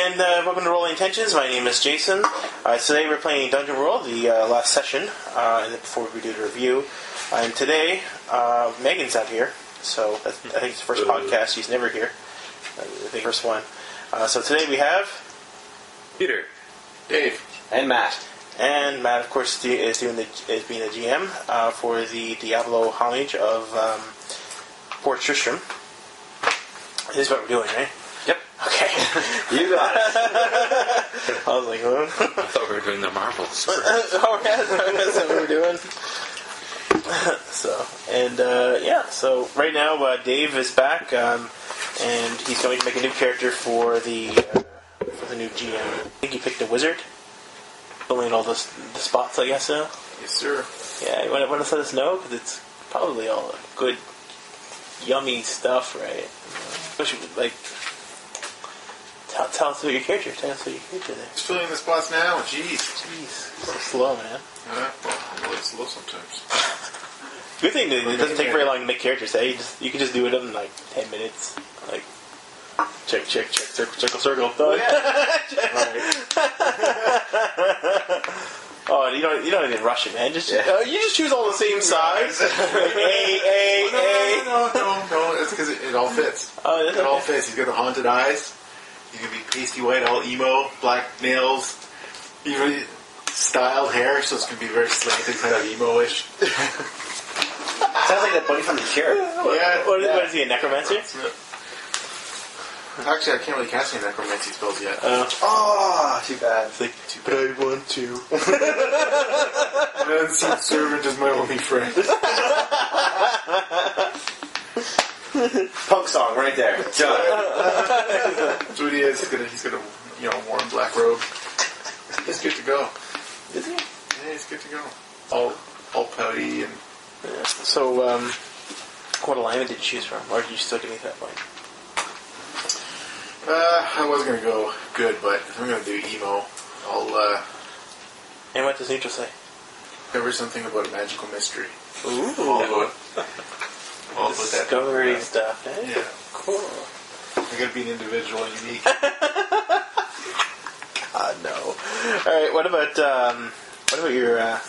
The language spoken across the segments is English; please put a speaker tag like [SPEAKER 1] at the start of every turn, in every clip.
[SPEAKER 1] and welcome to Rolling Intentions. My name is Jason. Today we're playing Dungeon World, the last session, and before we do the review. And today, Megan's not here, so I think it's the first podcast. She's never here. The first one. So today we have
[SPEAKER 2] Peter,
[SPEAKER 3] Dave,
[SPEAKER 2] and Matt.
[SPEAKER 1] And Matt, of course, is being the GM for the Diablo homage of Port Tristram. This is what we're doing, right?
[SPEAKER 2] Yep.
[SPEAKER 1] Okay.
[SPEAKER 2] You got it.
[SPEAKER 1] I was like, huh?
[SPEAKER 2] I thought we were doing the Marvels.
[SPEAKER 1] Oh, yeah, that's what we were doing. So right now Dave is back, and he's going to make a new character for the new GM. I think he picked a wizard. Filling in all the spots, I guess, so.
[SPEAKER 3] Yes, sir.
[SPEAKER 1] Yeah, you want to let us know? Because it's probably all good, yummy stuff, right? Especially, like, tell us about your character. Tell us about your character there.
[SPEAKER 3] He's filling the spots now. Jeez.
[SPEAKER 1] So slow, man.
[SPEAKER 3] Well, it's slow sometimes.
[SPEAKER 1] Good thing that it doesn't take very long to make characters, eh? You can just do it in, like, 10 minutes. Like, check, circle, done. Oh, you don't even rush it, man. You just choose all the same size. A.
[SPEAKER 3] No. It's because it all fits.
[SPEAKER 1] Oh,
[SPEAKER 3] it all fits. He's got the haunted eyes. He's gonna be pasty white, all emo, black nails, even styled hair, so it's gonna be very slanted, kind of emo-ish.
[SPEAKER 2] Sounds like that buddy from The Cure.
[SPEAKER 3] Yeah.
[SPEAKER 1] What is he, a necromancer?
[SPEAKER 3] Actually, I can't really cast any necromancy spells yet.
[SPEAKER 2] Too bad.
[SPEAKER 1] It's like, but I want to.
[SPEAKER 3] An unseen servant is my only friend.
[SPEAKER 2] Punk song right there.
[SPEAKER 3] That's what he is. He's got a warm black robe. He's good to go.
[SPEAKER 1] Is he?
[SPEAKER 3] Yeah, he's good to go. All pouty and.
[SPEAKER 1] Yeah. So, what alignment did you choose from, or did you still get me to that point?
[SPEAKER 3] I was gonna go good, but I'm gonna do emo.
[SPEAKER 1] And what does neutral say?
[SPEAKER 3] Cover something about a magical mystery.
[SPEAKER 1] Ooh.
[SPEAKER 3] I'll put that.
[SPEAKER 1] Discovery stuff, eh?
[SPEAKER 3] Yeah.
[SPEAKER 1] Cool.
[SPEAKER 3] I gotta be an individual and unique.
[SPEAKER 1] God, no. Alright, what about your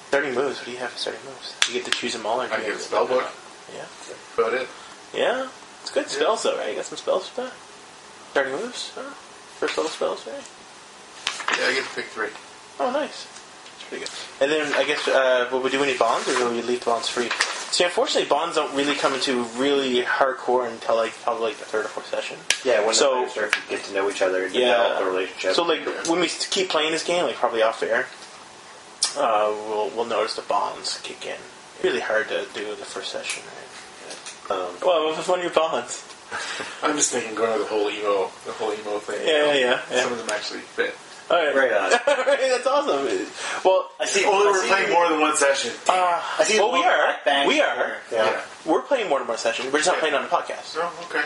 [SPEAKER 1] starting moves? What do you have for starting moves? You get to choose them all, or do
[SPEAKER 3] I
[SPEAKER 1] you
[SPEAKER 3] get a
[SPEAKER 1] have
[SPEAKER 3] spell book.
[SPEAKER 1] Yeah.
[SPEAKER 3] That's about it.
[SPEAKER 1] Yeah? It's good spells, though, right? You got some spells for that? Starting moves? First level spells, right?
[SPEAKER 3] Yeah, I get to pick 3.
[SPEAKER 1] Oh, nice. That's pretty good. And then, I guess, will we do any bonds, or will we leave the bonds free? See, unfortunately, bonds don't really come into really hardcore until, probably the 3rd or 4th session.
[SPEAKER 2] Yeah, when they start to get to know each other and develop a relationship.
[SPEAKER 1] So, when we keep playing this game, probably off air, we'll notice the bonds kick in. Really hard to do the first session, right? Well, what's one of your bonds?
[SPEAKER 3] I'm just thinking going to the whole emo thing.
[SPEAKER 1] Yeah.
[SPEAKER 3] Some of them actually fit.
[SPEAKER 1] All right.
[SPEAKER 2] Right on.
[SPEAKER 1] That's awesome. Well,
[SPEAKER 3] I see. Only we're playing more than one session.
[SPEAKER 1] we are.
[SPEAKER 3] Yeah.
[SPEAKER 1] We're playing more than one session. We're just not playing on the podcast.
[SPEAKER 3] Oh, okay.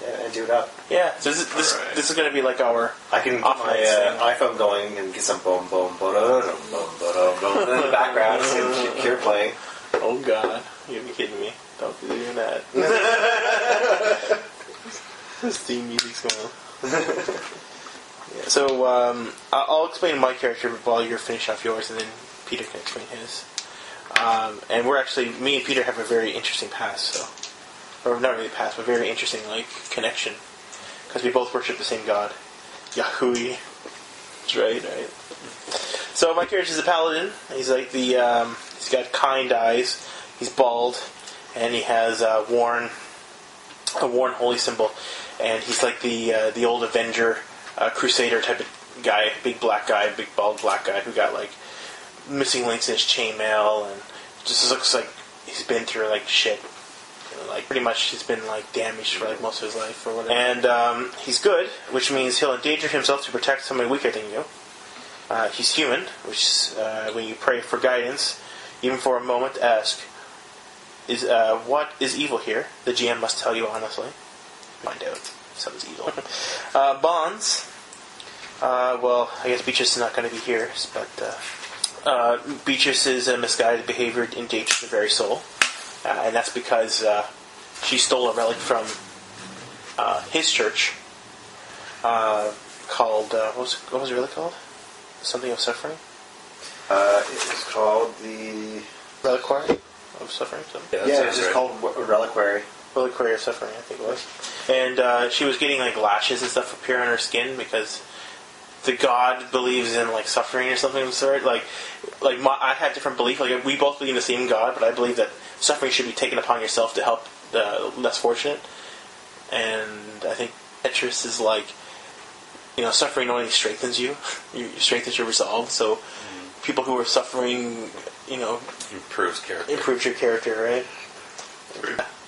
[SPEAKER 2] Yeah, and do it up.
[SPEAKER 1] Yeah. So this is going to be like our.
[SPEAKER 2] I can get my iPhone going and get some boom boom boom boom in the background and Cure playing.
[SPEAKER 1] Oh God, you're kidding me. Don't be doing that. This theme music's going on. Yeah, so, I'll explain my character while you're finishing off yours, and then Peter can explain his. And me and Peter have a very interesting past, so. Or not really past, but very interesting, connection. Because we both worship the same god. Yahui. That's right. So, my character is a paladin. He's he's got kind eyes. He's bald. And he has a worn holy symbol, and he's like the old Avenger, Crusader type of guy, big black guy, big bald black guy who got missing links in his chainmail, and just looks like he's been through shit. Pretty much he's been damaged for most of his life or whatever. And he's good, which means he'll endanger himself to protect somebody weaker than you. He's human, which is when you pray for guidance, even for a moment, ask. What is evil here? The GM must tell you honestly. Find out if something's evil. Bonds. Well, I guess Beatrice is not going to be here, but Beatrice's misguided behavior endangers her very soul. And that's because she stole a relic from his church called what was it really called? Something of Suffering.
[SPEAKER 2] It was called the
[SPEAKER 1] Reliquary of Suffering. Something.
[SPEAKER 2] yeah, it's just called Reliquary.
[SPEAKER 1] Reliquary of Suffering, I think it was. And she was getting like lashes and stuff appear on her skin because the god believes in like suffering or something of the sort. I have different belief. Like we both believe in the same god, but I believe that suffering should be taken upon yourself to help the less fortunate. And I think Petrus is like, suffering only strengthens you. You strengthens your resolve. So people who are suffering, improves your character, right?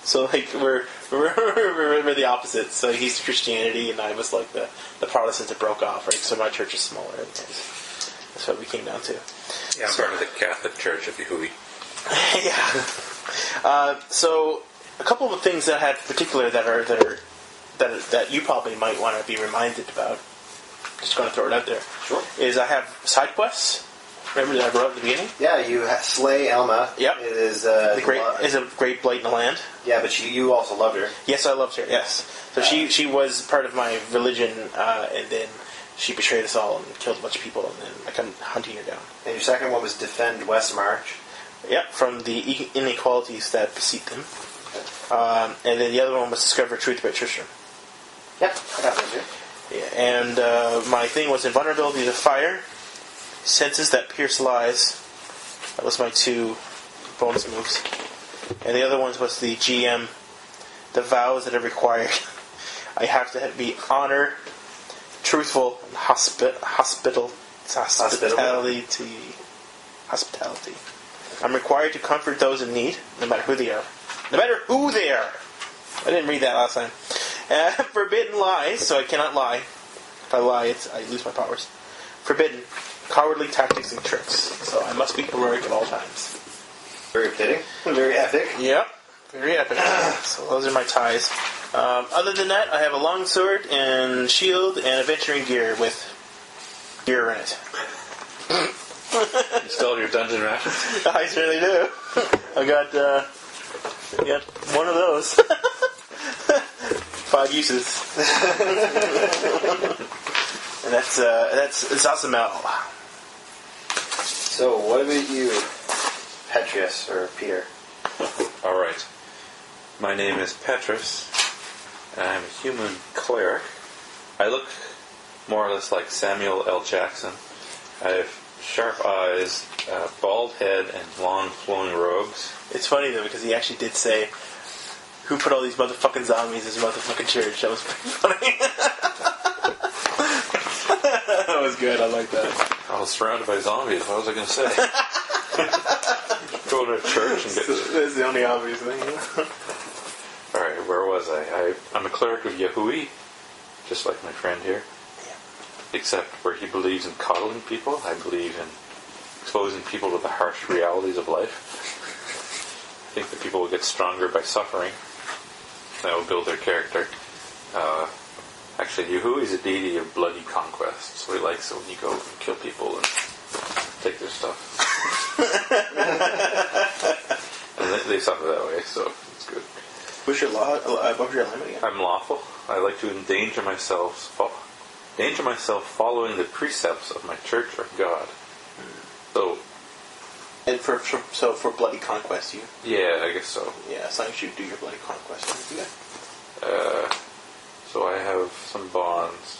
[SPEAKER 1] So like we're the opposites. So he's Christianity, and I was like the Protestants that broke off, right? So my church is smaller. That's what we came down to.
[SPEAKER 4] Yeah, I'm part of the Catholic Church of Yahui.
[SPEAKER 1] Yeah. So a couple of things that I have in particular that you probably might want to be reminded about. Just going to throw it out there.
[SPEAKER 2] Sure.
[SPEAKER 1] Is I have side quests. Remember that I wrote at the beginning?
[SPEAKER 2] Yeah, you slay Alma.
[SPEAKER 1] Yep.
[SPEAKER 2] It is
[SPEAKER 1] a great blight in the land.
[SPEAKER 2] Yeah, but you also loved her.
[SPEAKER 1] Yes, I loved her. Yes. So she was part of my religion, and then she betrayed us all and killed a bunch of people, and then I come hunting her down.
[SPEAKER 2] And your second one was defend West March.
[SPEAKER 1] Yep, from the inequalities that beseet them. And then the other one was discover truth about Tristram.
[SPEAKER 2] Yep, I got those here.
[SPEAKER 1] Yeah, and my thing was invulnerability to fire, senses that pierce lies. That was my 2 bonus moves. And the other ones was the GM, the vows that are required. I have to be honor, truthful, and hospitality. I'm required to comfort those in need, no matter who they are. No matter who they are. I didn't read that last time. Forbidden lies, so I cannot lie. If I lie, I lose my powers. Forbidden cowardly tactics and tricks, so I must be heroic at all times.
[SPEAKER 2] Very fitting. Very epic.
[SPEAKER 1] Yep, very epic. So those are my ties. Other than that, I have a long sword and shield and adventuring gear with gear in it.
[SPEAKER 4] You still have your dungeon rations?
[SPEAKER 1] I certainly do. I got one of those. 5 uses. And that's awesome.
[SPEAKER 2] So, what about you, Petrus or Peter?
[SPEAKER 4] Alright. My name is Petrus, and I'm a human cleric. I look more or less like Samuel L. Jackson. I have sharp eyes, bald head, and long flowing robes.
[SPEAKER 1] It's funny though, because he actually did say, who put all these motherfucking zombies in his motherfucking church? That was pretty funny. That was good, I like that.
[SPEAKER 4] I was surrounded by zombies, what was I going to say? Go to a church and get...
[SPEAKER 1] That's the only obvious thing.
[SPEAKER 4] Alright, where was I? I'm a cleric of Yahui, just like my friend here.
[SPEAKER 1] Yeah.
[SPEAKER 4] Except where he believes in coddling people, I believe in exposing people to the harsh realities of life. I think that people will get stronger by suffering. That will build their character. Actually, Yahui is a deity of bloody conquest, so he likes it when you go and kill people and take their stuff. And they suffer that way, so it's good.
[SPEAKER 1] What's your law? What was your limit again?
[SPEAKER 4] I'm lawful. I like to endanger myself following the precepts of my church or God. So,
[SPEAKER 1] and for bloody conquest, you?
[SPEAKER 4] Yeah, I guess so.
[SPEAKER 1] Yeah, as long as you do your bloody conquest, you do that.
[SPEAKER 4] So I have some bonds.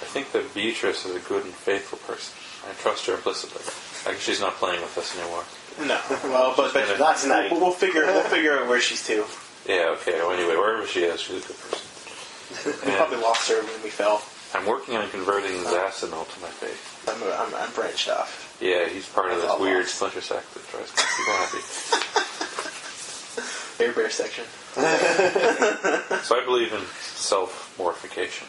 [SPEAKER 4] I think that Beatrice is a good and faithful person. I trust her implicitly. Actually, she's not playing with us anymore.
[SPEAKER 1] No, well, but that's nice. We'll figure out where she's to.
[SPEAKER 4] Yeah, okay. Well, anyway, wherever she is, she's a good person.
[SPEAKER 1] We probably lost her when we fell.
[SPEAKER 4] I'm working on converting Zasimil to my faith.
[SPEAKER 1] I'm branched off.
[SPEAKER 4] Yeah, he's part of this weird splinter sect that tries to keep people happy.
[SPEAKER 1] Bear section.
[SPEAKER 4] So I believe in self-mortification.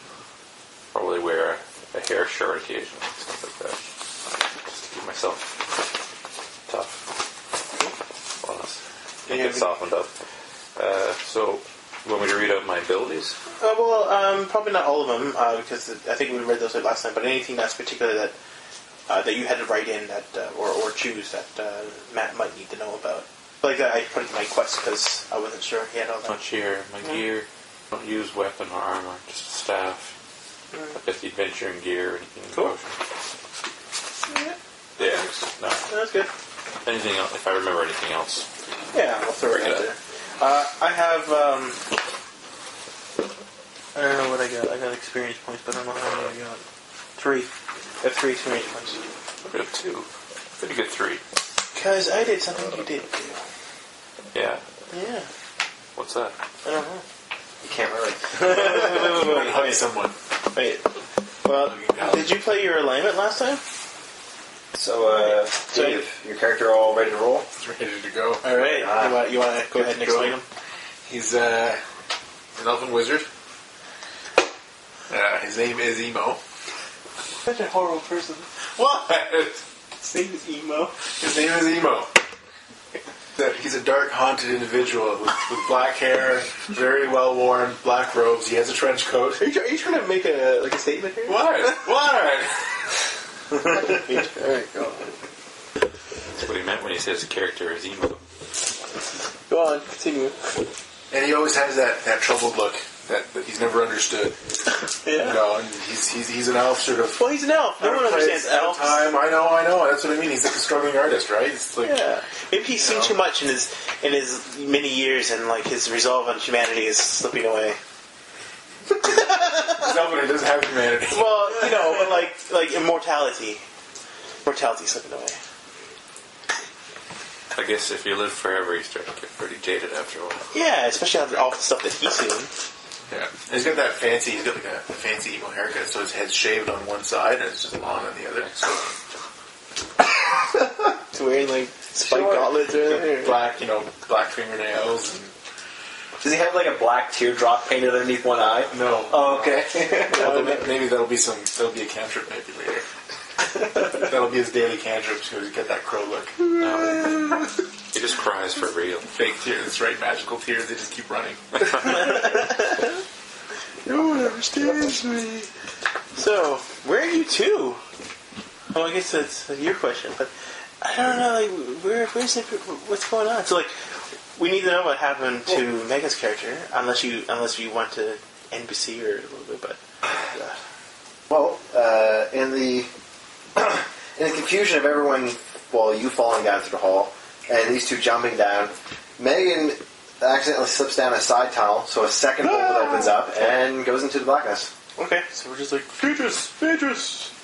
[SPEAKER 4] Probably wear a hair shirt occasionally, stuff like that. Just to keep myself tough. Honest. And get softened up. So, you want me to read out my abilities?
[SPEAKER 1] Probably not all of them, because I think we read those last time, but anything that's particular that you had to write in that or choose that Matt might need to know about. Like that, I put it in my quest because I wasn't sure he had all that.
[SPEAKER 4] Much here, my gear. Don't use weapon or armor, just a staff. I've got the adventuring gear, anything.
[SPEAKER 1] Cool.
[SPEAKER 4] Yeah. No.
[SPEAKER 1] That's good.
[SPEAKER 4] Anything else? If I remember anything else.
[SPEAKER 1] Yeah, I'll throw it out there. I have, I don't know what I got. I got experience points, but I don't know how many I got. 3. I have 3 experience points.
[SPEAKER 4] I've got 2. Pretty good 3.
[SPEAKER 1] Because I did something you didn't do.
[SPEAKER 4] Yeah.
[SPEAKER 1] Yeah.
[SPEAKER 4] What's that?
[SPEAKER 1] I don't know.
[SPEAKER 2] You can't really.
[SPEAKER 3] Hug someone.
[SPEAKER 1] Wait. Well, did you play your alignment last time?
[SPEAKER 2] So, Dave, your character all ready to roll?
[SPEAKER 3] He's ready to go.
[SPEAKER 1] All right. You want to go ahead and explain him?
[SPEAKER 3] He's an elven wizard. His name is Emo.
[SPEAKER 1] Such a horrible person.
[SPEAKER 3] What?
[SPEAKER 1] His name is Emo.
[SPEAKER 3] His name is Emo. He's a dark, haunted individual with black hair, very well-worn, black robes. He has a trench coat.
[SPEAKER 1] Are you trying to make a statement here?
[SPEAKER 3] What?
[SPEAKER 1] Alright, go on.
[SPEAKER 4] That's what he meant when he says the character is emo.
[SPEAKER 1] Go on, continue.
[SPEAKER 3] And he always has that troubled look that he's never understood.
[SPEAKER 1] Yeah.
[SPEAKER 3] You know, and he's an elf sort of.
[SPEAKER 1] Well, he's an elf. No one understands elves.
[SPEAKER 3] Time. I know. That's what I mean. He's like a struggling artist, right? It's like,
[SPEAKER 1] yeah. Maybe he's seen too much in his many years, and like his resolve on humanity is slipping away.
[SPEAKER 3] Somebody doesn't have humanity.
[SPEAKER 1] Well, like immortality. Mortality's slipping away.
[SPEAKER 4] I guess if you live forever, you start to get pretty jaded after a while.
[SPEAKER 1] Yeah, especially after all the stuff that he's seen.
[SPEAKER 3] Yeah. And he's got like a fancy emo haircut, so his head's shaved on one side and it's just long on the other. So
[SPEAKER 1] He's wearing like spike gauntlets or anything.
[SPEAKER 3] black fingernails. And
[SPEAKER 2] Does he have like a black teardrop painted underneath one eye?
[SPEAKER 3] no.
[SPEAKER 2] Oh, okay.
[SPEAKER 3] Maybe that'll be a cantrip maybe later. That'll be his daily cantrip to get that crow look.
[SPEAKER 4] No. He just cries for real.
[SPEAKER 3] Fake tears, that's right, magical tears, they just keep running.
[SPEAKER 1] No one understands me. So, where are you two? Well, I guess that's your question, but I don't know, like, where's it, what's going on? So, like, we need to know what happened to Megan's character, unless you want to NPC her a little bit, but...
[SPEAKER 2] Well, in the confusion of everyone, you falling down through the hall, and these two jumping down, Megan accidentally slips down a side tunnel, so a second hole opens up and goes into the blackness.
[SPEAKER 1] Okay, so we're just like, Phaedrus!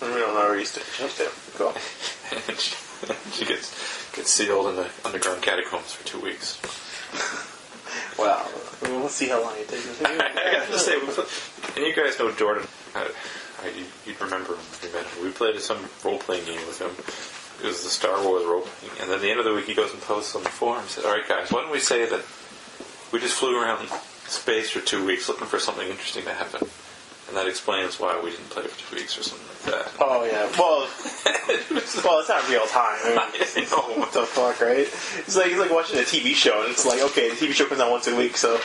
[SPEAKER 1] And we don't know where he's to. Cool.
[SPEAKER 4] And she gets sealed in the underground catacombs for 2 weeks.
[SPEAKER 1] Well, we'll see how long it takes.
[SPEAKER 4] I have to say, and you guys know Jordan. You'd remember him if you met him. We played some role-playing game with him. It was the Star Wars role-playing. And then at the end of the week, he goes and posts on the forum and said, alright guys, why don't we say that we just flew around space for 2 weeks looking for something interesting to happen. And that explains why we didn't play for 2 weeks or something like that.
[SPEAKER 1] Oh, yeah. Well, it's not real time. I mean, what the fuck, right? It's like watching a TV show, and it's like, okay, the TV show comes out once a week, so,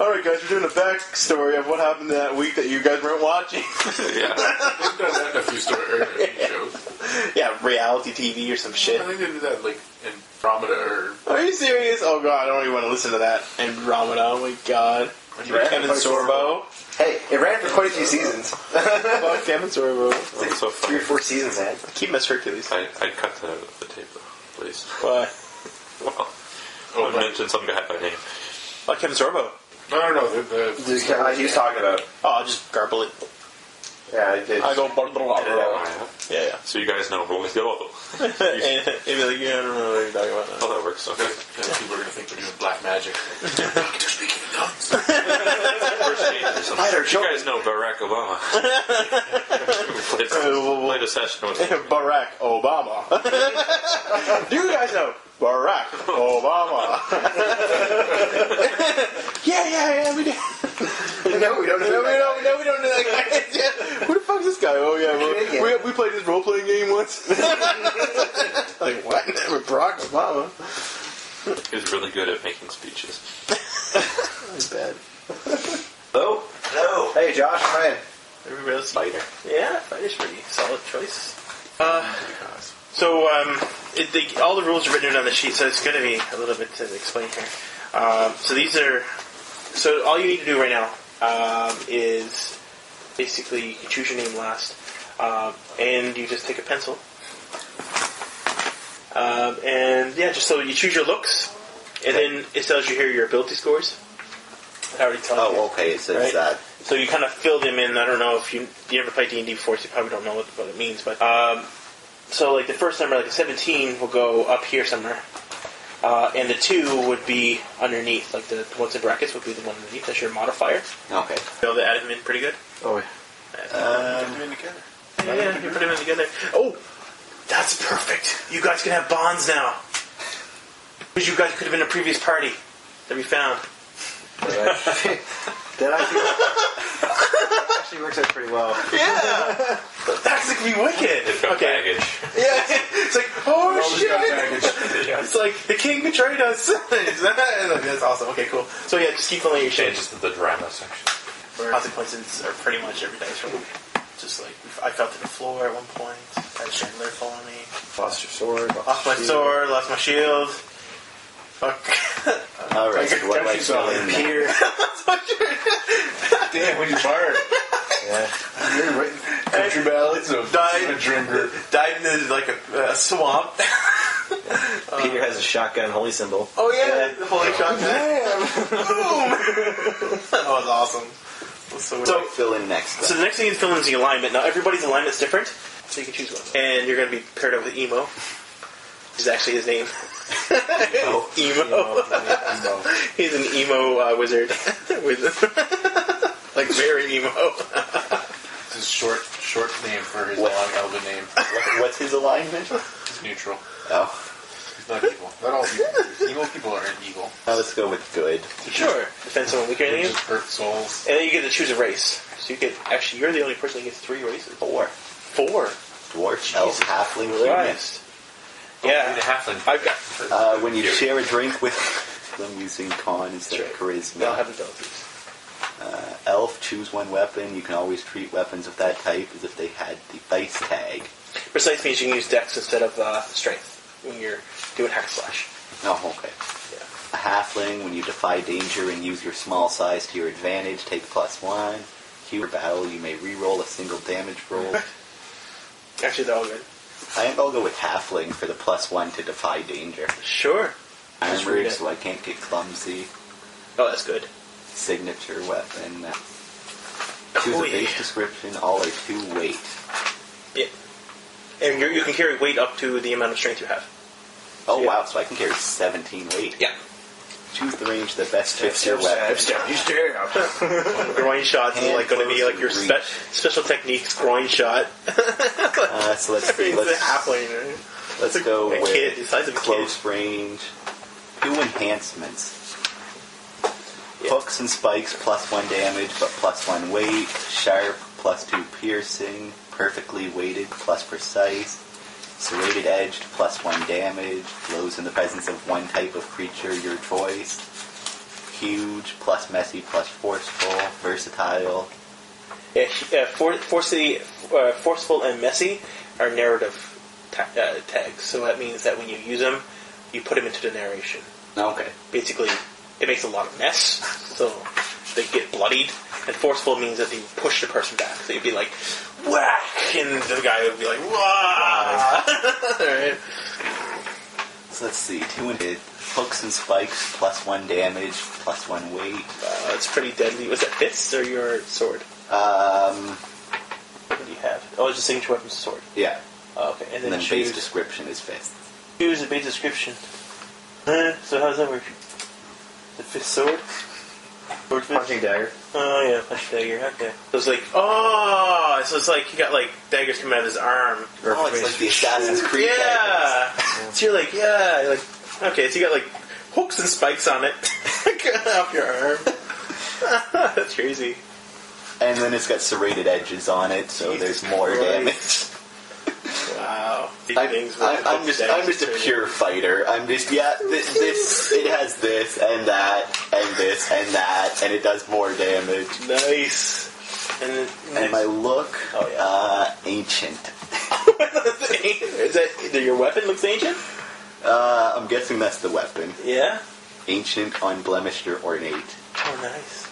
[SPEAKER 1] alright guys, we're doing a backstory of what happened that week that you guys weren't watching.
[SPEAKER 4] Yeah.
[SPEAKER 3] They've done that in a few shows.
[SPEAKER 1] Yeah, reality TV or some shit.
[SPEAKER 3] I think they did that like in Andromeda or...
[SPEAKER 1] Are you serious? Oh god, I don't even want to listen to that. Andromeda, oh my god. Kevin Sorbo.
[SPEAKER 2] Hey, it ran for quite a few seasons.
[SPEAKER 1] Fuck Kevin Sorbo.
[SPEAKER 4] That's so funny.
[SPEAKER 2] 3 or 4 seasons ahead.
[SPEAKER 1] Keep him as Hercules.
[SPEAKER 4] I'd cut the tape though, please.
[SPEAKER 1] Why?
[SPEAKER 4] Well, I mentioned some guy by name.
[SPEAKER 1] Like Kevin Sorbo.
[SPEAKER 3] No.
[SPEAKER 2] This guy he was talking about.
[SPEAKER 1] Oh, I'll just garble it.
[SPEAKER 2] Yeah, I did.
[SPEAKER 1] I go blah, blah, blah, blah. Yeah.
[SPEAKER 4] So you guys know Rolling Yellow.
[SPEAKER 1] And he'd be like, yeah, I don't know what you're talking about now.
[SPEAKER 4] Oh, that works. Okay.
[SPEAKER 3] People are going to think we're doing black magic. They're speaking in tongues.
[SPEAKER 4] You guys know Barack Obama. We played a session with him.
[SPEAKER 1] Barack Obama. Do you guys know Barack Obama? yeah, we do.
[SPEAKER 2] No, we don't know.
[SPEAKER 1] No, we don't know that guy. Yeah. Who the fuck is this guy? Oh, yeah, we played this role-playing game once. Like, what? Barack Obama?
[SPEAKER 4] He was really good at making speeches.
[SPEAKER 1] That's bad.
[SPEAKER 2] Hello? Hey, Josh, Ryan.
[SPEAKER 1] Everybody else?
[SPEAKER 4] Spider.
[SPEAKER 1] Yeah, Spider's pretty solid choice. So, all the rules are written on the sheet, so it's going to be a little bit to explain here. So all you need to do right now is Basically, you can choose your name last, and you just take a pencil. And yeah, just so you choose your looks, and then it tells you here your ability scores. I already told you.
[SPEAKER 2] Oh, okay. It says
[SPEAKER 1] Right?
[SPEAKER 2] that.
[SPEAKER 1] So you kind of fill them in. I don't know if you ever played D&D before, so you probably don't know what it means. But so like the first number, like a 17, will go up here somewhere, and the 2 would be underneath. Like the ones in brackets would be the one underneath. That's your modifier.
[SPEAKER 2] Okay.
[SPEAKER 1] Feel to add them in pretty good.
[SPEAKER 3] Oh, yeah. Put them in together.
[SPEAKER 1] Yeah, you put them in together. Oh, that's perfect. You guys can have bonds now. Because you guys could have been a previous party that we found.
[SPEAKER 2] That actually works out pretty well.
[SPEAKER 1] Yeah! That's going to be wicked.
[SPEAKER 4] It's got baggage.
[SPEAKER 1] Yeah, it's like, oh shit!
[SPEAKER 3] Yeah.
[SPEAKER 1] It's like, the king betrayed us. That's awesome. Okay, cool. So yeah, just keep filling your shit.
[SPEAKER 4] Changes to the drama section.
[SPEAKER 1] Consequences are pretty much every dice roll. Just like, I fell to the floor at one point. I had a chandelier fall on me.
[SPEAKER 2] Lost your sword.
[SPEAKER 1] Lost my sword, lost my shield. Fuck.
[SPEAKER 2] Alright, so what am I feeling?
[SPEAKER 1] Peter.
[SPEAKER 3] Damn, when you fired.
[SPEAKER 2] Yeah.
[SPEAKER 3] You're writing country ballads of a drinker.
[SPEAKER 1] Died into like a swamp.
[SPEAKER 5] Peter has a shotgun holy symbol.
[SPEAKER 1] Oh yeah, the holy shotgun. Boom! That was awesome. So
[SPEAKER 2] Fill in next.
[SPEAKER 1] So the next thing you fill in is the alignment. Now everybody's alignment's different, so you can choose one. And you're going to be paired up with Emo, which is actually his name. Emo. He's an emo wizard. Like very emo.
[SPEAKER 3] It's his short name for his long elven name.
[SPEAKER 2] What's his alignment?
[SPEAKER 3] He's neutral.
[SPEAKER 2] Oh.
[SPEAKER 3] He's not evil. Not all people. Evil people aren't evil.
[SPEAKER 2] Now let's go with good.
[SPEAKER 1] Sure. Defend someone weaker than
[SPEAKER 3] They
[SPEAKER 1] you.
[SPEAKER 3] just hurt souls.
[SPEAKER 1] And then you get to choose a race. So you get, actually, you're the only person that gets 3 races.
[SPEAKER 2] 4.
[SPEAKER 1] 4.
[SPEAKER 2] Dwarf, elf, halfling, human.
[SPEAKER 1] Christ. Yeah.
[SPEAKER 4] The halfling.
[SPEAKER 1] I've got...
[SPEAKER 2] When you share a drink with them using con instead of
[SPEAKER 1] They'll
[SPEAKER 2] charisma.
[SPEAKER 1] have abilities.
[SPEAKER 2] Elf, choose one weapon. You can always treat weapons of that type as if they had the dice tag.
[SPEAKER 1] Precise means you can use dex instead of strength when you're doing hack slash.
[SPEAKER 2] Oh, okay.
[SPEAKER 1] Yeah.
[SPEAKER 2] A halfling, when you defy danger and use your small size to your advantage, take +1. Human battle, you may re-roll a single damage roll.
[SPEAKER 1] Actually, they're all good.
[SPEAKER 2] I think I'll go with halfling for the +1 to defy danger.
[SPEAKER 1] Sure. Just read
[SPEAKER 2] Armored,
[SPEAKER 1] it.
[SPEAKER 2] so I can't get clumsy.
[SPEAKER 1] Oh, that's good.
[SPEAKER 2] Signature weapon. Choose
[SPEAKER 1] Oh,
[SPEAKER 2] a base
[SPEAKER 1] yeah.
[SPEAKER 2] description. All are 2 weight.
[SPEAKER 1] Yeah. And you can carry weight up to the amount of strength you have.
[SPEAKER 2] Oh
[SPEAKER 1] Yeah.
[SPEAKER 2] wow! So I can carry 17 weight.
[SPEAKER 1] Yeah.
[SPEAKER 2] Choose the range that best fits your weapon.
[SPEAKER 1] Groin shots is like going to be like your
[SPEAKER 2] Hand
[SPEAKER 1] special techniques. Groin shot.
[SPEAKER 2] So let's
[SPEAKER 1] It's a
[SPEAKER 2] let's
[SPEAKER 1] halfling, right?
[SPEAKER 2] let's go
[SPEAKER 1] A
[SPEAKER 2] with
[SPEAKER 1] kid, the size of a
[SPEAKER 2] close range. 2 enhancements.
[SPEAKER 1] Yeah.
[SPEAKER 2] Hooks and spikes +1 damage, but +1 weight. Sharp +2 piercing. Perfectly weighted +precise. Serrated edged +1 damage. Blows in the presence of one type of creature, your choice. Huge +messy +forceful. Versatile.
[SPEAKER 1] Yeah, forceful and messy are narrative tags. So that means that when you use them, you put them into the narration.
[SPEAKER 2] Okay.
[SPEAKER 1] Basically, it makes a lot of mess, so they get bloodied. And forceful means that you push the person back. So you'd be like, whack! And the guy would be like, wah! Right?
[SPEAKER 2] So let's see. 2 and hooks and spikes +1 damage, +1 weight.
[SPEAKER 1] It's pretty deadly. Was that fists or your sword? What do you have? Oh, it's a signature weapon's sword.
[SPEAKER 2] Yeah.
[SPEAKER 1] Oh, okay. And
[SPEAKER 2] And
[SPEAKER 1] then
[SPEAKER 2] then
[SPEAKER 1] choose,
[SPEAKER 2] base description is fists.
[SPEAKER 1] choose a base description. So how does that work? The fifth sword? Sword fist?
[SPEAKER 5] Punching dagger.
[SPEAKER 1] Oh yeah, punch dagger. Okay. So it's like, so it's like you got like daggers coming out of his arm.
[SPEAKER 2] Oh, it's like the Assassin's Creed daggers.
[SPEAKER 1] Yeah. So you're like, okay. So you got like hooks and spikes on it off your arm. That's crazy.
[SPEAKER 2] And then it's got serrated edges on it, so
[SPEAKER 1] Jesus
[SPEAKER 2] there's more
[SPEAKER 1] Christ.
[SPEAKER 2] damage.
[SPEAKER 1] Wow.
[SPEAKER 2] I'm just a pure fighter. I'm just, this, it has this, and that, and this, and that, and it does more damage.
[SPEAKER 1] Nice.
[SPEAKER 2] And my look, ancient.
[SPEAKER 1] Is that your weapon looks ancient?
[SPEAKER 2] I'm guessing that's the weapon.
[SPEAKER 1] Yeah.
[SPEAKER 2] Ancient, unblemished, or ornate.
[SPEAKER 1] Oh, nice.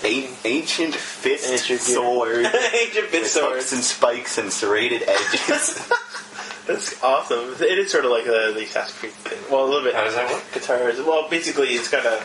[SPEAKER 5] Ancient fist sword.
[SPEAKER 1] Ancient fist
[SPEAKER 5] with
[SPEAKER 1] sword.
[SPEAKER 5] hooks and spikes and serrated edges.
[SPEAKER 1] That's awesome. It is sort of like the Assassin's Creed thing. Well, a little bit.
[SPEAKER 4] How does that work?
[SPEAKER 1] Guitars. Well, basically, it's got a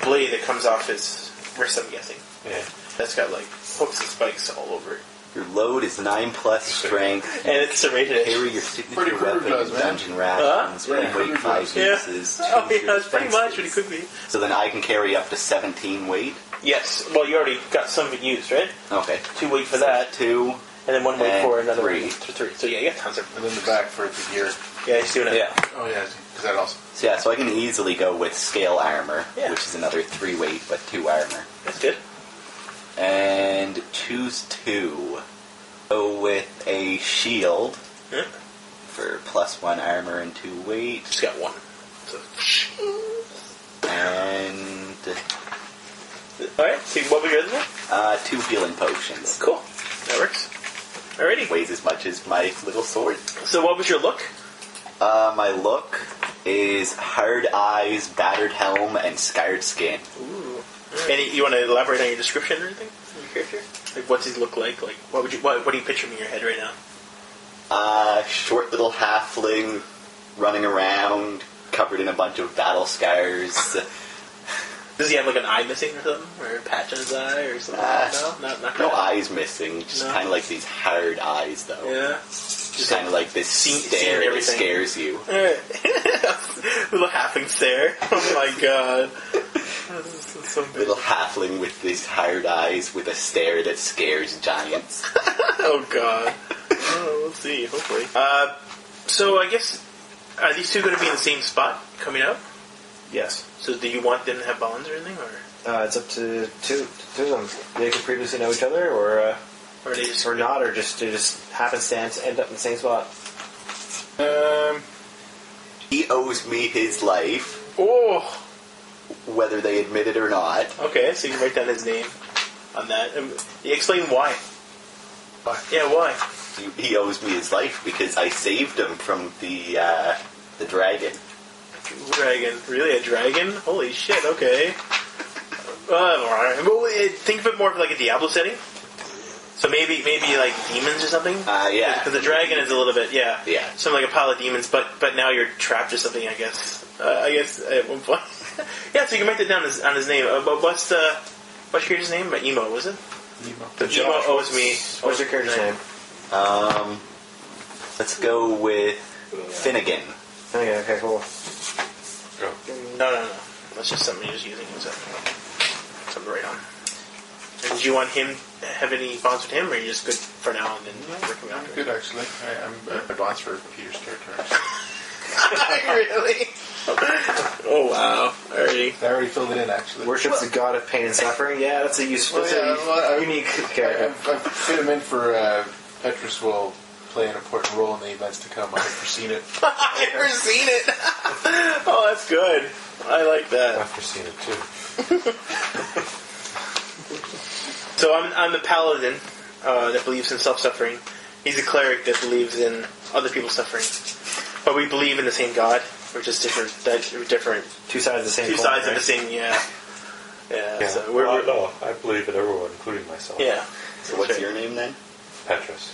[SPEAKER 1] blade that comes off his wrist, I'm guessing.
[SPEAKER 4] Yeah.
[SPEAKER 1] That's got like hooks and spikes all over it.
[SPEAKER 5] Your load is 9+ strength.
[SPEAKER 1] And it's serrated.
[SPEAKER 5] Carry your signature
[SPEAKER 3] Pretty crude
[SPEAKER 5] weapon
[SPEAKER 3] does,
[SPEAKER 5] in
[SPEAKER 3] man.
[SPEAKER 5] dungeon rations.
[SPEAKER 3] Yeah.
[SPEAKER 5] Weight 5
[SPEAKER 1] Yeah.
[SPEAKER 5] uses.
[SPEAKER 1] Oh,
[SPEAKER 5] choose
[SPEAKER 1] yeah,
[SPEAKER 5] your
[SPEAKER 1] that's pretty much what it
[SPEAKER 5] expenses.
[SPEAKER 1] could be.
[SPEAKER 5] So then I can carry up to 17 weight.
[SPEAKER 1] Yes. Well, you already got some of it used, right?
[SPEAKER 5] Okay.
[SPEAKER 1] 2 weight for that,
[SPEAKER 5] 2.
[SPEAKER 1] and then 1 weight
[SPEAKER 5] and
[SPEAKER 1] for another
[SPEAKER 5] 3.
[SPEAKER 1] one. 3. So yeah, you got tons of.
[SPEAKER 3] And then the back for the gear.
[SPEAKER 1] Yeah, he's doing it.
[SPEAKER 5] Yeah.
[SPEAKER 3] Oh yeah, because that also.
[SPEAKER 5] So yeah, so I can easily go with scale armor,
[SPEAKER 1] Yeah.
[SPEAKER 5] which is another 3 weight, but 2 armor.
[SPEAKER 1] That's good.
[SPEAKER 5] And choose 2. Go with a shield
[SPEAKER 1] Yeah.
[SPEAKER 5] for +1 armor and 2 weight.
[SPEAKER 1] Just got 1. So.
[SPEAKER 5] And
[SPEAKER 1] All right. So what was your other one?
[SPEAKER 5] 2 healing potions.
[SPEAKER 1] Cool. That works. Alrighty.
[SPEAKER 5] Weighs as much as my little sword.
[SPEAKER 1] So what was your look?
[SPEAKER 5] My look is hard eyes, battered helm, and scarred skin.
[SPEAKER 1] Ooh. Any? You want to elaborate on your description or anything? Of your character? Like, what's his look like? Like, what would you? What do you picture in your head right now?
[SPEAKER 5] Short little halfling running around, covered in a bunch of battle scars.
[SPEAKER 1] Does he have like an eye missing or something, or a patch on his eye or something? No, not
[SPEAKER 5] No
[SPEAKER 1] quite.
[SPEAKER 5] eyes missing, just
[SPEAKER 1] No.
[SPEAKER 5] kind of like these hard eyes, though.
[SPEAKER 1] Yeah.
[SPEAKER 5] Just kind of like this
[SPEAKER 1] seeing
[SPEAKER 5] stare that
[SPEAKER 1] everything.
[SPEAKER 5] scares you.
[SPEAKER 1] Alright. Little halfling stare. Oh my god. This is so big.
[SPEAKER 5] Little halfling with these hard eyes with a stare that scares giants.
[SPEAKER 1] Oh god. Oh, we'll see. Hopefully. So I guess are these two going to be in the same spot coming out?
[SPEAKER 2] Yes.
[SPEAKER 1] So do you want them to have bonds or anything, or
[SPEAKER 2] It's up to two of them. They could previously know each other, or
[SPEAKER 1] are they just
[SPEAKER 2] or not, or just they just happenstance end up in the same spot.
[SPEAKER 5] He owes me his life,
[SPEAKER 1] Oh.
[SPEAKER 5] whether they admit it or not.
[SPEAKER 1] Okay, so you can write down his name on that. You explain why. Why? Yeah, why?
[SPEAKER 5] He owes me his life because I saved him from the dragon.
[SPEAKER 1] Dragon. Really, a dragon? Holy shit, okay. Think of it more of like a Diablo setting. So maybe like demons or something?
[SPEAKER 5] Yeah.
[SPEAKER 1] Because the dragon is a little bit, yeah.
[SPEAKER 5] Yeah.
[SPEAKER 1] Something like a pile of demons, but now you're trapped or something, I guess. I guess at one point. Yeah, so you can write that down on his name. But what's your character's name? Emo, was it? Emo owes me.
[SPEAKER 2] What's your character's name?
[SPEAKER 5] Let's go with Finnegan.
[SPEAKER 2] Okay, cool.
[SPEAKER 1] No. That's just something you're just using. So. Something to write on. And did you want him to have any bonds with him, or are you just good for now and then work him out?
[SPEAKER 3] Good actually. I'm advanced for Peter's character. Actually.
[SPEAKER 1] Really? Oh wow! Alrighty.
[SPEAKER 3] I already filled it in actually.
[SPEAKER 2] Worships the god of pain and suffering. Yeah, that's a useful, unique character.
[SPEAKER 3] I've fit him in for Petrus will play an important role in the events to come. I've foreseen it.
[SPEAKER 1] I've never seen it. Oh, that's good. I like that.
[SPEAKER 4] I've foreseen it too.
[SPEAKER 1] So I'm the paladin that believes in self-suffering. He's a cleric that believes in other people's suffering. But we believe in the same God. We're just different.
[SPEAKER 2] Two sides of the same
[SPEAKER 1] Two
[SPEAKER 2] coin,
[SPEAKER 1] sides of
[SPEAKER 2] right?
[SPEAKER 1] the same. Yeah.
[SPEAKER 4] Yeah.
[SPEAKER 1] So we're
[SPEAKER 4] No, I believe in everyone, including myself.
[SPEAKER 1] yeah.
[SPEAKER 5] So what's your name then?
[SPEAKER 4] Petrus.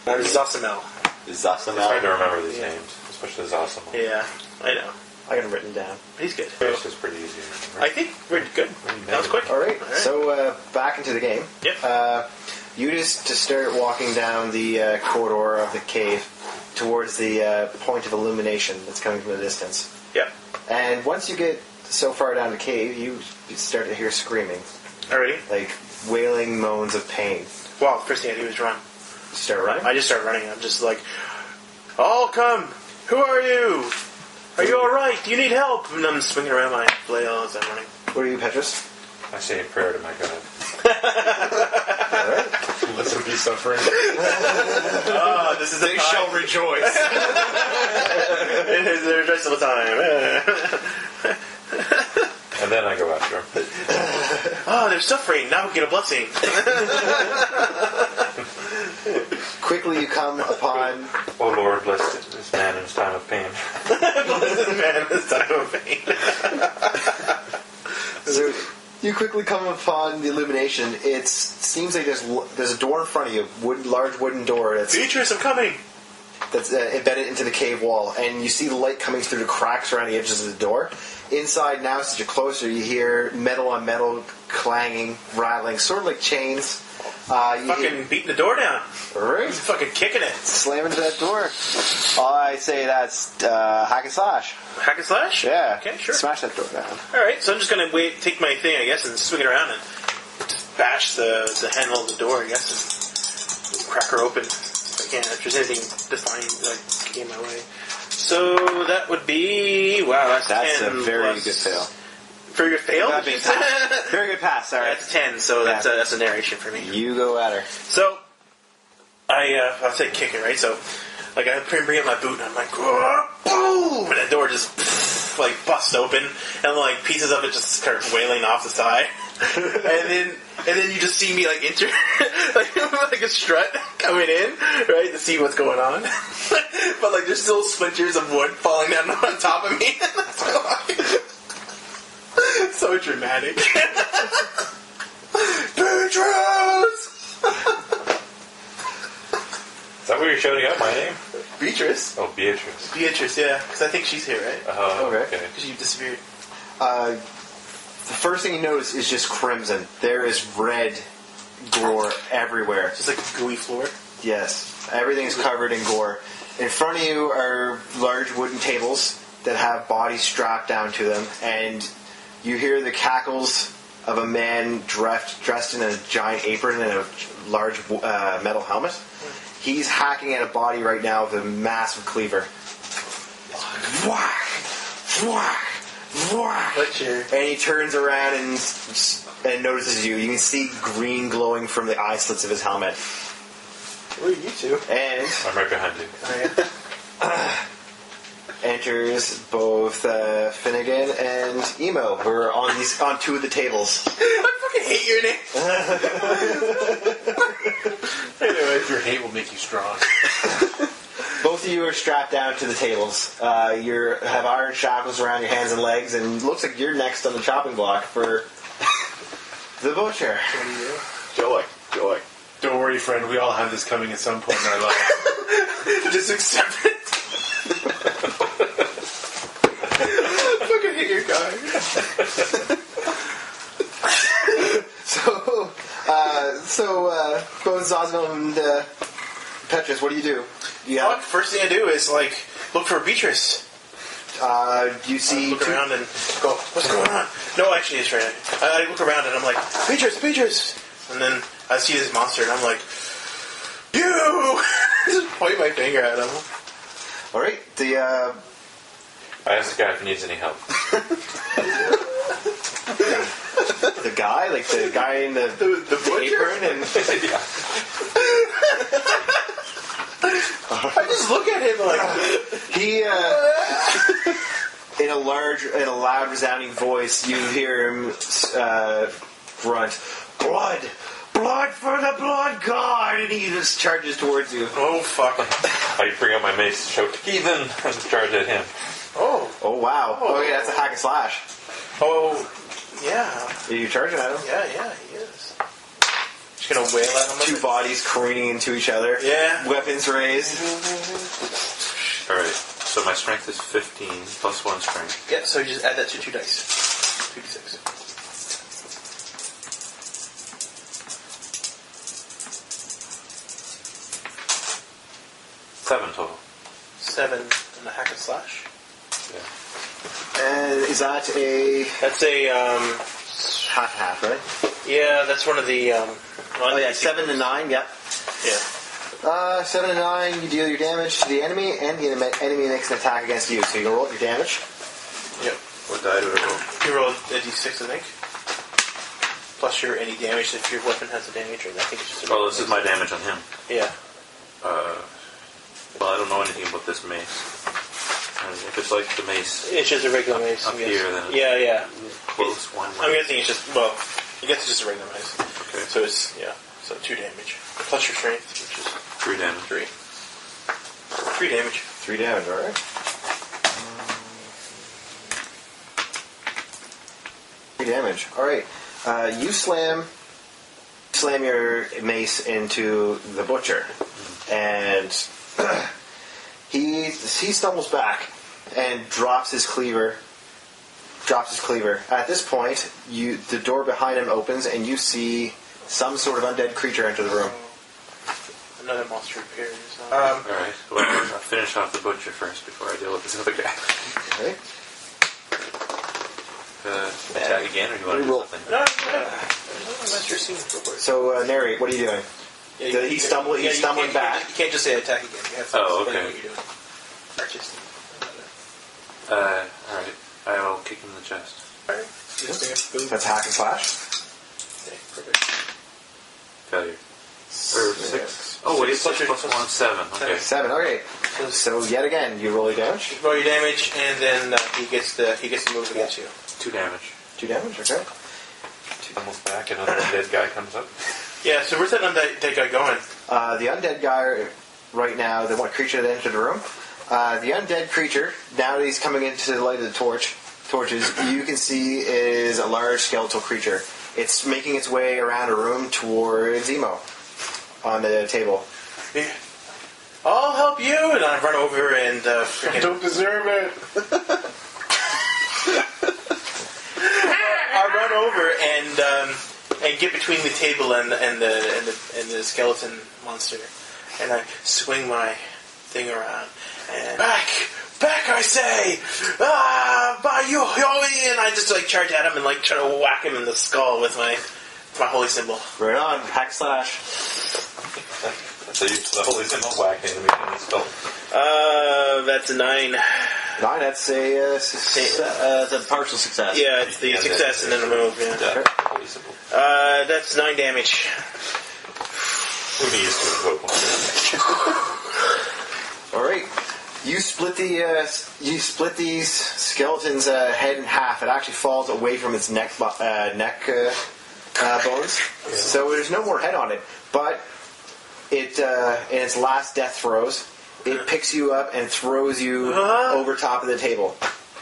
[SPEAKER 1] Zosamel.
[SPEAKER 4] It's hard to
[SPEAKER 5] Zasamel.
[SPEAKER 4] remember these
[SPEAKER 1] Yeah.
[SPEAKER 4] names, especially Zosamel.
[SPEAKER 1] Yeah, I know.
[SPEAKER 2] I got it written down.
[SPEAKER 1] He's good.
[SPEAKER 4] Petrus is pretty easy to remember.
[SPEAKER 1] I think we're good. That was quick.
[SPEAKER 2] All right. So back into the game.
[SPEAKER 1] Yep.
[SPEAKER 2] You just to start walking down the corridor of the cave towards the point of illumination that's coming from the distance.
[SPEAKER 1] Yep.
[SPEAKER 2] And once you get so far down the cave, you start to hear screaming,
[SPEAKER 1] Already.
[SPEAKER 2] like wailing moans of pain.
[SPEAKER 1] Wow. First thing I do is run.
[SPEAKER 2] You start running.
[SPEAKER 1] I just start running. I'm just like, "I'll come. Who are you? Are you all right? Do you need help?" And I'm swinging around my flail as I'm running.
[SPEAKER 2] What are you, Petrus?
[SPEAKER 4] I say a prayer to my God.
[SPEAKER 2] All right.
[SPEAKER 3] Listen, be suffering.
[SPEAKER 1] Ah, this is
[SPEAKER 3] They shall rejoice.
[SPEAKER 1] It is the rest of the time.
[SPEAKER 4] And then I go after him.
[SPEAKER 1] Oh, they're suffering. Now we get a blessing.
[SPEAKER 2] Quickly, you come upon.
[SPEAKER 4] Oh Lord, bless this man in his time of pain.
[SPEAKER 1] Bless this man in this time of pain.
[SPEAKER 2] So You quickly come upon the illumination. It seems like there's a door in front of you, large wooden door
[SPEAKER 1] Beatrice, I'm coming!
[SPEAKER 2] that's embedded into the cave wall, and you see the light coming through the cracks around the edges of the door. Inside now, since you're closer, you hear metal on metal clanging, rattling, sort of like chains.
[SPEAKER 1] Fucking beating the door down.
[SPEAKER 2] Right.
[SPEAKER 1] He's fucking kicking it.
[SPEAKER 2] Slam into that door. I say that's hack and slash.
[SPEAKER 1] Hack and slash?
[SPEAKER 2] Yeah.
[SPEAKER 1] Okay, sure.
[SPEAKER 2] Smash that door down.
[SPEAKER 1] Alright, so I'm just gonna take my thing, I guess, and swing it around and just bash the handle of the door, I guess, and crack her open. If I can, if there's anything defining, like, in my way. So that would be... Wow, that's 10
[SPEAKER 2] a very
[SPEAKER 1] plus-
[SPEAKER 2] good fail.
[SPEAKER 1] Very good fail?
[SPEAKER 2] That'd be a pass. Very good pass, alright.
[SPEAKER 1] That's 10, so that's a narration for me.
[SPEAKER 2] You go at her.
[SPEAKER 1] So, I'll say kick it, right? So, like, I bring up my boot, and I'm like, boom! And the door just, like, busts open, and, like, pieces of it just start wailing off the side. and then you just see me, like, enter, like a strut coming in, right, to see what's going on. But, like, there's still splinters of wood falling down on top of me. So dramatic. Beatrice!
[SPEAKER 4] Is that where you're shouting out my name?
[SPEAKER 1] Beatrice?
[SPEAKER 4] Oh, Beatrice.
[SPEAKER 1] Beatrice, yeah. Because I think she's here, right?
[SPEAKER 2] Okay.
[SPEAKER 1] Because you disappeared.
[SPEAKER 2] The first thing you notice is just crimson. There is red gore everywhere.
[SPEAKER 1] Just like a gooey floor.
[SPEAKER 2] Yes. Everything is covered in gore. In front of you are large wooden tables that have bodies strapped down to them, and you hear the cackles of a man dressed in a giant apron and a large metal helmet. He's hacking at a body right now with a massive cleaver. Whack! Whack! Whack! And he turns around and notices you. You can see green glowing from the eye slits of his helmet.
[SPEAKER 1] Where are you two?
[SPEAKER 2] And
[SPEAKER 4] I'm right behind you.
[SPEAKER 2] enters both Finnegan and Emo, who are on two of the tables.
[SPEAKER 1] I fucking hate your name.
[SPEAKER 3] Anyways, your hate will make you strong.
[SPEAKER 2] Both of you are strapped down to the tables. You have iron shackles around your hands and legs, and it looks like you're next on the chopping block for the butcher.
[SPEAKER 5] Joy.
[SPEAKER 3] Don't worry, friend. We all have this coming at some point in our life.
[SPEAKER 1] Just accept it. I fucking hate your guy.
[SPEAKER 2] So both Zosmo and Petrus, what do you do?
[SPEAKER 1] First thing I do is, like, look for Beatrice.
[SPEAKER 2] You see...
[SPEAKER 1] Look around and go, what's going on? No, actually, it's right. I look around and I'm like, Beatrice! And then I see this monster and I'm like, you! Just point my finger at him.
[SPEAKER 2] Alright,
[SPEAKER 4] I asked the guy if he needs any help.
[SPEAKER 2] the guy? Like the guy in the apron? And
[SPEAKER 1] I just look at him like...
[SPEAKER 2] He, in a loud, resounding voice, you hear him grunt, Blood for the blood god! And he just charges towards you.
[SPEAKER 1] Oh, fuck.
[SPEAKER 4] I bring out my mace, shout, heathen, and charge at him.
[SPEAKER 2] Oh, wow. Oh, yeah, that's a hack and slash.
[SPEAKER 1] Oh, yeah.
[SPEAKER 2] Are you charging at him?
[SPEAKER 1] Yeah, he is. Just gonna wail at him.
[SPEAKER 2] Two bodies careening into each other.
[SPEAKER 1] Yeah.
[SPEAKER 2] Weapons raised.
[SPEAKER 4] Alright, so my strength is 15, plus 1 strength.
[SPEAKER 1] Yeah, so you just add that to 2 dice. 2d6.
[SPEAKER 4] 7 total.
[SPEAKER 1] 7 and a hack and slash.
[SPEAKER 4] Yeah.
[SPEAKER 2] And is that a...
[SPEAKER 1] That's a,
[SPEAKER 2] half, right?
[SPEAKER 1] yeah, that's one of the,
[SPEAKER 2] Oh, yeah, 7 to 9, yep.
[SPEAKER 1] Yeah.
[SPEAKER 2] 7 to 9, you deal your damage to the enemy, and the enemy makes an attack against you. So you roll your damage.
[SPEAKER 1] Yep.
[SPEAKER 5] What die do I roll?
[SPEAKER 1] You roll a d6, I think. Plus your any damage if your weapon has a damage, or I think it's just a...
[SPEAKER 4] Well, this is my damage on him.
[SPEAKER 1] Yeah.
[SPEAKER 4] Well, I don't know anything about this mace. If it's like the mace
[SPEAKER 1] It's just a regular mace.
[SPEAKER 4] up
[SPEAKER 1] I guess.
[SPEAKER 4] here, then it's
[SPEAKER 1] Yeah.
[SPEAKER 4] close one
[SPEAKER 1] I'm
[SPEAKER 4] way.
[SPEAKER 1] guessing it's just, well, I guess it's just a regular mace.
[SPEAKER 4] Okay.
[SPEAKER 1] So it's, so 2 damage. Plus your strength, which is
[SPEAKER 4] 3 damage.
[SPEAKER 1] 3. 3 damage.
[SPEAKER 2] 3 damage, alright. 3 damage. Alright. You slam your mace into the butcher, and he stumbles back and drops his cleaver. At this point, the door behind him opens, and you see some sort of undead creature enter the room.
[SPEAKER 1] Another monster appears.
[SPEAKER 4] Alright, well, I'll finish off the butcher first before I deal with this other guy.
[SPEAKER 2] Okay.
[SPEAKER 4] Attack again, or do you want to do
[SPEAKER 2] Reroll.
[SPEAKER 4] something?
[SPEAKER 1] No, unless you're seeing it.
[SPEAKER 2] So, narrate. What are you doing? Did he stumble? He's stumbling back.
[SPEAKER 1] You can't just say attack again. You have to explain what you're doing. Artistic.
[SPEAKER 4] Alright, I will kick him in the chest.
[SPEAKER 1] Alright.
[SPEAKER 2] That's hack and slash.
[SPEAKER 1] Okay, perfect.
[SPEAKER 4] Failure. Or 6. Oh, wait, it's plus 1, 7. Okay.
[SPEAKER 2] 7. Okay. So yet again, you roll your damage.
[SPEAKER 1] Roll your damage, and then he gets to move against you.
[SPEAKER 4] 2 damage.
[SPEAKER 2] 2 damage. Okay.
[SPEAKER 4] Almost back, another dead guy comes up.
[SPEAKER 1] Yeah. So where's that undead guy going?
[SPEAKER 2] The undead guy right now, the one creature that entered the room. The undead creature, now that he's coming into the light of the torches, you can see is a large skeletal creature. It's making its way around a room towards Emo on the table.
[SPEAKER 1] Yeah. I'll help you, and I run over and
[SPEAKER 3] I don't deserve it.
[SPEAKER 1] I run over and get between the table and the skeleton monster, and I swing my thing around and back, I say, by you, and I just like charge at him and like try to whack him in the skull with my holy symbol.
[SPEAKER 2] Right on, hack slash.
[SPEAKER 4] So you the holy symbol whacking him in the skull.
[SPEAKER 1] That's a 9.
[SPEAKER 2] 9. That's a partial success.
[SPEAKER 1] Yeah, it's the success and then the move. Yeah.
[SPEAKER 2] Okay.
[SPEAKER 4] Holy symbol.
[SPEAKER 1] That's 9 damage.
[SPEAKER 4] Who needs to invoke one?
[SPEAKER 2] All right. You split these skeletons' head in half. It actually falls away from its neck bones, so there's no more head on it. But it, in its last death throes, it picks you up and throws you over top of the table.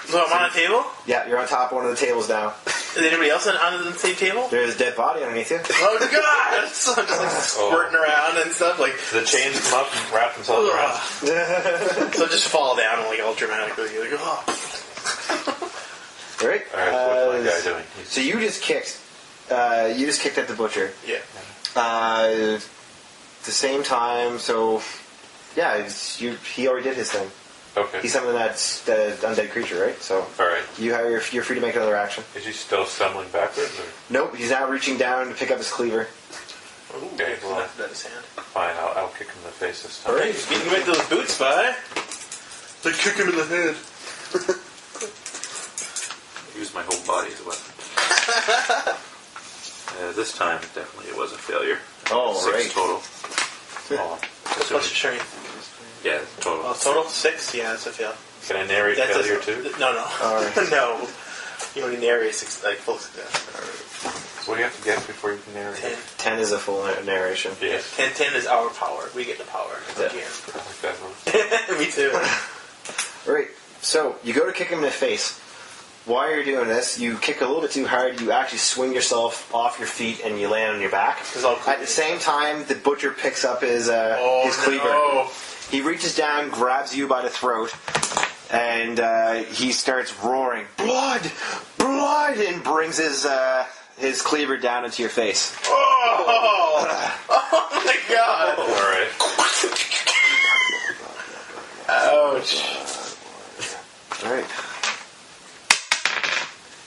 [SPEAKER 1] So I'm on a table?
[SPEAKER 2] Yeah, you're on top of one of the tables now.
[SPEAKER 1] Is anybody else on the same table?
[SPEAKER 2] There's a dead body underneath you.
[SPEAKER 1] Oh god! So I'm just like squirting around and stuff. Like
[SPEAKER 4] The chains come up and wrap themselves around.
[SPEAKER 1] so just fall down like all dramatically. Like,
[SPEAKER 2] All right.
[SPEAKER 4] Alright, so what's my guy doing?
[SPEAKER 2] So you just kicked at the butcher.
[SPEAKER 1] Yeah.
[SPEAKER 2] The same time, so yeah, he already did his thing.
[SPEAKER 4] Okay.
[SPEAKER 2] He's summoned that undead creature, right? So
[SPEAKER 4] Alright.
[SPEAKER 2] you're free to make another action.
[SPEAKER 4] Is he still stumbling backwards? Or?
[SPEAKER 2] Nope, he's now reaching down to pick up his cleaver.
[SPEAKER 4] Okay, well,
[SPEAKER 1] That is hand.
[SPEAKER 4] fine, I'll kick him in the face this time.
[SPEAKER 1] Alright, you can make those boots, bye. Like kick him in the head.
[SPEAKER 4] Use my whole body as a weapon. This time, definitely it was a failure.
[SPEAKER 2] Oh,
[SPEAKER 4] 6
[SPEAKER 2] right.
[SPEAKER 4] total. Oh,
[SPEAKER 1] Plus your strength.
[SPEAKER 4] yeah, total.
[SPEAKER 1] Total 6? Yeah, that's a fail.
[SPEAKER 4] Can I narrate
[SPEAKER 1] That's
[SPEAKER 4] failure too?
[SPEAKER 1] No.
[SPEAKER 2] Alright.
[SPEAKER 1] No. You only narrate full success.
[SPEAKER 4] What do you have to get before you can narrate?
[SPEAKER 1] 10.
[SPEAKER 2] 10 is a full narration.
[SPEAKER 4] Yeah.
[SPEAKER 1] 10 is our power. We get the power.
[SPEAKER 2] Yeah.
[SPEAKER 1] Again.
[SPEAKER 4] I like that one.
[SPEAKER 1] Me too.
[SPEAKER 2] Alright, so you go to kick him in the face. While you're doing this, you kick a little bit too hard, you actually swing yourself off your feet and you land on your back. At the same time, the butcher picks up his cleaver.
[SPEAKER 1] No.
[SPEAKER 2] He reaches down, grabs you by the throat, and he starts roaring, "Blood! Blood!" and brings his cleaver down into your face.
[SPEAKER 1] Oh my god!
[SPEAKER 4] Alright.
[SPEAKER 1] Ouch.
[SPEAKER 2] Alright.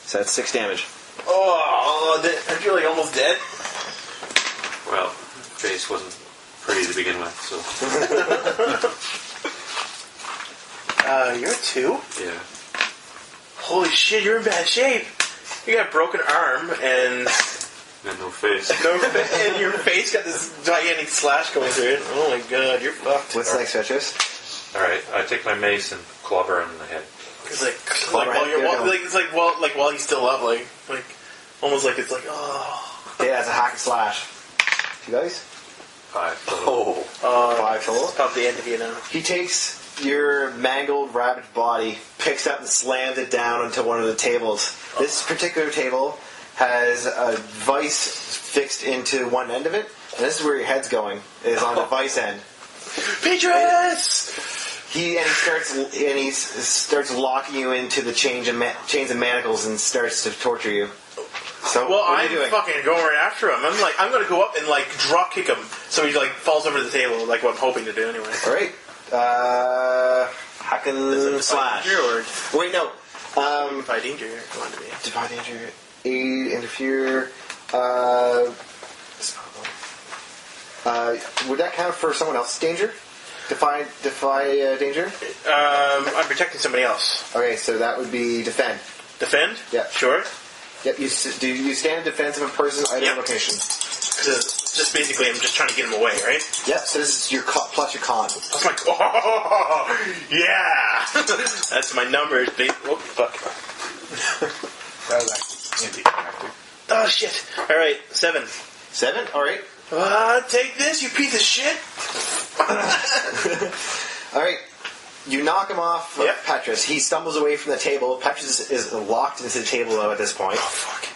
[SPEAKER 2] So that's 6 damage.
[SPEAKER 1] Oh, aren't you like almost dead?
[SPEAKER 4] Well, face wasn't pretty to begin with, so.
[SPEAKER 1] You're 2?
[SPEAKER 4] Yeah.
[SPEAKER 1] Holy shit, you're in bad shape. You got a broken arm and
[SPEAKER 4] And no face.
[SPEAKER 1] and your face got this gigantic slash going through it. Oh my god, you're fucked.
[SPEAKER 2] What's next, Fetchers?
[SPEAKER 4] Alright, I take my mace and clobber him in the head.
[SPEAKER 1] It's like while he's still up, like almost like it's like
[SPEAKER 2] Yeah, that's a hack and slash. 2 dice?
[SPEAKER 4] 5 total.
[SPEAKER 2] 5 total.
[SPEAKER 1] it's about the end of you now.
[SPEAKER 2] He takes your mangled, ravaged body, picks up and slams it down onto one of the tables. This particular table has a vice fixed into one end of it, and this is where your head's going. Is on the vice end.
[SPEAKER 1] Petrus!
[SPEAKER 2] He starts locking you into the chains and manacles and starts to torture you. So
[SPEAKER 1] Well,
[SPEAKER 2] what are
[SPEAKER 1] I'm
[SPEAKER 2] you doing?
[SPEAKER 1] fucking going right after him. I'm gonna go up and like drop kick him so he like falls over the table, like what I'm hoping to do anyway.
[SPEAKER 2] All right. Hack and slash. Wait, no.
[SPEAKER 1] Defy danger here. Come on to me.
[SPEAKER 2] Defy danger. Aid, interfere. Would that count for someone else's danger? Defy danger?
[SPEAKER 1] I'm protecting somebody else.
[SPEAKER 2] Okay, so that would be defend.
[SPEAKER 1] Defend?
[SPEAKER 2] Yeah.
[SPEAKER 1] Sure.
[SPEAKER 2] Yep, you stand in defense of a person, item,
[SPEAKER 1] Yep.
[SPEAKER 2] location.
[SPEAKER 1] Just basically, I'm just trying to get him away, right?
[SPEAKER 2] Yep, so this is your plus your con.
[SPEAKER 1] That's my... Oh, yeah! That's my numbers, baby. Oh, fuck.
[SPEAKER 3] That was actually anticlimactic.
[SPEAKER 1] Oh, shit. Alright, 7.
[SPEAKER 2] 7? Alright.
[SPEAKER 1] Take this, you piece of shit!
[SPEAKER 2] Alright. You knock him off
[SPEAKER 1] Yep.
[SPEAKER 2] Petrus. He stumbles away from the table. Petrus is locked into the table, though, at this point.
[SPEAKER 1] Oh, fuck.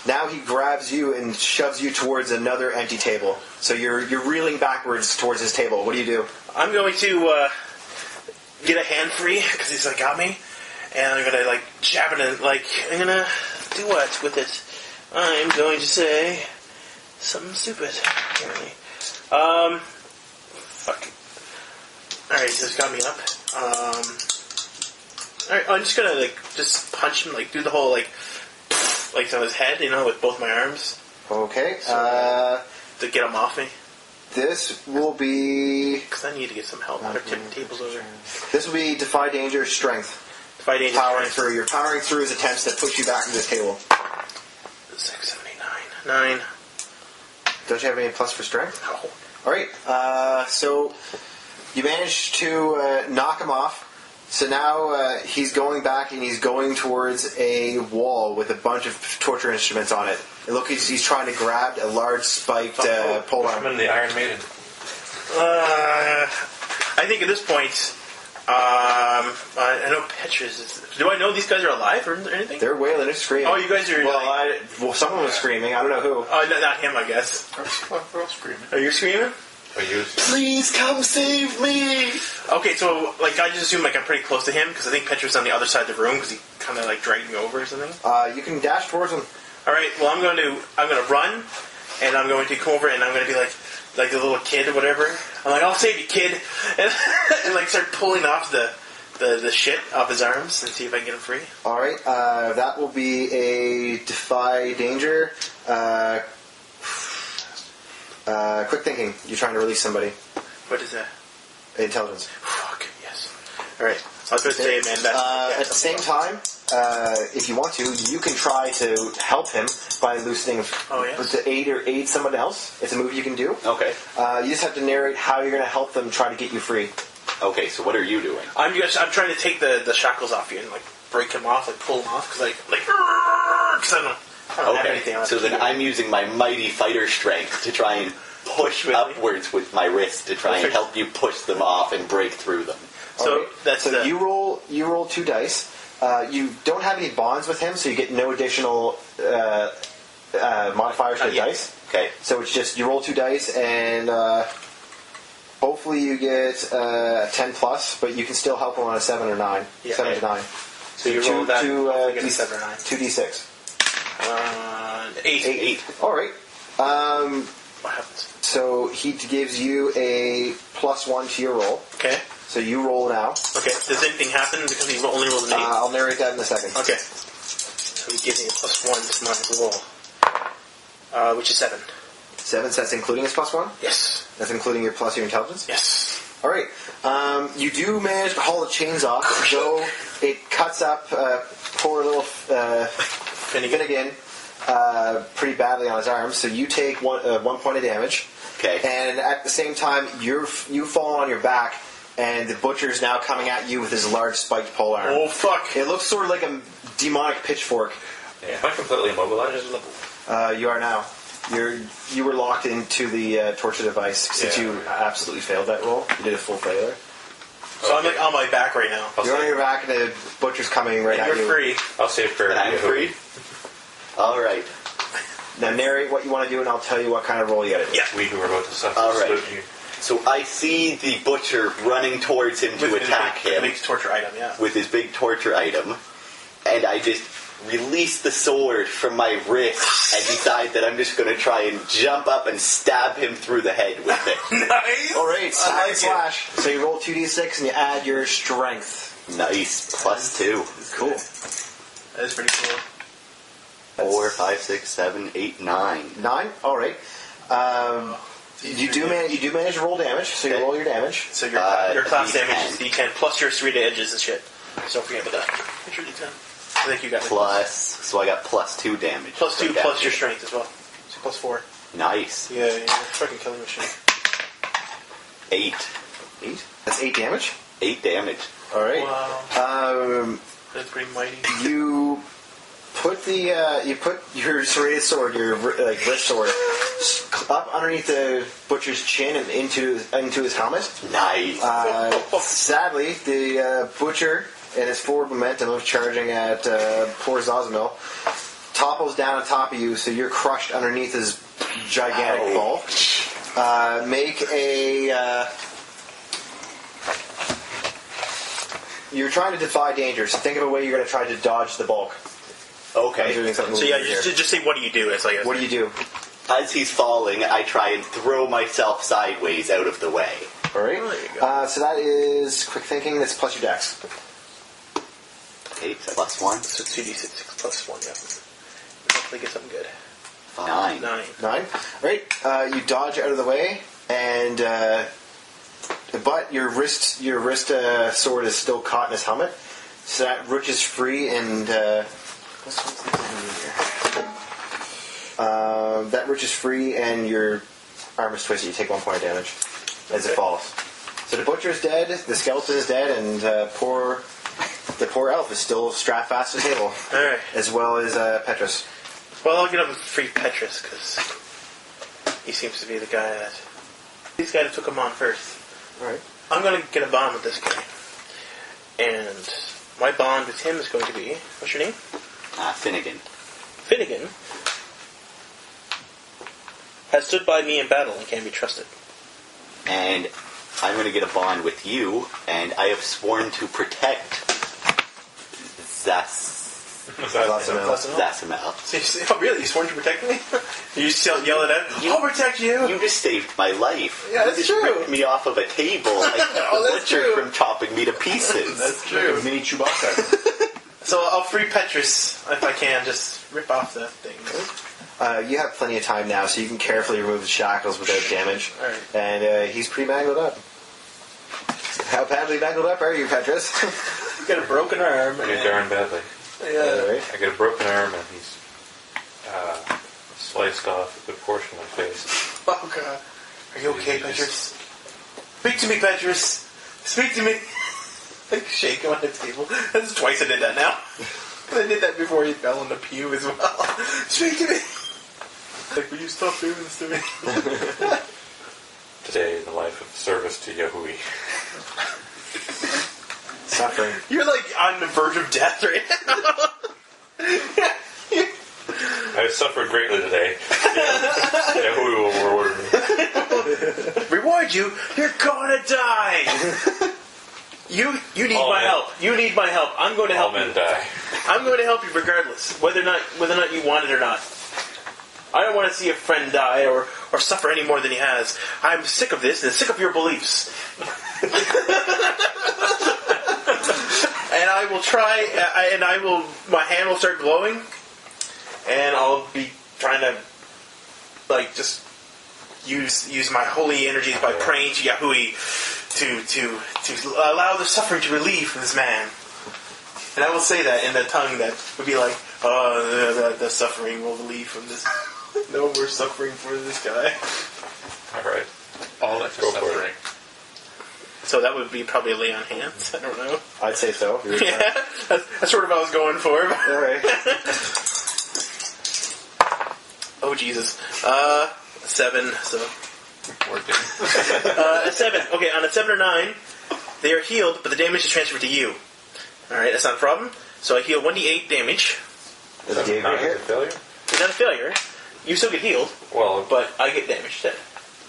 [SPEAKER 2] Now he grabs you and shoves you towards another empty table. So you're reeling backwards towards his table. What do you do?
[SPEAKER 1] I'm going to get a hand free, because he's like, got me. And I'm going to, like, jab it in, like, I'm going to do what with it? I'm going to say something stupid, apparently. Fuck. Alright, so it's got me up. Alright, I'm just gonna, like, just punch him, like, do the whole, like on his head, you know, with both my arms.
[SPEAKER 2] Okay.
[SPEAKER 1] To get him off me.
[SPEAKER 2] This will be...
[SPEAKER 1] Because I need to get some help. They're tipping tables over.
[SPEAKER 2] This will be defy danger, strength.
[SPEAKER 1] Defy danger,
[SPEAKER 2] Powering
[SPEAKER 1] strength.
[SPEAKER 2] through. You're powering through his attempts to push you back into this table.
[SPEAKER 1] 6, 7, 8, 9. 9.
[SPEAKER 2] Don't you have any plus for strength?
[SPEAKER 1] No.
[SPEAKER 2] Alright, so you managed to knock him off. So now he's going back and he's going towards a wall with a bunch of torture instruments on it. And look, he's trying to grab a large spiked polearm.
[SPEAKER 4] I'm in the Iron Maiden.
[SPEAKER 1] I think at this point, I know Petrus is... Do I know these guys are alive or anything?
[SPEAKER 2] They're wailing, they're screaming.
[SPEAKER 1] Oh, you guys are...
[SPEAKER 2] Well, someone was screaming. I don't know who.
[SPEAKER 1] Oh, not him, I guess.
[SPEAKER 3] We're all screaming.
[SPEAKER 1] Are you screaming?
[SPEAKER 4] Are you?
[SPEAKER 2] Please come save me!
[SPEAKER 1] Okay, so, like, I just assume, like, I'm pretty close to him, because I think Petrus is on the other side of the room, because he kind of, like, dragged me over or something.
[SPEAKER 2] You can dash towards him.
[SPEAKER 1] Alright, well, I'm going to run, and I'm going to come over, and I'm going to be like the little kid or whatever. I'm like, I'll save you, kid. And like, start pulling off the shit off his arms and see if I can get him free.
[SPEAKER 2] Alright, that will be a defy danger. Quick thinking. You're trying to release somebody.
[SPEAKER 1] What is that?
[SPEAKER 2] Intelligence.
[SPEAKER 1] Fuck, yes. Alright, I was going to say, man, that's...
[SPEAKER 2] At the same time, if you want to, you can try to help him by loosening to aid someone else. It's a move you can do.
[SPEAKER 5] Okay.
[SPEAKER 2] You just have to narrate how you're going to help them try to get you free.
[SPEAKER 5] Okay, so what are you doing?
[SPEAKER 1] I'm trying to take the shackles off you and, like, break him off, like, pull him off, because, because I don't have anything else.
[SPEAKER 5] So then I'm using my mighty fighter strength to try and push upwards with my wrist to try and help you push them off and break through them.
[SPEAKER 1] So that's
[SPEAKER 2] you roll 2 dice. You don't have any bonds with him, so you get no additional modifiers to the dice.
[SPEAKER 5] Okay.
[SPEAKER 2] So it's just you roll 2 dice, and hopefully you get 10 plus, but you can still help him on a 7 or 9.
[SPEAKER 1] Yeah,
[SPEAKER 2] 7 to 9.
[SPEAKER 1] So you roll that, hopefully get a 7 or 9.
[SPEAKER 2] 2d6.
[SPEAKER 1] 8.
[SPEAKER 5] 8.
[SPEAKER 2] All right.
[SPEAKER 1] What happens?
[SPEAKER 2] So he gives you a +1 to your roll.
[SPEAKER 1] Okay.
[SPEAKER 2] So you roll now.
[SPEAKER 1] Okay. Does anything happen because he only rolled an 8?
[SPEAKER 2] I'll narrate that in a second.
[SPEAKER 1] Okay. So he gives me a +1 to my roll, which is 7.
[SPEAKER 2] 7, so that's including his +1?
[SPEAKER 1] Yes.
[SPEAKER 2] That's including your plus your intelligence?
[SPEAKER 1] Yes.
[SPEAKER 2] All right. You do manage to haul the chains off, though it cuts up poor little Finnegan pretty badly on his arm. So you take 1 point of damage.
[SPEAKER 5] Okay.
[SPEAKER 2] And at the same time, you fall on your back, and the butcher's now coming at you with his large spiked polearm.
[SPEAKER 1] Oh, fuck.
[SPEAKER 2] It looks sort of like a demonic pitchfork.
[SPEAKER 4] Yeah, am I completely immobilized?
[SPEAKER 2] You are now. You were locked into the torture device since you absolutely failed that roll. You did a full failure.
[SPEAKER 1] So I'm like on my back right now.
[SPEAKER 2] You're on your back, and the butcher's coming right
[SPEAKER 1] And
[SPEAKER 2] at you.
[SPEAKER 1] you're free.
[SPEAKER 4] I'll say a prayer.
[SPEAKER 5] And I'm free. All right.
[SPEAKER 2] Now narrate what you want to do, and I'll tell you what kind of roll you got to do.
[SPEAKER 1] Yeah.
[SPEAKER 4] We who are about to suffer.
[SPEAKER 5] All right.
[SPEAKER 4] salute you.
[SPEAKER 5] So I see the butcher running towards him to attack him
[SPEAKER 1] Big torture item, yeah.
[SPEAKER 5] with his big torture item, and I just release the sword from my wrist and decide that I'm just going to try and jump up and stab him through the head with it.
[SPEAKER 1] Nice!
[SPEAKER 2] All right,
[SPEAKER 1] I like
[SPEAKER 2] slash. So you roll 2d6 and you add your strength.
[SPEAKER 5] Nice. +2.
[SPEAKER 2] Cool.
[SPEAKER 1] That is pretty cool.
[SPEAKER 5] 4, 5, 6, 7, 8, 9.
[SPEAKER 2] 9. All right. You do manage to roll damage, so you
[SPEAKER 5] Okay.
[SPEAKER 2] roll your damage.
[SPEAKER 1] So your class
[SPEAKER 5] D10.
[SPEAKER 1] damage is D10 plus your 3 to edges and shit. So don't forget about that. What's your D10? I think you got it.
[SPEAKER 5] So I got +2 damage.
[SPEAKER 1] Plus 2
[SPEAKER 5] Okay.
[SPEAKER 1] plus your strength as well. So plus 4.
[SPEAKER 5] Nice.
[SPEAKER 1] Yeah, you're a fucking killing machine.
[SPEAKER 5] 8.
[SPEAKER 2] 8. That's 8 damage.
[SPEAKER 5] 8 damage.
[SPEAKER 2] All right.
[SPEAKER 1] Wow. That's pretty mighty.
[SPEAKER 2] You put your serrated sword, your wrist sword, up underneath the butcher's chin and into his helmet.
[SPEAKER 5] Nice.
[SPEAKER 2] Sadly, the butcher and his forward momentum of charging at poor Zazamil topples down on top of you, so you're crushed underneath his gigantic bulk. Make a. You're trying to defy danger, so think of a way you're going to try to dodge the bulk. I'm
[SPEAKER 5] Okay.
[SPEAKER 2] doing something
[SPEAKER 1] So yeah,
[SPEAKER 2] weird here.
[SPEAKER 1] just say what do you do? It's like
[SPEAKER 2] What do you do?
[SPEAKER 5] As he's falling, I try and throw myself sideways out of the way.
[SPEAKER 2] All right.
[SPEAKER 1] There you go.
[SPEAKER 2] So that is quick thinking. That's plus your dex.
[SPEAKER 5] 8 +1.
[SPEAKER 1] So 2d6 plus 1, yeah. Hopefully get something good.
[SPEAKER 5] 9.
[SPEAKER 1] 9.
[SPEAKER 2] 9. All right. You dodge out of the way, and but your wrist sword is still caught in his helmet, so that wrenches free and that wrenches free and your arm is twisted. You take 1 point of damage as it falls. So the butcher is dead, the skeleton is dead, and the poor elf is still strapped fast to the table,
[SPEAKER 1] Alright.
[SPEAKER 2] as well as Petrus.
[SPEAKER 1] Well, I'll get him free Petrus, because he seems to be the guy that... These guys took him on first.
[SPEAKER 2] All right.
[SPEAKER 1] I'm going to get a bond with this guy. And my bond with him is going to be... What's your name?
[SPEAKER 5] Finnegan.
[SPEAKER 1] Finnegan. Has stood by me in battle and can be trusted.
[SPEAKER 5] And I'm going to get a bond with you, and I have sworn to protect Zasamel.
[SPEAKER 1] Oh, really? You sworn to protect me? You still yell it out? I'll protect you!
[SPEAKER 5] You just saved my life.
[SPEAKER 1] Yeah, that's
[SPEAKER 5] you just
[SPEAKER 1] true.
[SPEAKER 5] ripped me off of a table and kept
[SPEAKER 1] Oh,
[SPEAKER 5] the
[SPEAKER 1] that's
[SPEAKER 5] butcher
[SPEAKER 1] true.
[SPEAKER 5] from chopping me to pieces.
[SPEAKER 1] That's true.
[SPEAKER 2] Mini Chewbacca.
[SPEAKER 1] So I'll free Petrus if I can. Just rip off the thing.
[SPEAKER 2] You have plenty of time now, so you can carefully remove the shackles without damage.
[SPEAKER 1] All right.
[SPEAKER 2] And he's pretty mangled up. How badly mangled up are you, Petrus?
[SPEAKER 1] Got a broken arm.
[SPEAKER 4] Pretty darn badly.
[SPEAKER 1] Yeah.
[SPEAKER 2] Alright.
[SPEAKER 4] I get a broken arm and he's sliced off a good portion of my face.
[SPEAKER 1] Oh, God. Are you okay, Petrus? Speak to me, Petrus. Speak to me. Like, shake him on the table. That's twice I did that now. I did that before he fell in the pew as well. Speak to me. Like, will you stop doing this to me?
[SPEAKER 4] Today, in the life of service to Yahui.
[SPEAKER 2] Suffering.
[SPEAKER 1] You're like on the verge of death right now.
[SPEAKER 4] I have suffered greatly today. Yahui will reward me.
[SPEAKER 1] Reward you? You're gonna die. You need
[SPEAKER 4] All
[SPEAKER 1] my
[SPEAKER 4] men.
[SPEAKER 1] help. You need my help. I'm going to
[SPEAKER 4] All
[SPEAKER 1] help
[SPEAKER 4] men
[SPEAKER 1] you.
[SPEAKER 4] die.
[SPEAKER 1] I'm going to help you regardless, whether or not you want it or not. I don't want to see a friend die or suffer any more than he has. I'm sick of this and sick of your beliefs. And I will try, my hand will start glowing, and I'll be trying to, like, just use my holy energies by praying to Yahui to allow the suffering to relieve from this man. And I will say that in the tongue that would be like, oh, the suffering will relieve from this. No more suffering for this guy.
[SPEAKER 4] Alright.
[SPEAKER 3] All that
[SPEAKER 4] Go for
[SPEAKER 3] suffering.
[SPEAKER 1] So that would be probably lay on hands. I don't know.
[SPEAKER 2] I'd say so.
[SPEAKER 1] Yeah, that's sort of what I was going for.
[SPEAKER 2] Alright.
[SPEAKER 1] Oh, Jesus. 7, so...
[SPEAKER 3] Working.
[SPEAKER 1] A 7. Okay, on a 7 or 9, they are healed, but the damage is transferred to you. Alright, that's not a problem. So I heal 1d8 damage.
[SPEAKER 2] Does it give you a
[SPEAKER 4] Not as a
[SPEAKER 2] hit?
[SPEAKER 4] failure?
[SPEAKER 1] It's not a failure. You still get healed,
[SPEAKER 4] Well,
[SPEAKER 1] but I get damage instead.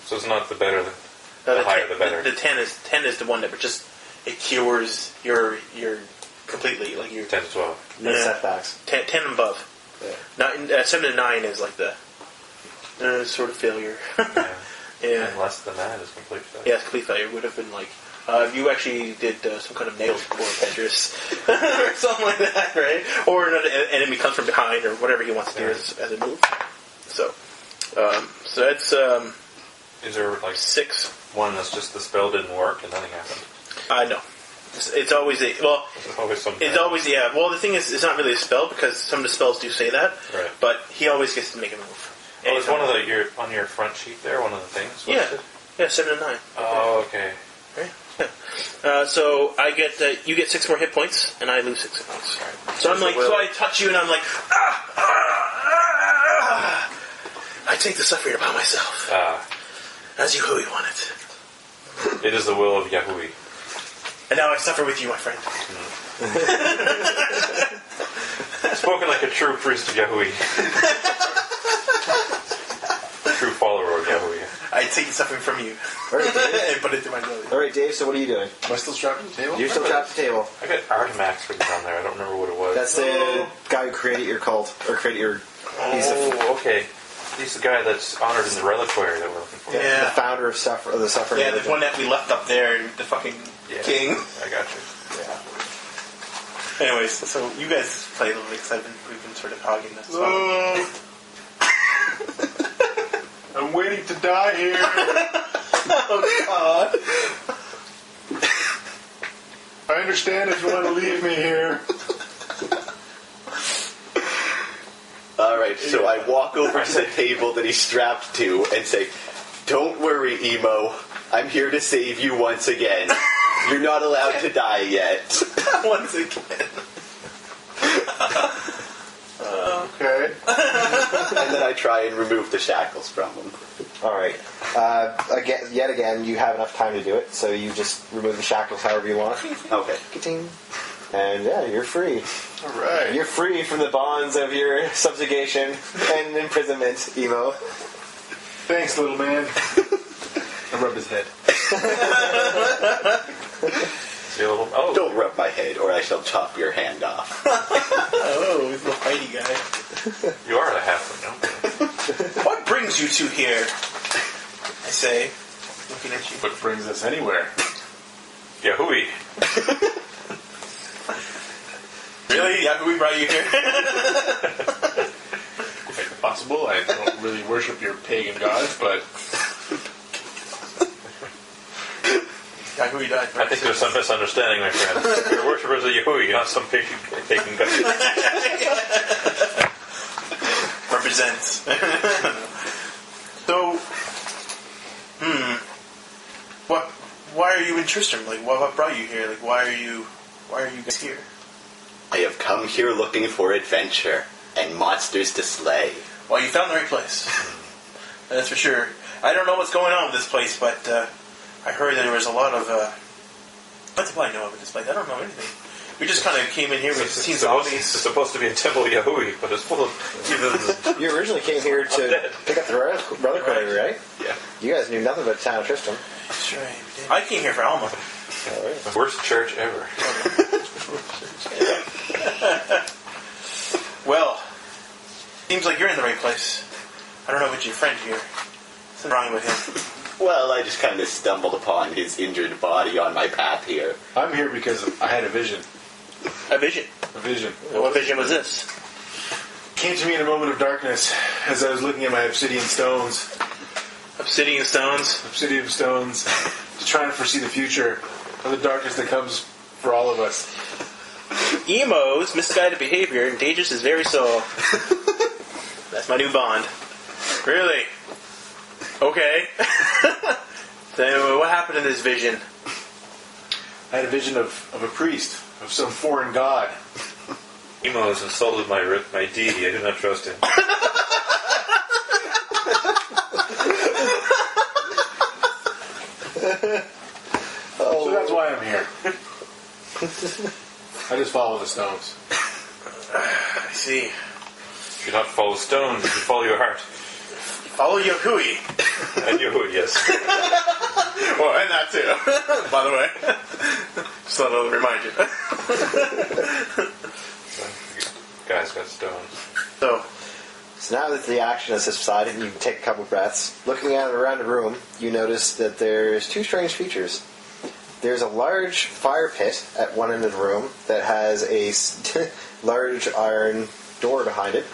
[SPEAKER 4] so it's not the better. The higher, the better.
[SPEAKER 1] The 10 is the one that just it cures your completely like your
[SPEAKER 4] 10 to 12.
[SPEAKER 2] No setbacks.
[SPEAKER 1] 10 and above.
[SPEAKER 2] Yeah.
[SPEAKER 1] Not 7 to 9 is like the sort of failure.
[SPEAKER 4] Yeah.
[SPEAKER 1] Yeah.
[SPEAKER 4] And less than that is complete failure.
[SPEAKER 1] Yeah, complete failure would have been like you actually did some kind of nails before Petrus or something like that, right? Or another enemy comes from behind or whatever he wants to do as a move. So that's
[SPEAKER 4] Is there like
[SPEAKER 1] 6.
[SPEAKER 4] one that's just the spell didn't work and nothing happened?
[SPEAKER 1] No. It's always well.
[SPEAKER 4] There's always some.
[SPEAKER 1] It's always Well, the thing is, it's not really a spell because some of the spells do say that.
[SPEAKER 4] Right.
[SPEAKER 1] But he always gets to make a move.
[SPEAKER 4] Oh, it's one of on your front sheet there. One of the things.
[SPEAKER 1] Yeah. Yeah, 7 and 9.
[SPEAKER 4] Oh, okay.
[SPEAKER 1] Right. Yeah. So I get you get 6 more hit points, and I lose 6 hit points.
[SPEAKER 4] Right.
[SPEAKER 1] So I'm like, so I touch you, and I'm like, I take the suffering upon myself, as you who you want it,
[SPEAKER 4] It is the will of Yahui.
[SPEAKER 1] and now I suffer with you, my friend.
[SPEAKER 4] Spoken like a true priest of Yahui. True follower of Yahui.
[SPEAKER 1] I take the suffering from you
[SPEAKER 2] All right, Dave.
[SPEAKER 1] and put it through my belly.
[SPEAKER 2] All right, Dave. So what are you doing?
[SPEAKER 3] Am I still strapped to the table?
[SPEAKER 2] You're still trapped at the table.
[SPEAKER 4] I got Artimax written down there. I don't remember what it was.
[SPEAKER 2] That's the guy who created your cult or created your. He's
[SPEAKER 4] Oh, okay. He's the guy that's honored in the reliquary that we're looking for.
[SPEAKER 1] Yeah.
[SPEAKER 2] the founder of the suffering.
[SPEAKER 1] Yeah, the one that we left up there, and the fucking king.
[SPEAKER 4] I got you.
[SPEAKER 2] Yeah.
[SPEAKER 1] Anyways, so you guys play a little bit because we've been sort of hogging this.
[SPEAKER 3] I'm waiting to die here.
[SPEAKER 1] Oh God!
[SPEAKER 3] I understand if you want to leave me here.
[SPEAKER 5] Alright, so I walk over to the table that he's strapped to and say, "Don't worry, Emo. I'm here to save you once again. You're not allowed to die yet."
[SPEAKER 1] Once again.
[SPEAKER 3] Okay.
[SPEAKER 5] And then I try and remove the shackles from him.
[SPEAKER 2] All right. Yet again, you have enough time to do it, so you just remove the shackles however you want.
[SPEAKER 5] Okay.
[SPEAKER 2] Ka-ting. And yeah, you're free.
[SPEAKER 3] All right.
[SPEAKER 2] You're free from the bonds of your subjugation and imprisonment, Emo.
[SPEAKER 3] Thanks, little man. I rub his head.
[SPEAKER 4] See a little. Oh,
[SPEAKER 5] Don't rub my head or I shall chop your hand off.
[SPEAKER 1] Oh, he's a little fighty guy.
[SPEAKER 4] you are a halfling, no?
[SPEAKER 1] What brings you two here? I say, looking at you.
[SPEAKER 3] What brings us anywhere?
[SPEAKER 4] Yahui.
[SPEAKER 1] Really? Yeah, who brought you here?
[SPEAKER 3] Quite possible. I don't really worship your pagan gods, but
[SPEAKER 1] Yahui died.
[SPEAKER 4] I think there's some misunderstanding, my friend. You're worshippers of Yahui, not some pagan god.
[SPEAKER 1] Represents. So, why are you in Tristram? Like, what brought you here? Like, why are you guys here?
[SPEAKER 5] I have come here looking for adventure and monsters to slay.
[SPEAKER 1] Well, you found the right place. That's for sure. I don't know what's going on with this place, but I heard that there was a lot of. What do I know about this place? I don't know anything. We just kind of came in here. We've seen zombies.
[SPEAKER 4] It's supposed to be a temple of Yahui, but it's full of heathens.
[SPEAKER 2] You originally came here to pick up the reliquary, right?
[SPEAKER 5] Yeah.
[SPEAKER 2] You guys knew nothing about the town of Tristram.
[SPEAKER 1] That's right. We did. I came here for Alma.
[SPEAKER 2] All right.
[SPEAKER 4] Worst church ever.
[SPEAKER 1] Well, seems like you're in the right place. I don't know about your friend here. Something wrong with him.
[SPEAKER 5] Well, I just kind of stumbled upon his injured body on my path here.
[SPEAKER 3] I'm here because I had a vision.
[SPEAKER 1] A vision.
[SPEAKER 3] A vision.
[SPEAKER 1] What vision was this?
[SPEAKER 3] Came to me in a moment of darkness as I was looking at my obsidian stones.
[SPEAKER 1] Obsidian stones.
[SPEAKER 3] Obsidian stones. To try and foresee the future of the darkness that comes for all of us.
[SPEAKER 1] Emo's misguided behavior endages his very soul. That's my new bond. Really? Okay. So what happened in this vision?
[SPEAKER 3] I had a vision of a priest, of some foreign god.
[SPEAKER 4] Emo has insulted my deity. I do not trust him.
[SPEAKER 3] So that's why I'm here. I just follow the stones.
[SPEAKER 1] I see.
[SPEAKER 4] If you not follow stones, you follow your heart.
[SPEAKER 1] Follow Yahui.
[SPEAKER 4] And Yahui, yes.
[SPEAKER 1] Well, and that too, by the way. Just thought I'll remind you.
[SPEAKER 4] Guys got stones.
[SPEAKER 1] So
[SPEAKER 2] now that the action has subsided, you can take a couple breaths. Looking at around the room, you notice that there's two strange features. There's a large fire pit at one end of the room that has a large iron door behind it.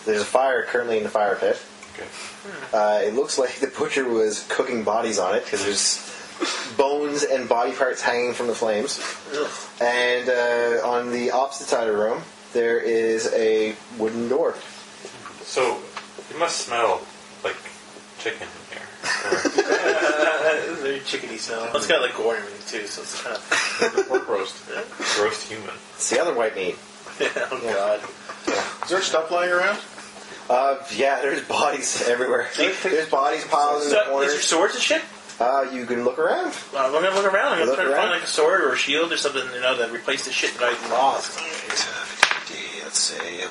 [SPEAKER 2] There's a fire currently in the fire pit.
[SPEAKER 4] Okay.
[SPEAKER 2] It looks like the butcher was cooking bodies on it because there's bones and body parts hanging from the flames. And on the opposite side of the room, there is a wooden door.
[SPEAKER 4] So, it must smell like chicken in here.
[SPEAKER 1] very chickeny smell. It's got like gore in it too, so it's kind of
[SPEAKER 3] Pork roast.
[SPEAKER 4] Roast human.
[SPEAKER 2] It's the other white meat.
[SPEAKER 1] oh god.
[SPEAKER 3] Is there stuff lying around?
[SPEAKER 2] Yeah, there's bodies everywhere. There's bodies piled in the
[SPEAKER 1] Is there
[SPEAKER 2] corners.
[SPEAKER 1] swords and shit?
[SPEAKER 2] You can look around.
[SPEAKER 1] I'm gonna look around. I'm gonna
[SPEAKER 2] Look
[SPEAKER 1] try to find
[SPEAKER 2] around.
[SPEAKER 1] like a sword or a shield or something, that replace the shit that I lost.
[SPEAKER 2] Let's see.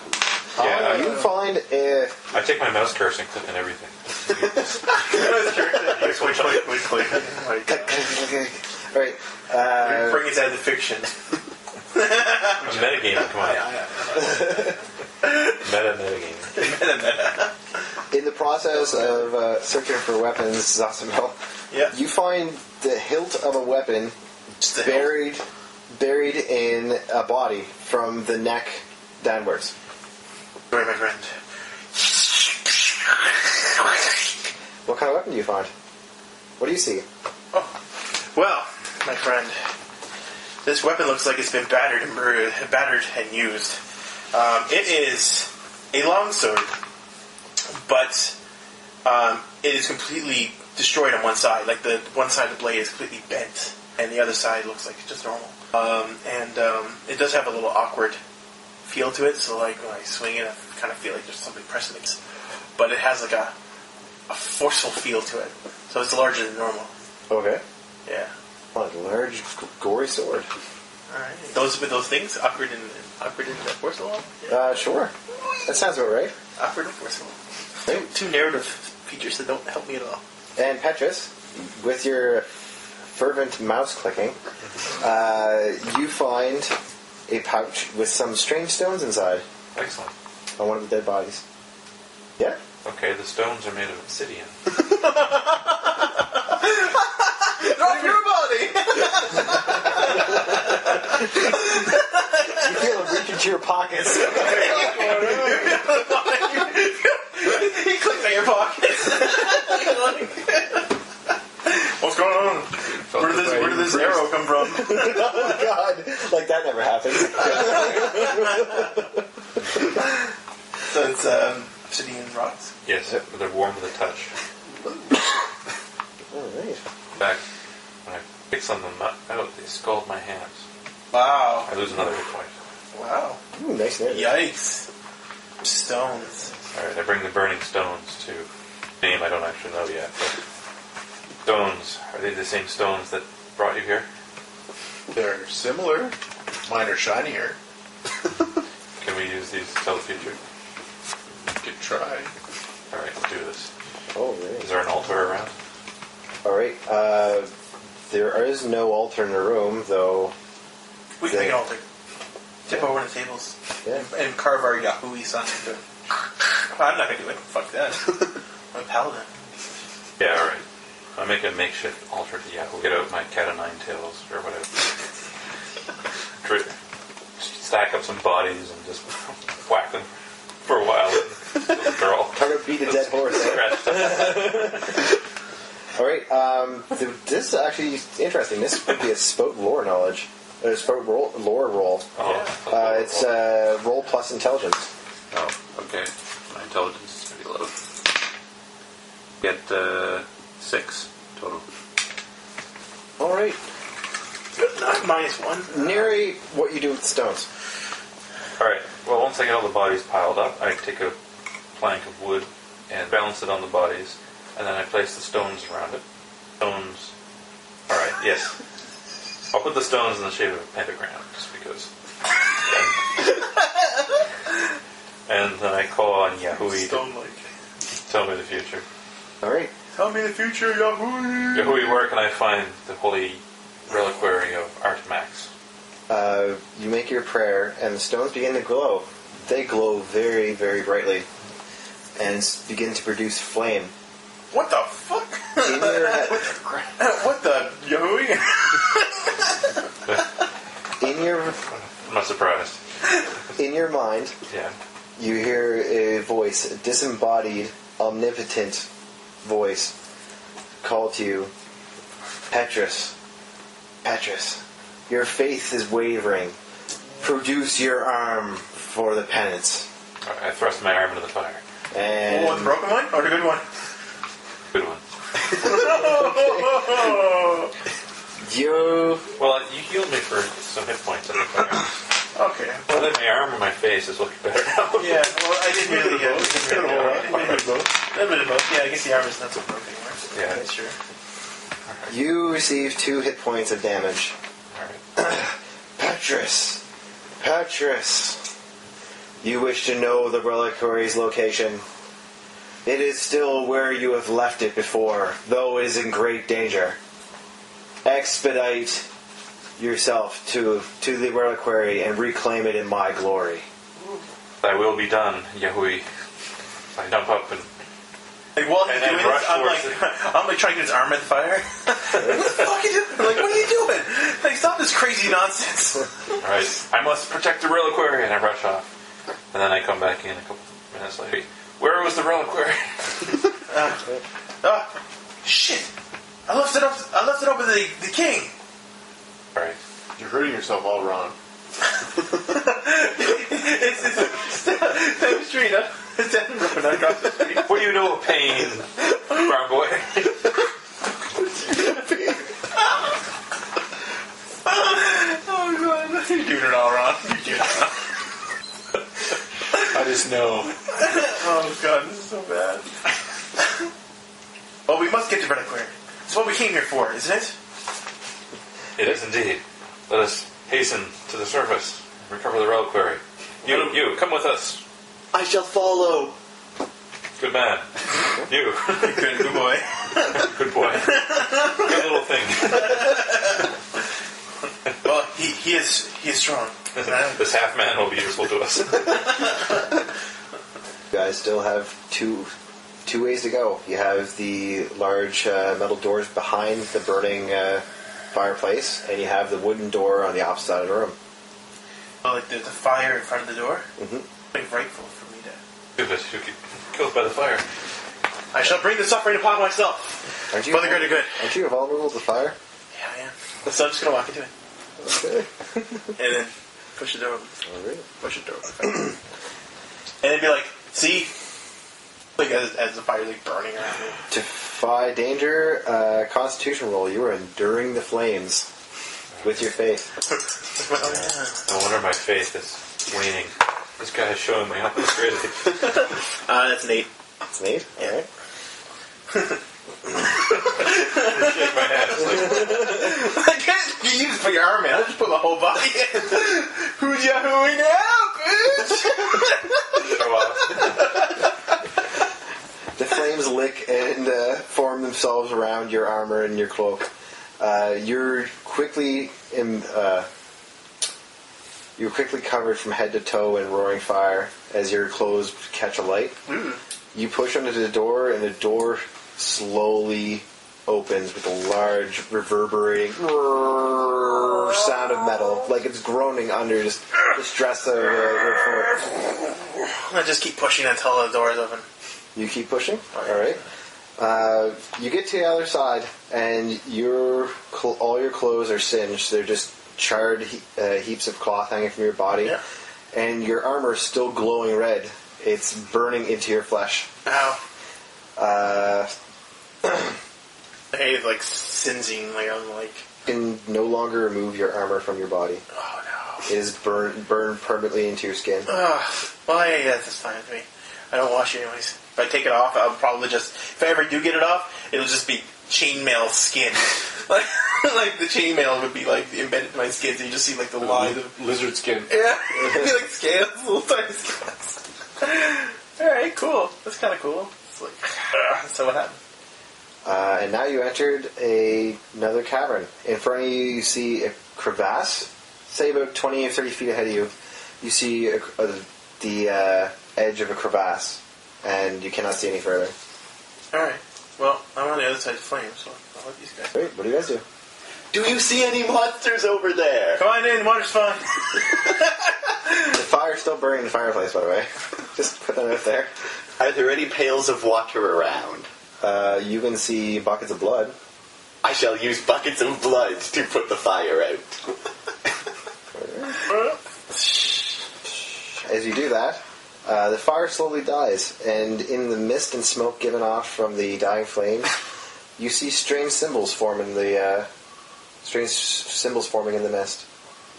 [SPEAKER 4] Yeah,
[SPEAKER 2] You find
[SPEAKER 4] I take my mouse cursor and click on everything.
[SPEAKER 1] Which
[SPEAKER 2] Alright.
[SPEAKER 1] bring us out of the fiction.
[SPEAKER 4] I'm metagaming, come on. Metagaming.
[SPEAKER 2] In the process of searching for weapons, Zasamel,
[SPEAKER 1] Yeah.
[SPEAKER 2] you find the hilt of a weapon
[SPEAKER 1] Just the hell.
[SPEAKER 2] buried in a body from the neck downwards.
[SPEAKER 1] Sorry, my friend.
[SPEAKER 2] What kind of weapon do you find? What do you see?
[SPEAKER 1] Oh. Well, my friend, this weapon looks like it's been battered and used. It is a longsword, but it is completely destroyed on one side. Like the one side of the blade is completely bent, and the other side looks like it's just normal. It does have a little awkward feel to it, so like when I swing it, I kind of feel like there's something pressing it. But it has like a forceful feel to it, so it's larger than normal.
[SPEAKER 2] Okay.
[SPEAKER 1] Yeah.
[SPEAKER 2] What a large, gory sword.
[SPEAKER 1] All right. Those things, awkward and forceful. Yeah.
[SPEAKER 2] Sure. That sounds about right.
[SPEAKER 1] Awkward and forceful. Two narrative features that don't help me at all.
[SPEAKER 2] And Petrus, with your fervent mouse clicking, you find a pouch with some strange stones inside
[SPEAKER 4] Excellent.
[SPEAKER 2] on one of the dead bodies. Yeah?
[SPEAKER 4] Okay, the stones are made of obsidian.
[SPEAKER 1] Drop your body!
[SPEAKER 2] You feel it reach into your pockets.
[SPEAKER 1] He clicks at your pockets. What's going on? Where did this arrow come from?
[SPEAKER 2] Oh, God. Like that never happened.
[SPEAKER 1] So it's obsidian rocks.
[SPEAKER 4] Yes, they're warm with a touch.
[SPEAKER 2] All right.
[SPEAKER 4] In fact, when I pick some of them out, they scald my hands.
[SPEAKER 1] Wow.
[SPEAKER 4] I lose another hit point.
[SPEAKER 1] Wow.
[SPEAKER 2] Ooh, nice narrative.
[SPEAKER 1] Yikes. Stones.
[SPEAKER 4] Alright, I bring the burning stones to name I don't actually know yet. But stones, are they the same stones that brought you here?
[SPEAKER 3] They're similar. Mine are shinier.
[SPEAKER 4] Can we use these to tell the future?
[SPEAKER 3] You could try.
[SPEAKER 4] Alright, let's do this.
[SPEAKER 2] Oh,
[SPEAKER 4] Is
[SPEAKER 2] right.
[SPEAKER 4] there an altar around?
[SPEAKER 2] All right. There is no altar in the room, though.
[SPEAKER 1] We can make an altar. Tip over the tables.
[SPEAKER 2] Yeah.
[SPEAKER 1] And carve our Yahui sign into it. I'm not going to do it. Fuck that. I'm a paladin.
[SPEAKER 4] Yeah, alright. I'll make a makeshift altar to We'll get out my cat o' nine tails or whatever. Stack up some bodies and just whack them for a while. They're all
[SPEAKER 2] Try to beat a dead horse.
[SPEAKER 4] scratched up.
[SPEAKER 2] All right. This is actually interesting. This would be a spoke lore knowledge. A spoke lore roll.
[SPEAKER 4] Oh,
[SPEAKER 2] It's roll plus intelligence.
[SPEAKER 4] oh, okay. My intelligence is pretty low. Get 6 total.
[SPEAKER 2] All right.
[SPEAKER 1] -1.
[SPEAKER 2] Narrate what you do with the stones.
[SPEAKER 4] Alright, well, once I get all the bodies piled up, I take a plank of wood and balance it on the bodies, and then I place the stones around it. Stones. Alright, yes. I'll put the stones in the shape of a pentagram, just because. And then I call on Yahui
[SPEAKER 3] Stone-like.
[SPEAKER 4] to tell me the future.
[SPEAKER 2] All right.
[SPEAKER 3] Tell me the future, Yahoo!
[SPEAKER 4] Yahui, where can I find the holy reliquary of Artemax?
[SPEAKER 2] You make your prayer, and the stones begin to glow. They glow very, very brightly, and begin to produce flame.
[SPEAKER 1] What the fuck?
[SPEAKER 2] In your head,
[SPEAKER 1] What the Yahoo?
[SPEAKER 4] I'm not surprised.
[SPEAKER 2] in your mind,
[SPEAKER 4] Yeah.
[SPEAKER 2] you hear a voice, a disembodied, omnipotent voice, call to you, Petrus, Petrus, your faith is wavering. Produce your arm for the penance.
[SPEAKER 4] I thrust my arm into the fire.
[SPEAKER 2] And
[SPEAKER 1] Oh, the broken one or the good one?
[SPEAKER 4] Good one.
[SPEAKER 2] you
[SPEAKER 4] Well, you healed me for some hit points at the fire.
[SPEAKER 1] Okay.
[SPEAKER 4] Well, then my arm and my face is looking better now.
[SPEAKER 1] Yeah, well, I didn't really get both. Yeah, I guess the arm is not so broken anymore.
[SPEAKER 4] Yeah.
[SPEAKER 1] That's true.
[SPEAKER 2] you receive 2 hit points of damage.
[SPEAKER 4] Alright.
[SPEAKER 2] Petrus, Petrus, you wish to know the reliquary's location. It is still where you have left it before, though it is in great danger. Expedite yourself to the reliquary and reclaim it in my glory.
[SPEAKER 4] Thy will be done, Yahui. I jump up and
[SPEAKER 1] Like, while he's
[SPEAKER 4] And
[SPEAKER 1] doing this,
[SPEAKER 4] rush
[SPEAKER 1] I'm
[SPEAKER 4] towards
[SPEAKER 1] like trying to get his arm at the fire. What the fuck are you doing? Like, what are you doing? Like, stop this crazy nonsense.
[SPEAKER 4] alright, I must protect the reliquary, and I rush off. And then I come back in a couple minutes later. Where was the reliquary?
[SPEAKER 1] Shit! I left it up with the king.
[SPEAKER 4] Alright.
[SPEAKER 3] You're hurting yourself all wrong.
[SPEAKER 1] It's down the street. It's down across the street.
[SPEAKER 4] What do you know of pain, brown boy?
[SPEAKER 1] Oh god, you're doing it all wrong. You're doing it wrong.
[SPEAKER 3] I just know.
[SPEAKER 1] Oh god, this is so bad. Well, we must get to reliquary. It's what we came here for, isn't it?
[SPEAKER 4] It is indeed. Let us hasten to the surface and recover the reliquary. You, come with us.
[SPEAKER 5] I shall follow.
[SPEAKER 4] Good man. You.
[SPEAKER 1] Good boy.
[SPEAKER 4] Good boy. Good little thing.
[SPEAKER 1] Well, he is strong.
[SPEAKER 4] This half man will be useful to us.
[SPEAKER 2] You guys still have two ways to go. You have the large metal doors behind the burning fireplace, and you have the wooden door on the opposite side of the room.
[SPEAKER 1] Oh, like the fire in front of the door?
[SPEAKER 2] Mm-hmm.
[SPEAKER 1] Very frightful for me to...
[SPEAKER 4] Good, but you get killed by the fire.
[SPEAKER 1] I shall bring the suffering upon myself.
[SPEAKER 2] Aren't you
[SPEAKER 1] For the greater good.
[SPEAKER 2] Aren't you vulnerable to fire?
[SPEAKER 1] Yeah, I am. So I'm just going to walk into it.
[SPEAKER 2] Okay.
[SPEAKER 1] And then push the door open.
[SPEAKER 2] All right.
[SPEAKER 1] Push the door open. And then be like, see? Like as the fire's like burning around me.
[SPEAKER 2] Defy danger, Constitution roll. You are enduring the flames with your faith.
[SPEAKER 4] No wonder my faith is waning. This guy is showing me how frustrated.
[SPEAKER 1] That's an 8.
[SPEAKER 2] It's neat. All right.
[SPEAKER 4] Shake my head. It's like,
[SPEAKER 1] I can't use it for your arm, man. I'll just put my whole body in. Who's Yahooing now, bitch?
[SPEAKER 4] show off.
[SPEAKER 2] The flames lick and form themselves around your armor and your cloak. You're quickly covered from head to toe in roaring fire as your clothes catch alight. You push under the door, and the door slowly opens with a large, reverberating sound of metal, like it's groaning under just the stress of your floor.
[SPEAKER 1] I just keep pushing until the door is open.
[SPEAKER 2] You keep pushing? Alright. You get to the other side, and all your clothes are singed. They're just charred heaps of cloth hanging from your body.
[SPEAKER 1] Yeah.
[SPEAKER 2] And your armor is still glowing red. It's burning into your flesh.
[SPEAKER 1] Ow.
[SPEAKER 2] You
[SPEAKER 1] It's like singeing, like I'm like...
[SPEAKER 2] can no longer remove your armor from your body.
[SPEAKER 1] Oh no.
[SPEAKER 2] It is burned permanently into your skin.
[SPEAKER 1] Well, yeah, that's fine with me. I don't wash it anyways. If I take it off, I'll probably just... If I ever do get it off, it'll just be chainmail skin. like the chainmail would be like embedded in my skin, so you just see like the lines of...
[SPEAKER 3] Lizard skin.
[SPEAKER 1] Yeah, it'd be like scales, little tiny scales. Alright, cool. That's kind of cool. It's like, so what happened?
[SPEAKER 2] And now you entered another cavern. In front of you, you see a crevasse. Say about 20 or 30 feet ahead of you, you see the edge of a crevasse, and you cannot see any further.
[SPEAKER 1] Alright. Well, I'm on the other side of the flame, so I'll let these guys.
[SPEAKER 2] Great. What do you guys do?
[SPEAKER 5] Do you see any monsters over there?
[SPEAKER 1] Come on in, water's fine.
[SPEAKER 2] The fire's still burning in the fireplace, by the way. Just put that out there.
[SPEAKER 5] Are there any pails of water around?
[SPEAKER 2] You can see buckets of blood.
[SPEAKER 5] I shall use buckets of blood to put the fire out.
[SPEAKER 2] As you do that, the fire slowly dies, and in the mist and smoke given off from the dying flames, you see strange symbols forming in the mist.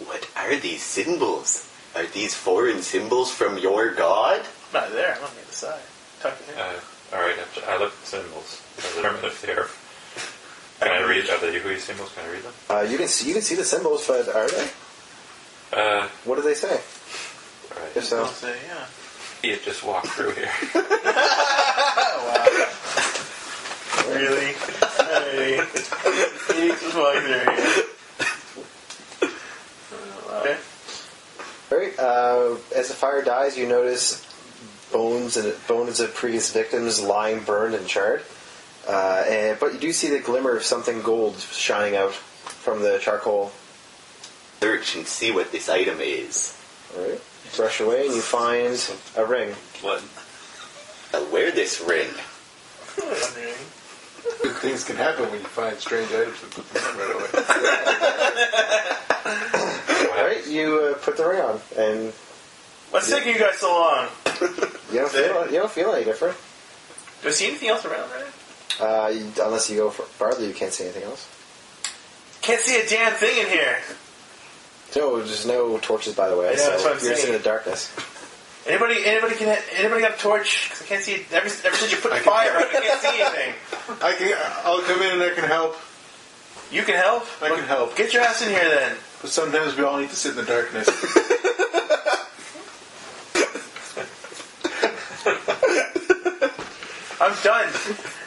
[SPEAKER 5] What are these symbols? Are these foreign symbols from your god?
[SPEAKER 1] Not there, I'm on the other side. Talk to him.
[SPEAKER 4] Alright, I look at the symbols. I determine if they are... Can I read? Are they Yahoo symbols? Can I read them?
[SPEAKER 2] You can see the symbols, but are they? What do they say?
[SPEAKER 4] Right.
[SPEAKER 2] If so,
[SPEAKER 1] I'll say, yeah.
[SPEAKER 4] You just walk through here.
[SPEAKER 1] Wow. Really? Hey. You just walk through here. Okay.
[SPEAKER 2] Alright, as the fire dies, you notice bones of previous victims lying burned and charred. But you do see the glimmer of something gold shining out from the charcoal.
[SPEAKER 5] Search and see what this item is.
[SPEAKER 2] Alright. Brush away and you find a ring.
[SPEAKER 4] Blood.
[SPEAKER 5] I'll wear this ring.
[SPEAKER 3] Good things can happen when you find strange items and put them right away.
[SPEAKER 2] Alright, you put the ring on, and
[SPEAKER 1] What's taking you guys so long?
[SPEAKER 2] you don't feel any different.
[SPEAKER 1] Do I see anything else around right?
[SPEAKER 2] Unless you go farther, you can't see anything else.
[SPEAKER 1] Can't see a damn thing in here.
[SPEAKER 2] No, there's no torches, by the way,
[SPEAKER 1] Yeah,
[SPEAKER 2] so
[SPEAKER 1] that's what I'm
[SPEAKER 2] you're just in
[SPEAKER 1] saying.
[SPEAKER 2] the darkness.
[SPEAKER 1] Anybody got a torch? 'Cause I can't see. Ever since you put the fire out, I can't see anything.
[SPEAKER 3] I'll come in and I can help.
[SPEAKER 1] You can help.
[SPEAKER 3] I can help.
[SPEAKER 1] Get your ass in here then.
[SPEAKER 3] But sometimes we all need to sit in the darkness.
[SPEAKER 1] I'm done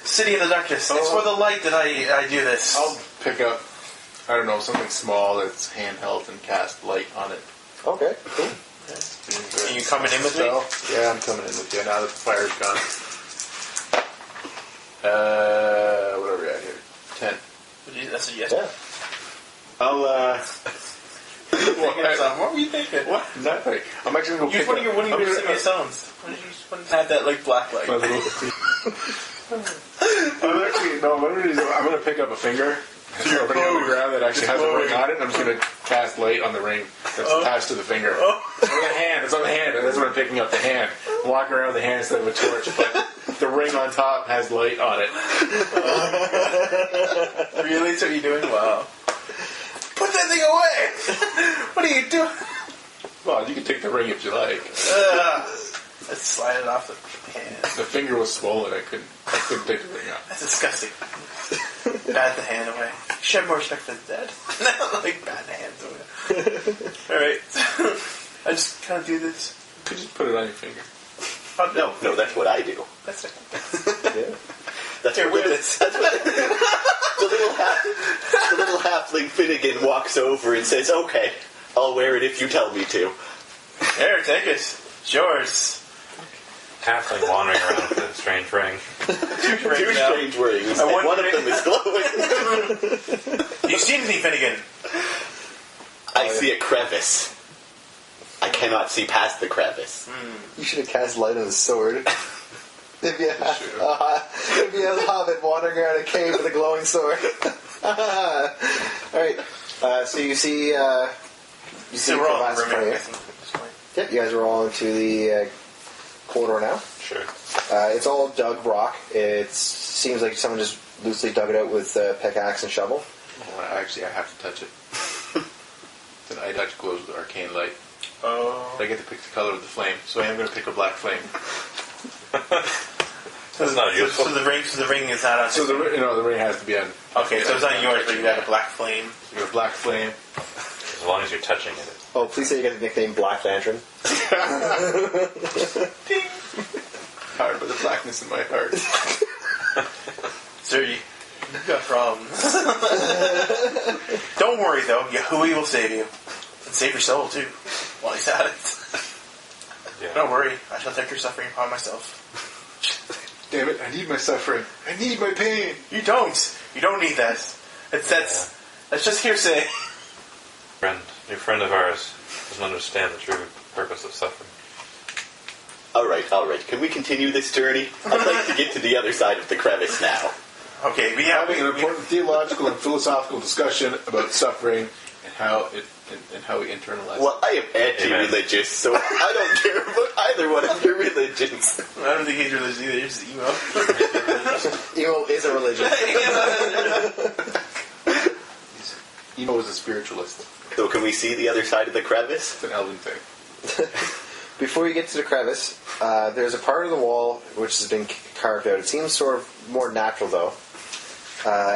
[SPEAKER 1] sitting in the darkness. It's for the light that I do this.
[SPEAKER 3] I'll pick up, I don't know, something small that's handheld and cast light on it.
[SPEAKER 2] Okay, cool.
[SPEAKER 1] Are you coming in with me?
[SPEAKER 3] So, yeah, I'm coming in with you now that the fire's gone. What are we at here? 10.
[SPEAKER 1] That's a yes.
[SPEAKER 2] Yeah.
[SPEAKER 3] I'll,
[SPEAKER 1] What were you thinking?
[SPEAKER 3] What? Nothing. I'm actually going to
[SPEAKER 1] Use
[SPEAKER 3] pick
[SPEAKER 1] one of your singing songs. Why don't you just have that like black light?
[SPEAKER 3] I'm going to pick up a finger. Bring it on the ground that actually has a ring on it, and I'm just going to cast light on the ring that's attached to the finger. It's on the hand. It's on the hand, and that's what I'm picking up, the hand. I'm walking around with the hand instead of a torch, but the ring on top has light on it.
[SPEAKER 1] Really? That's what you're doing? Wow. Put that thing away! What are you doing?
[SPEAKER 3] Well, you can take the ring if you like.
[SPEAKER 1] Let's slide it off the hand.
[SPEAKER 3] The finger was swollen. I couldn't take the ring out.
[SPEAKER 1] That's disgusting. Bat the hand away. You should have more respect for the dead. Like, bat the hands away. Alright. I just kind of do this.
[SPEAKER 3] You could just put it on your finger.
[SPEAKER 5] No, that's what I do.
[SPEAKER 1] That's it.
[SPEAKER 2] Yeah.
[SPEAKER 5] That's
[SPEAKER 1] Here,
[SPEAKER 5] what
[SPEAKER 1] wear this.
[SPEAKER 5] the little halfling Finnegan walks over and says, "Okay, I'll wear it if you tell me to."
[SPEAKER 1] Here, take it. It's yours.
[SPEAKER 4] Halfling wandering around with a strange ring.
[SPEAKER 5] Two strange rings, and one of them is glowing.
[SPEAKER 1] You see anything, Finnegan?
[SPEAKER 5] I see a crevice. I cannot see past the crevice.
[SPEAKER 2] You should have cast light on the sword. If you had a hobbit wandering around a cave with a glowing sword. Alright, so you see
[SPEAKER 1] So we're all in
[SPEAKER 2] crevasse in front of you. Yep, you guys are all into the corridor now.
[SPEAKER 4] Sure.
[SPEAKER 2] It's all dug rock. It seems like someone just loosely dug it out with a pickaxe and shovel.
[SPEAKER 3] Well, actually, I have to touch it. Then I touch glows with arcane light.
[SPEAKER 1] Oh.
[SPEAKER 3] I get to pick the color of the flame, so I am going to pick a black flame.
[SPEAKER 4] That's not useful.
[SPEAKER 1] So the ring is not on.
[SPEAKER 3] So the ring has to be on.
[SPEAKER 1] Okay, so it's on yours, but you got a black flame.
[SPEAKER 3] You got a black flame.
[SPEAKER 4] As long as you're touching it,
[SPEAKER 2] Oh, please say you get the nickname Black Lantern.
[SPEAKER 3] Powered by the blackness in my heart.
[SPEAKER 1] Sir, you've got problems. Don't worry, though. Yahui will save you. And save your soul, too, while he's at it.
[SPEAKER 4] Yeah.
[SPEAKER 1] Don't worry. I shall take your suffering upon myself.
[SPEAKER 3] Damn it, I need my suffering. I need my pain.
[SPEAKER 1] You don't. You don't need that. That's just hearsay.
[SPEAKER 4] Your friend of ours doesn't understand the true purpose of suffering.
[SPEAKER 5] All right. Can we continue this journey? I'd like to get to the other side of the crevice now.
[SPEAKER 1] Okay,
[SPEAKER 3] We're having an important theological and philosophical discussion about suffering and how we internalize it.
[SPEAKER 5] Well, I am anti-religious, so I don't care about either one of your religions.
[SPEAKER 1] I don't think he's religious either. He's just emo.
[SPEAKER 2] Emo is a religion.
[SPEAKER 3] Emo is a spiritualist.
[SPEAKER 5] So can we see the other side of the crevice?
[SPEAKER 3] It's an elven thing.
[SPEAKER 2] Before you get to the crevice, there's a part of the wall which has been carved out. It seems sort of more natural, though.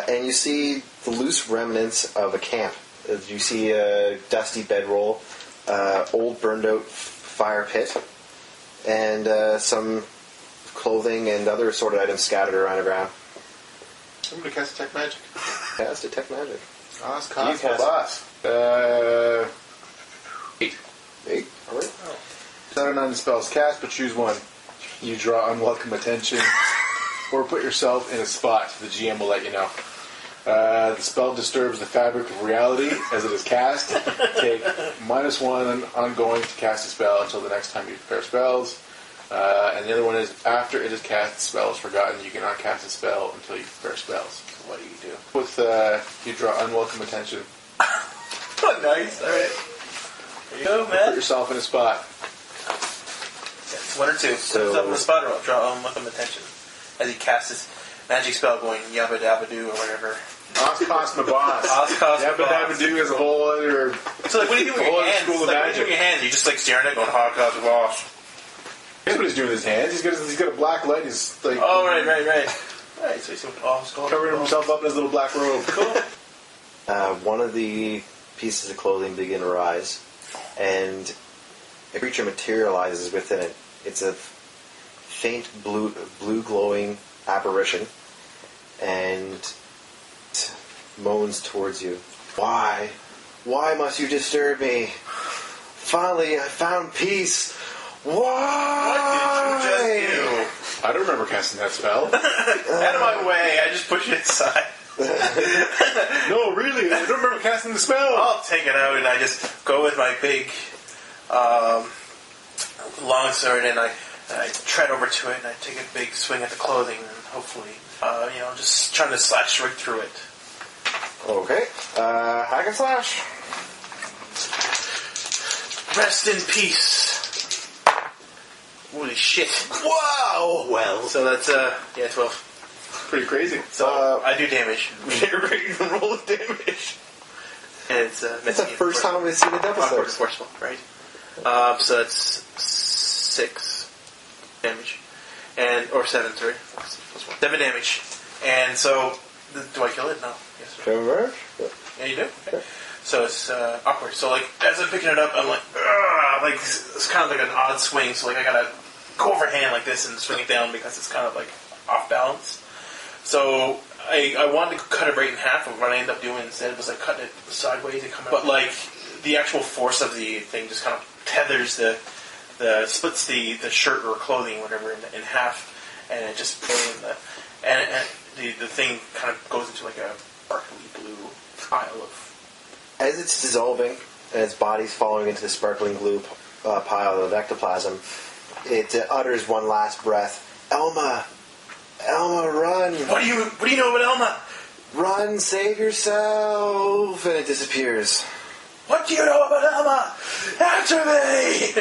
[SPEAKER 2] And you see the loose remnants of a camp. You see a dusty bedroll, old burned-out fire pit, and some clothing and other assorted items scattered around the ground.
[SPEAKER 3] I'm going to cast Detect Magic.
[SPEAKER 2] Cast Detect Magic.
[SPEAKER 3] Cost
[SPEAKER 2] You
[SPEAKER 3] the
[SPEAKER 2] cast-
[SPEAKER 3] boss. 8.
[SPEAKER 2] 8? Alright.
[SPEAKER 3] 7 on the spells cast, but choose one. You draw unwelcome attention, or put yourself in a spot. The GM will let you know. The spell disturbs the fabric of reality as it is cast. Take -1 ongoing to cast a spell until the next time you prepare spells. And the other one is after it is cast, the spell is forgotten. You cannot cast a spell until you prepare spells. So what do you do? With you draw unwelcome attention.
[SPEAKER 1] Nice. All right. There you go,
[SPEAKER 3] Put
[SPEAKER 1] man.
[SPEAKER 3] yourself in a spot.
[SPEAKER 1] It's 1 or 2.
[SPEAKER 2] So-
[SPEAKER 1] Put yourself in the spot or draw on with him attention as he casts his magic spell, going yabba dabba doo or whatever.
[SPEAKER 3] Cost my boss.
[SPEAKER 1] Cost
[SPEAKER 3] Yabba dabba doo is a whole other.
[SPEAKER 1] So like, what do you do with
[SPEAKER 3] Whole
[SPEAKER 1] your
[SPEAKER 3] other
[SPEAKER 1] hands?
[SPEAKER 3] school of
[SPEAKER 1] Like, what do you
[SPEAKER 3] magic.
[SPEAKER 1] do with your hands? You just like staring at it, going cost boss.
[SPEAKER 3] Here's what he's doing with his hands. He's got a black light. He's like
[SPEAKER 1] Oh right. Right. So he's
[SPEAKER 3] covering himself up in his little black robe.
[SPEAKER 1] Cool.
[SPEAKER 2] One of the pieces of clothing begin to rise, and a creature materializes within it. It's a faint blue glowing apparition, and it moans towards you. Why? Why must you disturb me? Finally, I found peace. Why?
[SPEAKER 1] What did you just do?
[SPEAKER 3] I don't remember casting that spell.
[SPEAKER 1] Out of my way! I just push it aside.
[SPEAKER 3] No, really, I don't remember casting the spell.
[SPEAKER 1] I'll take it out and I just go with my big long sword and I tread over to it and I take a big swing at the clothing and hopefully, just trying to slash right through it.
[SPEAKER 2] Okay. Hack and slash.
[SPEAKER 1] Rest in peace. Holy shit.
[SPEAKER 5] Wow! Well,
[SPEAKER 1] So that's, 12.
[SPEAKER 3] Pretty crazy.
[SPEAKER 1] So I do damage. Ready to roll damage. And it's
[SPEAKER 2] That's the first time we've seen a double
[SPEAKER 1] awkward
[SPEAKER 2] six.
[SPEAKER 1] forceful, right? So that's 6 damage. Or 7, sorry. Plus 1. 7 damage. And so, do I kill it? No. Yes, sir.
[SPEAKER 2] Converge?
[SPEAKER 1] Yeah, you do? Okay. So it's awkward. So like, as I'm picking it up, I'm like, ugh, like it's kind of like an odd swing. So like, I gotta go overhand like this and swing it down because it's kind of like off balance. So I wanted to cut it right in half, but what I ended up doing instead was like cutting it sideways and coming. But like the actual force of the thing just kind of tethers splits the shirt or clothing, whatever, in half, and it just the thing kind of goes into like a sparkly blue pile of.
[SPEAKER 2] As it's dissolving and its body's falling into the sparkling blue pile of ectoplasm, it utters one last breath. Alma, run!
[SPEAKER 1] What do you know about Alma?
[SPEAKER 2] Run, save yourself! And it disappears.
[SPEAKER 1] What do you know about Alma? After me!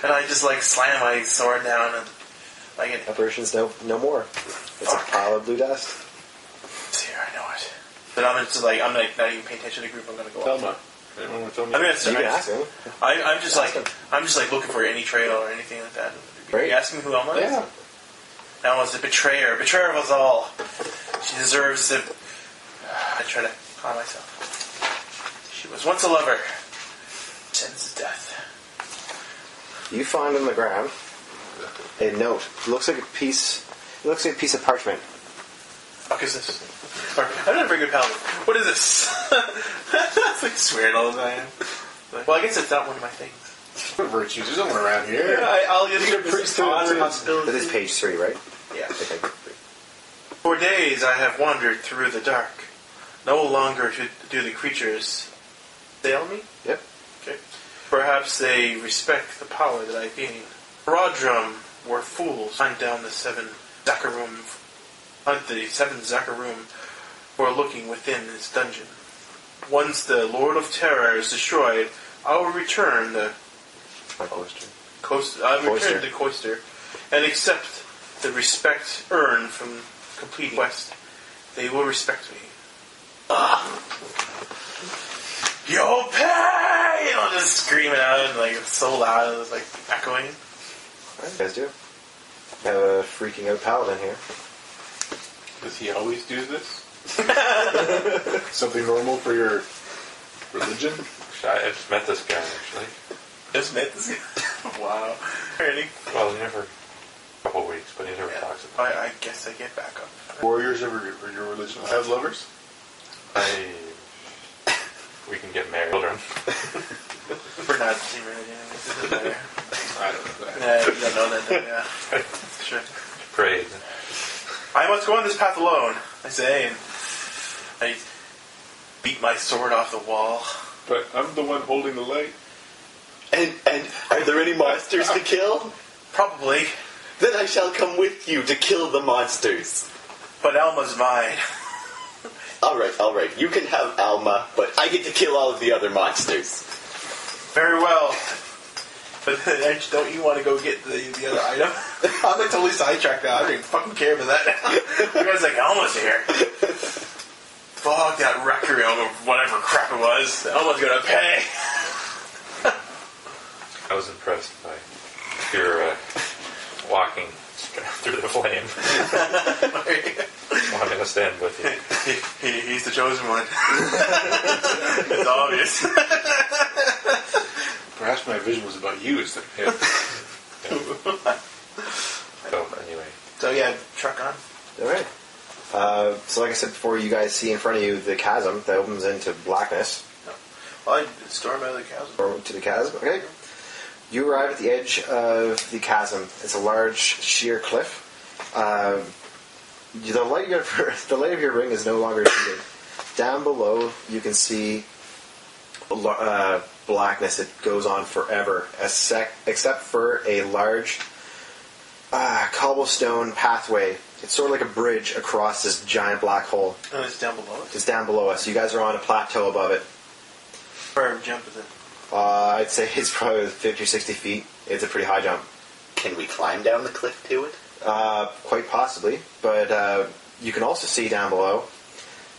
[SPEAKER 1] And I just like slam my sword down and like it.
[SPEAKER 2] Apparition's no more. It's a pile of blue dust.
[SPEAKER 1] It's here, I know it. But I'm just like not even paying attention to the group. I'm gonna go.
[SPEAKER 3] Thelma. Anyone want to tell me?
[SPEAKER 1] I'm gonna
[SPEAKER 2] You
[SPEAKER 1] start.
[SPEAKER 2] can ask him.
[SPEAKER 1] I'm just
[SPEAKER 2] Ask
[SPEAKER 1] like
[SPEAKER 2] him.
[SPEAKER 1] looking for any trail or anything like that. Are
[SPEAKER 2] Great.
[SPEAKER 1] you asking me who Alma is?
[SPEAKER 3] Yeah.
[SPEAKER 1] Alma's the betrayer of us all. She deserves the. I try to calm myself. She was once a lover. Sends to death.
[SPEAKER 2] You find on the ground a note. It looks like a piece of parchment.
[SPEAKER 1] Fuck is this? Or, I'm not a very good paladin. What is this? It's like swearing all the time. Well, I guess it's not one of my things.
[SPEAKER 3] Virtues. There's someone around here.
[SPEAKER 1] I'll get a priesthood honor
[SPEAKER 2] That is page 3, right?
[SPEAKER 1] Yeah.
[SPEAKER 2] Okay.
[SPEAKER 1] For days I have wandered through the dark. No longer do the creatures assail me?
[SPEAKER 2] Yep.
[SPEAKER 1] Okay. Perhaps they respect the power that I gain. Rodrum were fools. Hunt down the seven Zakarum for looking within this dungeon. Once the Lord of Terror is destroyed, I will return the Cloister and accept the respect earned from completing quest. They will respect me. You'll pay! And I'll just scream it out and like it's so loud and it's like echoing.
[SPEAKER 2] What you guys do? Have a freaking out paladin here.
[SPEAKER 3] Does he always do this? Something normal for your religion?
[SPEAKER 4] I just met this guy, actually.
[SPEAKER 1] Just met this guy? Wow. Really?
[SPEAKER 4] Well, never a couple weeks, but he never talks about it.
[SPEAKER 1] I guess I get back up.
[SPEAKER 3] Warriors of your religion have lovers?
[SPEAKER 4] We can get married. Children.
[SPEAKER 1] We're not the same religion. It doesn't matter.
[SPEAKER 3] I don't know that.
[SPEAKER 1] Yeah, you don't know that then, yeah. Sure.
[SPEAKER 4] Prayed.
[SPEAKER 1] I must go on this path alone, I say, and I beat my sword off the wall.
[SPEAKER 3] But I'm the one holding the light.
[SPEAKER 5] And are there any monsters to kill?
[SPEAKER 1] Probably.
[SPEAKER 5] Then I shall come with you to kill the monsters.
[SPEAKER 1] But Alma's mine.
[SPEAKER 5] Alright. You can have Alma, but I get to kill all of the other monsters.
[SPEAKER 1] Very well. But don't you want to go get the other item? I'm like totally sidetracked now. I don't even fucking care about that now. You guys like, Alma's here. Fuck that requiem or whatever crap it was. Alma's gonna pay.
[SPEAKER 4] I was impressed by your walking through the flame. I'm going to stand with you.
[SPEAKER 1] He's the chosen one. It's obvious.
[SPEAKER 3] Perhaps my vision was about you instead of him.
[SPEAKER 4] So, anyway.
[SPEAKER 1] So yeah, truck on.
[SPEAKER 2] Alright. So like I said before, you guys see in front of you the chasm that opens into blackness.
[SPEAKER 1] Well, I storm out of the chasm.
[SPEAKER 2] Or to the chasm, okay. You arrive at the edge of the chasm. It's a large, sheer cliff. The light of your ring is no longer needed. Down below, you can see blackness. It goes on forever, except for a large cobblestone pathway. It's sort of like a bridge across this giant black hole.
[SPEAKER 1] Oh, it's down below us?
[SPEAKER 2] It's down below us. You guys are on a plateau above it.
[SPEAKER 1] Where jump is it?
[SPEAKER 2] I'd say it's probably 50 or 60 feet. It's a pretty high jump.
[SPEAKER 5] Can we climb down the cliff to it?
[SPEAKER 2] Quite possibly. But you can also see down below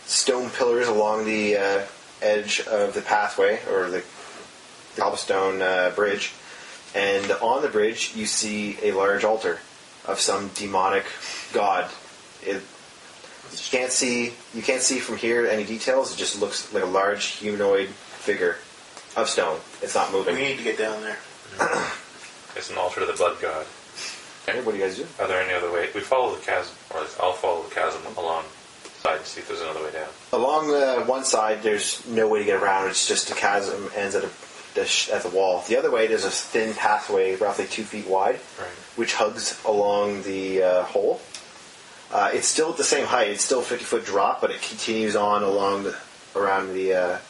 [SPEAKER 2] stone pillars along the edge of the pathway, or the cobblestone bridge. And on the bridge, you see a large altar of some demonic god. You can't see from here any details. It just looks like a large humanoid figure of stone. It's not moving.
[SPEAKER 1] We need to get down there.
[SPEAKER 4] It's an altar to the blood god.
[SPEAKER 2] Okay, what do you guys do?
[SPEAKER 4] Are there any other way? We follow the chasm, or I'll follow the chasm along the side to see if there's another way down.
[SPEAKER 2] Along one side, there's no way to get around. It's just a chasm ends at the wall. The other way, there's a thin pathway, roughly 2 feet wide,
[SPEAKER 4] Right.
[SPEAKER 2] which hugs along the hole. It's still at the same height. It's still a 50-foot drop, but it continues on around the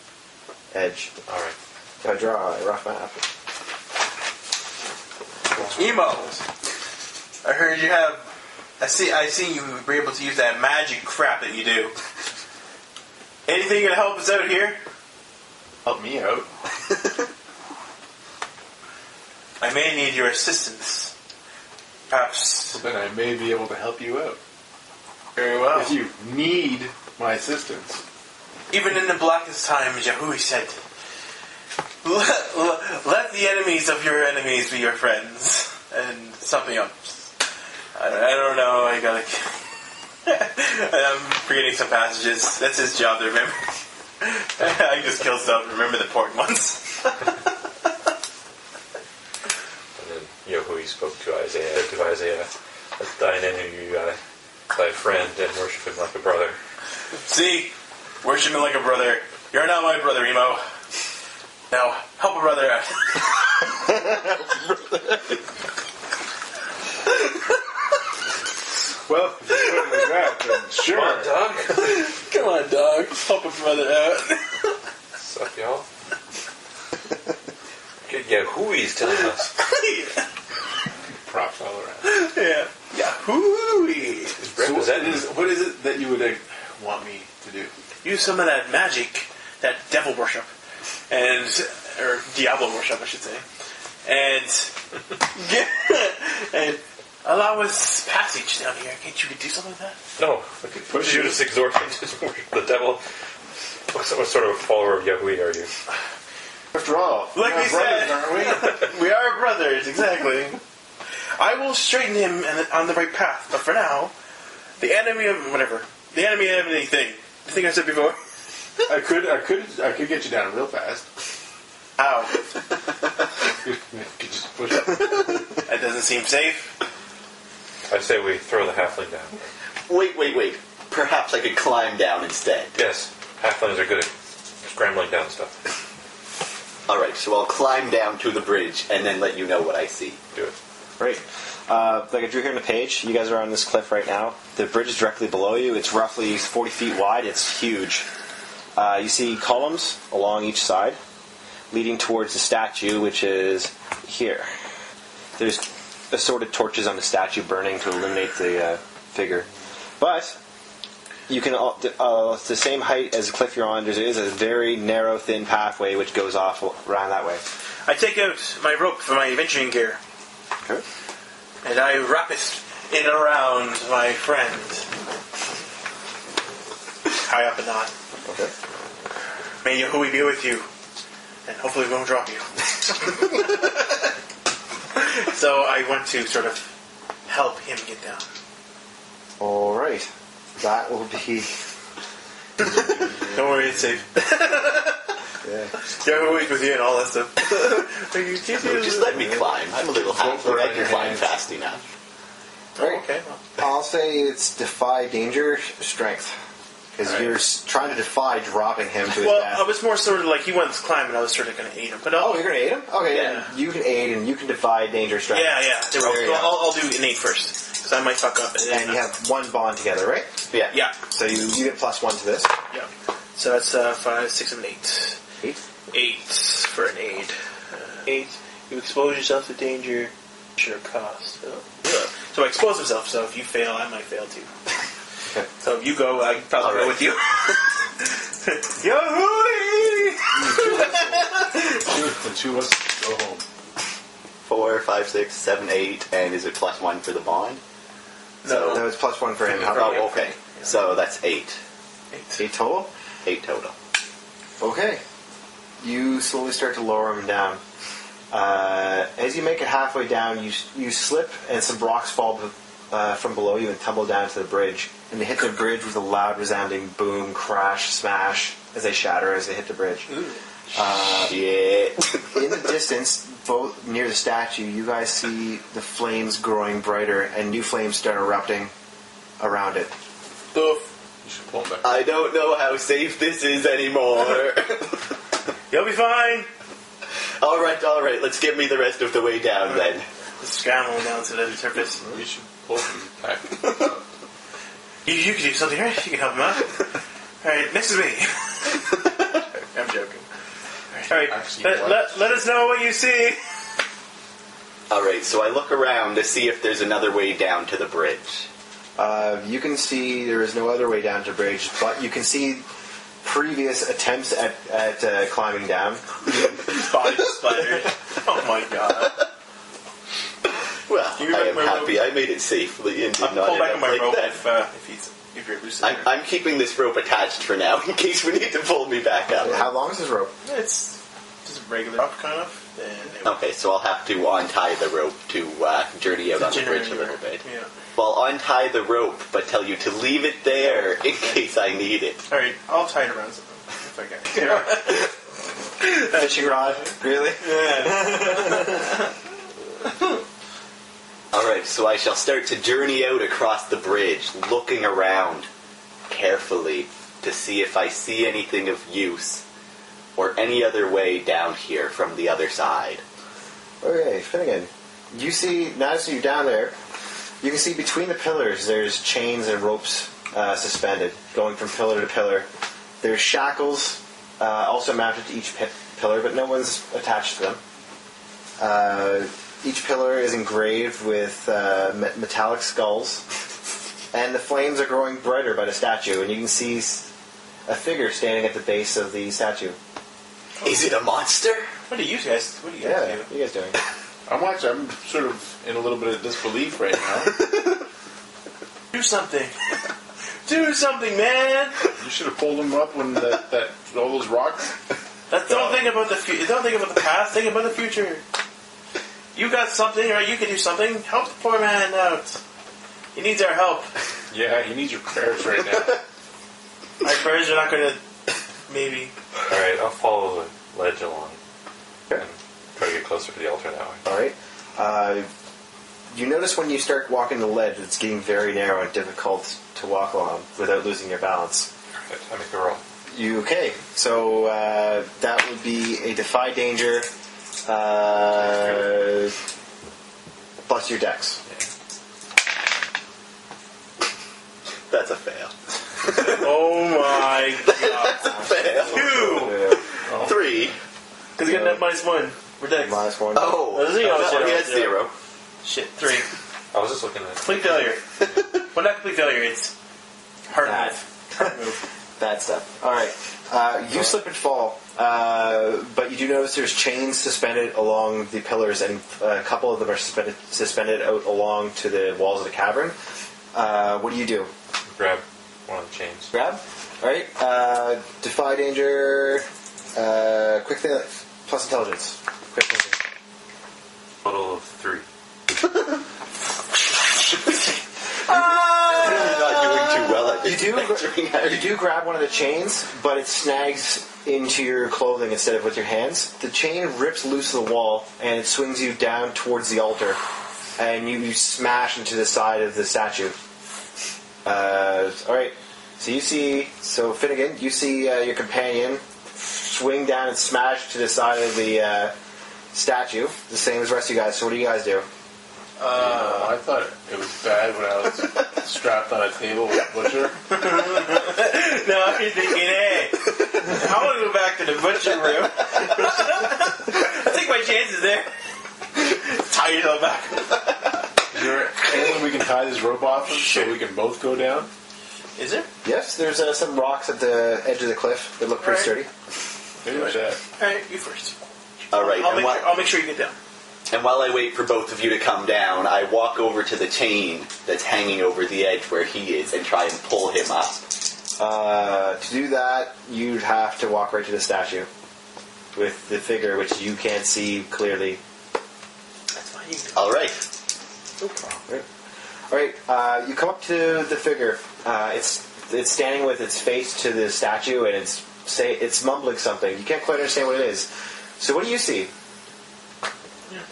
[SPEAKER 2] edge.
[SPEAKER 4] All right.
[SPEAKER 2] If I draw a rough map.
[SPEAKER 1] Emos! I heard you have... I see you were able to use that magic crap that you do. Anything gonna help us out here?
[SPEAKER 3] Help me out.
[SPEAKER 1] I may need your assistance. Perhaps...
[SPEAKER 3] Then I may be able to help you out.
[SPEAKER 1] Very well.
[SPEAKER 3] If you need my assistance.
[SPEAKER 1] Even in the blackest times, Yahui said, let the enemies of your enemies be your friends. And something else. I don't know, I gotta... I'm forgetting some passages. That's his job to remember. I can just kill stuff and remember the important ones.
[SPEAKER 4] And then he spoke to Isaiah, let thine enemy be thy friend, and worship him like a brother.
[SPEAKER 1] See? Worship me like a brother. You're not my brother, Emo. Now, help a brother out.
[SPEAKER 3] Well, if you put it like that, then sure.
[SPEAKER 4] Come on, dog.
[SPEAKER 1] Come on, dog. Help a brother out.
[SPEAKER 4] What's up, y'all? Good Yahooey's telling us.
[SPEAKER 3] Props all around.
[SPEAKER 1] Yeah. Yahoo!
[SPEAKER 3] So what is it that you would want me to do?
[SPEAKER 1] Use some of that magic, that devil worship, or Diablo worship, I should say, and allow us passage down here. Can't you do something like that?
[SPEAKER 4] No, I could push you to exhort him to worship the devil. What sort of a follower of Yahweh are you?
[SPEAKER 2] After all,
[SPEAKER 1] Like we said,
[SPEAKER 3] aren't we?
[SPEAKER 1] we are brothers, exactly. I will straighten him on the right path, but for now, the enemy of anything. The thing I said before.
[SPEAKER 3] I could get you down real fast.
[SPEAKER 1] Ow.
[SPEAKER 3] You could just push up.
[SPEAKER 1] That doesn't seem safe.
[SPEAKER 4] I say we throw the halfling down.
[SPEAKER 5] Wait. Perhaps I could climb down instead.
[SPEAKER 4] Yes, halflings are good at scrambling down stuff.
[SPEAKER 5] Alright, so I'll climb down to the bridge and then let you know what I see.
[SPEAKER 4] Do it.
[SPEAKER 2] Great. Like I drew here on the page, you guys are on this cliff right now. The bridge is directly below you. It's roughly 40 feet wide. It's huge. You see columns along each side leading towards the statue, which is here. There's assorted torches on the statue burning to illuminate the figure. But you can, it's the same height as the cliff you're on. There is a very narrow, thin pathway which goes off around that way.
[SPEAKER 1] I take out my rope for my adventuring gear.
[SPEAKER 2] Okay.
[SPEAKER 1] And I wrap it in around my friend. High up and on.
[SPEAKER 2] Okay.
[SPEAKER 1] May Yahuwah be with you. And hopefully we won't drop you. So I want to sort of help him get down.
[SPEAKER 2] Alright. That will be...
[SPEAKER 1] Don't worry, it's safe.
[SPEAKER 2] Yeah.
[SPEAKER 1] Yahuwah's with you and all that stuff.
[SPEAKER 5] Just let me climb. I'm a little halfway. I can climb fast enough.
[SPEAKER 1] Oh, okay, well.
[SPEAKER 2] I'll say it's defy danger strength. Because you're trying to defy dropping him to his death.
[SPEAKER 1] I was more sort of like he went climbing, I was sort of going to aid him. But
[SPEAKER 2] Oh, you're going to aid him? Okay,
[SPEAKER 1] Yeah.
[SPEAKER 2] then you can aid and you can defy danger strength.
[SPEAKER 1] Yeah.
[SPEAKER 2] There we go.
[SPEAKER 1] I'll do innate first. Because I might fuck up.
[SPEAKER 2] And you have one bond together, right?
[SPEAKER 5] Yeah.
[SPEAKER 1] Yeah.
[SPEAKER 2] So you get +1 to this.
[SPEAKER 1] Yeah. So that's 5, 6, and 8. 8 for an aid. 8. You expose yourself to danger. Sure cost. So I expose myself. So if you fail, I might fail too.
[SPEAKER 2] Okay.
[SPEAKER 1] So if you go, I probably go with you. Yahoo!
[SPEAKER 3] The two of us go home.
[SPEAKER 5] 4, 5, 6, 7, 8, and is it +1 for the bond?
[SPEAKER 1] No.
[SPEAKER 2] No, it's +1 for him.
[SPEAKER 5] Oh, okay. So that's 8.
[SPEAKER 2] 8 total?
[SPEAKER 5] 8 total.
[SPEAKER 2] Okay. You slowly start to lower him down. As you make it halfway down, you slip and some rocks fall from below you and tumble down to the bridge. And they hit the bridge with a loud resounding boom, crash, smash as they shatter as they hit the bridge.
[SPEAKER 5] Shit.
[SPEAKER 2] In the distance, both near the statue, you guys see the flames growing brighter and new flames start erupting around it.
[SPEAKER 3] You should pull him back.
[SPEAKER 5] I don't know how safe this is anymore.
[SPEAKER 1] You'll be fine.
[SPEAKER 5] Alright, let's get me the rest of the way down then.
[SPEAKER 1] Just scrambling down to the surface.
[SPEAKER 3] You should pull him back.
[SPEAKER 1] You can do something, right? You can help him out. Alright, next is me. I'm joking. Alright, let us know what you see.
[SPEAKER 5] Alright, so I look around to see if there's another way down to the bridge.
[SPEAKER 2] You can see there is no other way down to the bridge, but you can see previous attempts at climbing down.
[SPEAKER 1] His body just splattered. Oh my god.
[SPEAKER 5] Well,
[SPEAKER 1] Can you
[SPEAKER 5] I am
[SPEAKER 1] my
[SPEAKER 5] happy
[SPEAKER 1] rope?
[SPEAKER 5] I made it safely and did
[SPEAKER 1] I'll
[SPEAKER 5] not
[SPEAKER 1] pull
[SPEAKER 5] end
[SPEAKER 1] back
[SPEAKER 5] up
[SPEAKER 1] on my
[SPEAKER 5] like
[SPEAKER 1] rope
[SPEAKER 5] that.
[SPEAKER 1] if you're loose.
[SPEAKER 5] I'm keeping this rope attached for now in case we need to pull me back up.
[SPEAKER 2] How long is this rope?
[SPEAKER 1] It's just a regular rope, kind of. And
[SPEAKER 5] Okay, so I'll have to untie the rope to journey out on the bridge a little bit.
[SPEAKER 1] Yeah.
[SPEAKER 5] Well, untie the rope, but tell you to leave it there in case I need it.
[SPEAKER 1] Alright, I'll tie it around something if I can.
[SPEAKER 2] Fishing rod? Really?
[SPEAKER 1] Yeah.
[SPEAKER 5] Alright, so I shall start to journey out across the bridge, looking around carefully to see if I see anything of use or any other way down here from the other side.
[SPEAKER 2] Okay, Finnegan. You see, now that you're down there, you can see between the pillars there's chains and ropes suspended, going from pillar to pillar. There's shackles also mounted to each pillar, but no one's attached to them. Each pillar is engraved with metallic skulls, and the flames are growing brighter by the statue, and you can see a figure standing at the base of the statue.
[SPEAKER 5] Is it a monster?
[SPEAKER 1] What are you guys doing?
[SPEAKER 2] What are you guys doing?
[SPEAKER 3] I'm sort of in a little bit of disbelief right now.
[SPEAKER 1] Do something. Do something, man.
[SPEAKER 3] You should have pulled him up when that all those rocks.
[SPEAKER 1] Don't think about the don't think about the past. Think about the future. You got something, right? You can do something. Help the poor man out. He needs our help.
[SPEAKER 3] Yeah, he needs your prayers right now.
[SPEAKER 1] Our prayers are not going to. Maybe.
[SPEAKER 4] Alright, I'll follow the ledge along. And try to get closer to the altar that way.
[SPEAKER 2] Alright. You notice when you start walking the ledge, it's getting very narrow and difficult to walk along without losing your balance.
[SPEAKER 4] Perfect. I make a roll.
[SPEAKER 2] Okay, so that would be a defy danger plus your dex.
[SPEAKER 5] That's a fail.
[SPEAKER 1] Oh my god.
[SPEAKER 5] That's a fail.
[SPEAKER 1] 2!
[SPEAKER 5] 3.
[SPEAKER 1] Because you got that -1. We're dex.
[SPEAKER 2] -1.
[SPEAKER 5] Oh,
[SPEAKER 1] He
[SPEAKER 5] has 0.
[SPEAKER 1] Shit, 3.
[SPEAKER 4] I was just looking at
[SPEAKER 1] Complete failure. Well, not complete failure, it's hard
[SPEAKER 2] Bad.
[SPEAKER 1] move.
[SPEAKER 2] Bad stuff. Alright. You slip and fall, but you do notice there's chains suspended along the pillars, and a couple of them are suspended out along to the walls of the cavern. What do you do?
[SPEAKER 4] grab one of the chains.
[SPEAKER 2] Grab? Alright. Defy danger. Quick thing plus intelligence. Quick thinking.
[SPEAKER 4] Total of 3.
[SPEAKER 5] Not doing too well at this.
[SPEAKER 2] You do grab one of the chains, but it snags into your clothing instead of with your hands. The chain rips loose of the wall, and it swings you down towards the altar, and you smash into the side of the statue. Alright, so Finnegan, you see your companion swing down and smash to the side of the statue, the same as the rest of you guys. So what do you guys do?
[SPEAKER 3] I thought it was bad when I was strapped on a table with Butcher.
[SPEAKER 1] No, you're thinking, hey, I want to go back to the butcher room. I take my chances there. Tie yourself back.
[SPEAKER 3] Is there anything we can tie this rope off of so we can both go down?
[SPEAKER 1] Is there?
[SPEAKER 2] Yes, there's some rocks at the edge of the cliff that look pretty sturdy.
[SPEAKER 3] Maybe there's that.
[SPEAKER 1] Alright, you first.
[SPEAKER 5] Alright,
[SPEAKER 1] I'll make sure you get down.
[SPEAKER 5] and while I wait for both of you to come down, I walk over to the chain that's hanging over the edge where he is and try and pull him up.
[SPEAKER 2] To do that, you'd have to walk right to the statue with the figure, which you can't see clearly.
[SPEAKER 1] That's fine. You can do it.
[SPEAKER 5] Alright.
[SPEAKER 1] No problem.
[SPEAKER 2] Alright, you come up to the figure. It's standing with its face to the statue, and it's mumbling something. You can't quite understand what it is. So what do you see?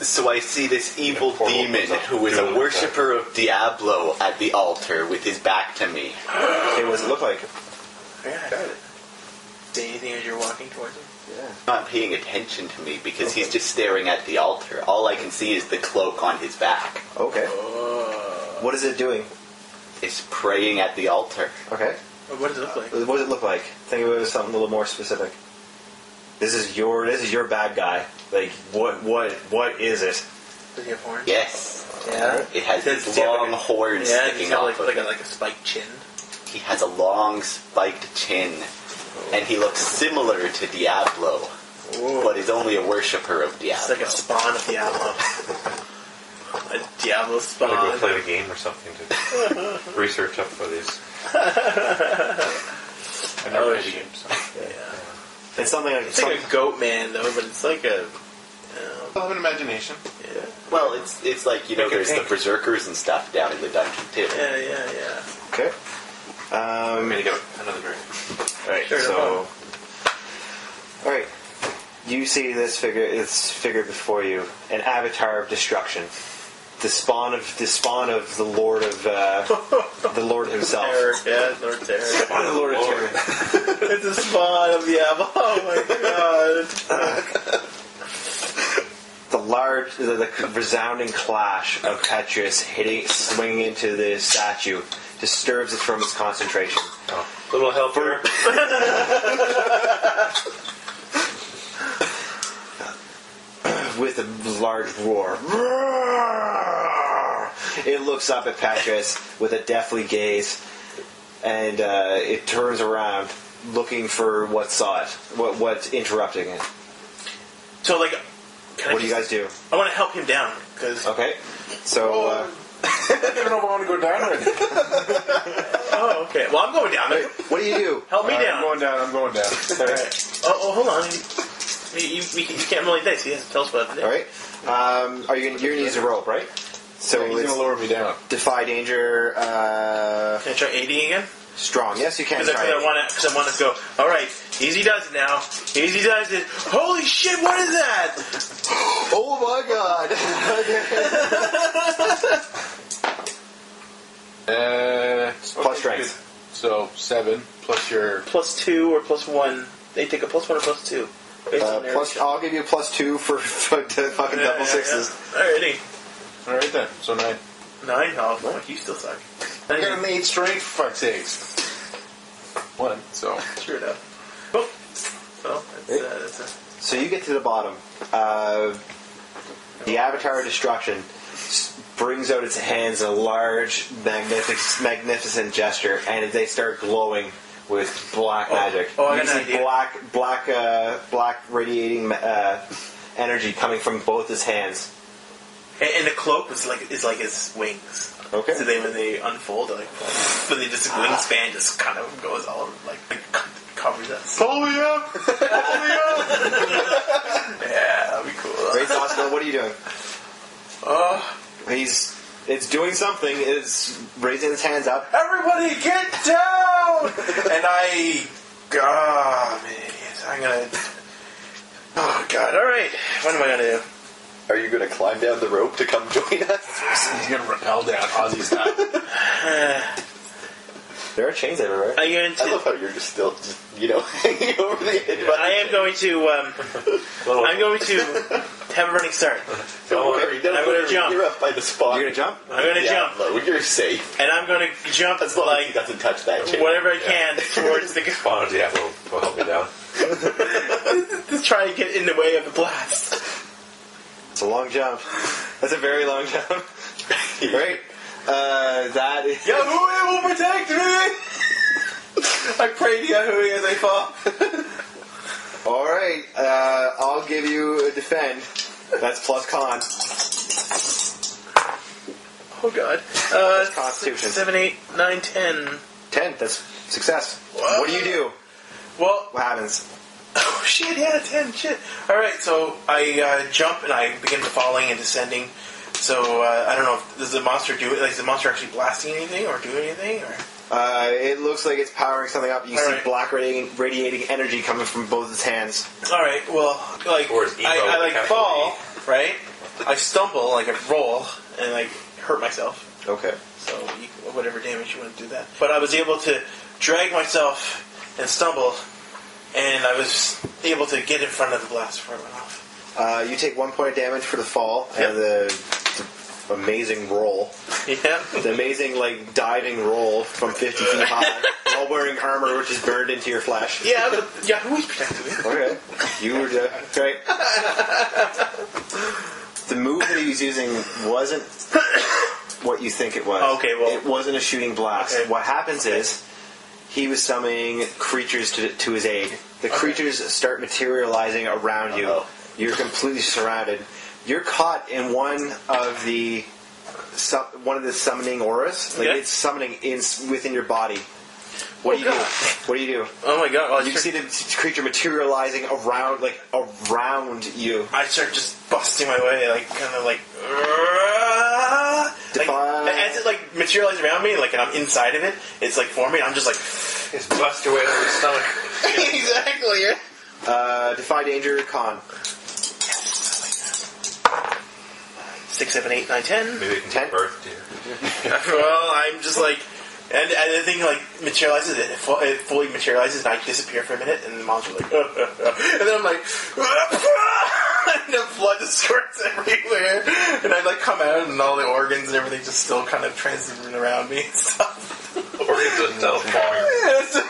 [SPEAKER 5] So I see this evil demon who is a worshipper of Diablo at the altar with his back to me.
[SPEAKER 2] Okay, what does it look like?
[SPEAKER 1] Yeah. See anything as you're walking towards him?
[SPEAKER 2] Yeah.
[SPEAKER 5] Not paying attention to me because he's just staring at the altar. All I can see is the cloak on his back.
[SPEAKER 2] Okay. What is it doing?
[SPEAKER 5] It's praying at the altar.
[SPEAKER 2] Okay.
[SPEAKER 1] What does it look like?
[SPEAKER 2] What does it look like? Think of it as something a little more specific. This is your bad guy. Like, what is it?
[SPEAKER 1] Does he have horns?
[SPEAKER 5] Yes.
[SPEAKER 1] Yeah.
[SPEAKER 5] It has
[SPEAKER 1] Does
[SPEAKER 5] these
[SPEAKER 1] he have
[SPEAKER 5] long horns
[SPEAKER 1] Yeah,
[SPEAKER 5] sticking
[SPEAKER 1] he's got
[SPEAKER 5] off of it.
[SPEAKER 1] like a spiked chin.
[SPEAKER 5] He has a long spiked chin. And he looks similar to Diablo.
[SPEAKER 1] Whoa.
[SPEAKER 5] But is only a worshipper of
[SPEAKER 1] It's
[SPEAKER 5] Diablo.
[SPEAKER 1] like a spawn of Diablo. A Diablo
[SPEAKER 4] Gotta go
[SPEAKER 1] spawn.
[SPEAKER 4] play the game or something to research up for these. I never played the game, so.
[SPEAKER 1] Yeah.
[SPEAKER 2] It's something like
[SPEAKER 1] It's like a goat man though, but it's like a.
[SPEAKER 3] I'll have an imagination.
[SPEAKER 1] Yeah.
[SPEAKER 5] Well, it's like, you know,
[SPEAKER 4] Make it
[SPEAKER 5] there's the
[SPEAKER 4] pink.
[SPEAKER 5] berserkers and stuff down in the dungeon, too.
[SPEAKER 1] Yeah.
[SPEAKER 2] Okay.
[SPEAKER 4] I'm gonna get another drink.
[SPEAKER 2] Alright,
[SPEAKER 1] Sure, no
[SPEAKER 2] so... Alright. You see this figure before you. An avatar of destruction. the spawn of the Lord of the Lord himself.
[SPEAKER 1] Terror, yeah, Lord Terror.
[SPEAKER 2] Spawn of the Lord of Terror.
[SPEAKER 1] It's a spawn of oh my god.
[SPEAKER 2] The resounding clash of Petrus swinging into the statue disturbs it from its concentration.
[SPEAKER 4] Oh. Little helper.
[SPEAKER 2] With a large roar, it looks up at Petrus with a deathly gaze, and it turns around, looking for what saw it, what's interrupting it.
[SPEAKER 1] So, like,
[SPEAKER 2] what do you guys do?
[SPEAKER 1] I want to help him down because.
[SPEAKER 2] Okay, so.
[SPEAKER 3] I don't know if I want to go down or anything.
[SPEAKER 1] Oh, okay. Well, I'm going down there.
[SPEAKER 2] What do you do?
[SPEAKER 1] Help me down.
[SPEAKER 3] I'm going down.
[SPEAKER 1] All right. Oh, hold on. You can't roll any dice. He has to tell us what to do.
[SPEAKER 2] All right. Are you going to use a rope, right? So
[SPEAKER 3] he's going to lower me down.
[SPEAKER 2] Defy danger.
[SPEAKER 1] Can I try 80 again?
[SPEAKER 2] Strong. Yes, you can.
[SPEAKER 1] Because I want to go. All right. Easy does it now. Easy does it. Holy shit! What is that?
[SPEAKER 2] Oh my god. Plus strength.
[SPEAKER 3] So 7 plus your
[SPEAKER 1] +2 or +1. They take a +1 or +2. Based on their
[SPEAKER 2] I'll give you a +2 for fucking double sixes.
[SPEAKER 1] Alrighty.
[SPEAKER 3] all right then. So 9.
[SPEAKER 1] 9? Oh, fuck, you still suck.
[SPEAKER 3] I got an 8 strength for fuck's sakes. 1. So
[SPEAKER 1] Sure enough. Oh. So, that's
[SPEAKER 2] So you get to the bottom. The Avatar of Destruction brings out its hands in a large, magnificent gesture, and they start glowing with black magic.
[SPEAKER 1] Oh, I
[SPEAKER 2] you
[SPEAKER 1] got an
[SPEAKER 2] see
[SPEAKER 1] idea.
[SPEAKER 2] black radiating energy coming from both his hands.
[SPEAKER 1] And the cloak is like his wings.
[SPEAKER 2] Okay.
[SPEAKER 1] So when they unfold, but they just the wingspan just kind of goes all over, like covers us.
[SPEAKER 3] pull me up.
[SPEAKER 1] Yeah, that'd be cool.
[SPEAKER 2] Great, Oscar, what are you doing? It's doing something. It's raising its hands up.
[SPEAKER 1] Everybody get down! And I'm gonna. Oh god! All right, what am I gonna do?
[SPEAKER 5] Are you going to climb down the rope to come join us?
[SPEAKER 3] He's going to rappel down Ozzy's hat.
[SPEAKER 2] There are chains everywhere.
[SPEAKER 1] Are you going
[SPEAKER 5] I love how you're just still, hanging over the edge.
[SPEAKER 1] I am going to. I'm going to have a running start.
[SPEAKER 5] Don't worry,
[SPEAKER 1] I'm going to jump.
[SPEAKER 5] You're up by the spot.
[SPEAKER 2] You're gonna jump?
[SPEAKER 1] I'm going to jump,
[SPEAKER 5] No, you're safe.
[SPEAKER 1] and I'm going to jump
[SPEAKER 5] As long as he
[SPEAKER 1] like
[SPEAKER 5] doesn't touch that chain.
[SPEAKER 1] whatever I can towards the.
[SPEAKER 4] Spawn, yeah, will help me down.
[SPEAKER 1] To try and get in the way of the blast.
[SPEAKER 2] It's a long jump. That's a very long jump. Right? That is...
[SPEAKER 1] Yahuwah will protect me! I pray to Yahuwah as I fall.
[SPEAKER 2] Alright, I'll give you a defend. That's plus con.
[SPEAKER 1] Oh god.
[SPEAKER 2] Constitution.
[SPEAKER 1] 7, 8, 9, 10.
[SPEAKER 2] 10, that's success.
[SPEAKER 1] What?
[SPEAKER 2] What do you do?
[SPEAKER 1] Well,
[SPEAKER 2] What happens?
[SPEAKER 1] oh shit, yeah, 10, shit. Alright, so I jump and I begin falling and descending. So, I don't know, does the monster do it? Like, is the monster actually blasting anything or doing anything? Or?
[SPEAKER 2] It looks like it's powering something up. You see
[SPEAKER 1] Alright.
[SPEAKER 2] black radiating energy coming from both its hands.
[SPEAKER 1] Alright, well, like,
[SPEAKER 4] Or is Evo
[SPEAKER 1] I like
[SPEAKER 4] kind of
[SPEAKER 1] fall, right? I stumble, like I roll, and like hurt myself.
[SPEAKER 2] Okay.
[SPEAKER 1] So, whatever damage you want to do that. But I was able to drag myself and stumble, and I was able to get in front of the blast before it went off.
[SPEAKER 2] You take 1 point of damage for the fall,
[SPEAKER 1] Yep.
[SPEAKER 2] and the amazing roll.
[SPEAKER 1] Yeah.
[SPEAKER 2] The amazing, diving roll from 50 feet high, while wearing armor which is burned into your flesh.
[SPEAKER 1] Yeah, but Yahuwah's protecting me.
[SPEAKER 2] Okay. You were great. The move that he was using wasn't what you think it was.
[SPEAKER 1] Okay, well...
[SPEAKER 2] It wasn't a shooting blast.
[SPEAKER 1] Okay.
[SPEAKER 2] What happens is, he was summoning creatures to his aid. The creatures start materializing around you.
[SPEAKER 5] Uh-oh.
[SPEAKER 2] You're completely surrounded. You're caught in one of the summoning auras.
[SPEAKER 1] Okay.
[SPEAKER 2] It's summoning within your body. What do you do? What do you do?
[SPEAKER 1] Oh my god. Well,
[SPEAKER 2] You see the creature materializing around you.
[SPEAKER 1] I start just busting my way, kind of as it materializes around me, and I'm inside of it, it's forming, I'm just
[SPEAKER 4] Just bust your way out of his stomach.
[SPEAKER 1] exactly, yeah.
[SPEAKER 2] Defy danger, con.
[SPEAKER 1] 6, 6, 7, 8, 9, 10.
[SPEAKER 4] Maybe they can
[SPEAKER 2] 10?
[SPEAKER 4] give birth to you.
[SPEAKER 1] Well, I'm just like, and the thing like materializes, it fully materializes, and I disappear for a minute, and the monster like, and then I'm like, and the blood just squirts everywhere, and I like come out, and all the organs and everything just still kind of transiting around me and stuff.
[SPEAKER 4] Organs are self-forming.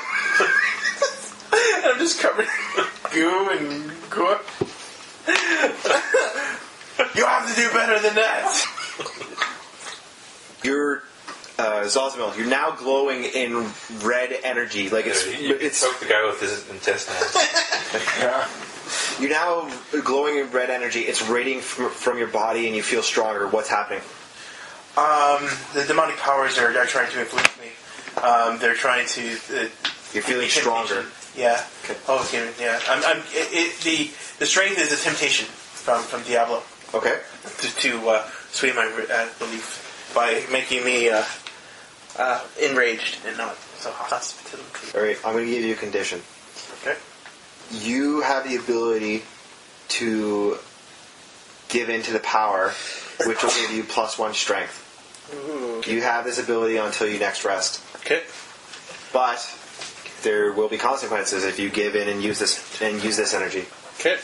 [SPEAKER 1] And I'm just covered in goo and gore. You have to do better than that.
[SPEAKER 2] You're Zosmil. You're now glowing in red energy. Like
[SPEAKER 4] You choke the guy with his intestines.
[SPEAKER 3] Yeah.
[SPEAKER 2] you're now glowing in red energy. It's radiating from your body, and you feel stronger. What's happening?
[SPEAKER 1] The demonic powers are trying to influence me. They're trying to.
[SPEAKER 2] You're feeling stronger.
[SPEAKER 1] Yeah.
[SPEAKER 2] Okay.
[SPEAKER 1] Oh, okay. Yeah. The strength is a temptation from Diablo
[SPEAKER 2] Okay.
[SPEAKER 1] to sway my belief by making me enraged and not so hospitable.
[SPEAKER 2] All right. I'm going to give you a condition.
[SPEAKER 1] Okay.
[SPEAKER 2] You have the ability to give in to the power, which will give you +1 strength.
[SPEAKER 1] Ooh.
[SPEAKER 2] You have this ability until you next rest.
[SPEAKER 1] Okay.
[SPEAKER 2] But there will be consequences if you give in and use this energy.
[SPEAKER 1] Okay.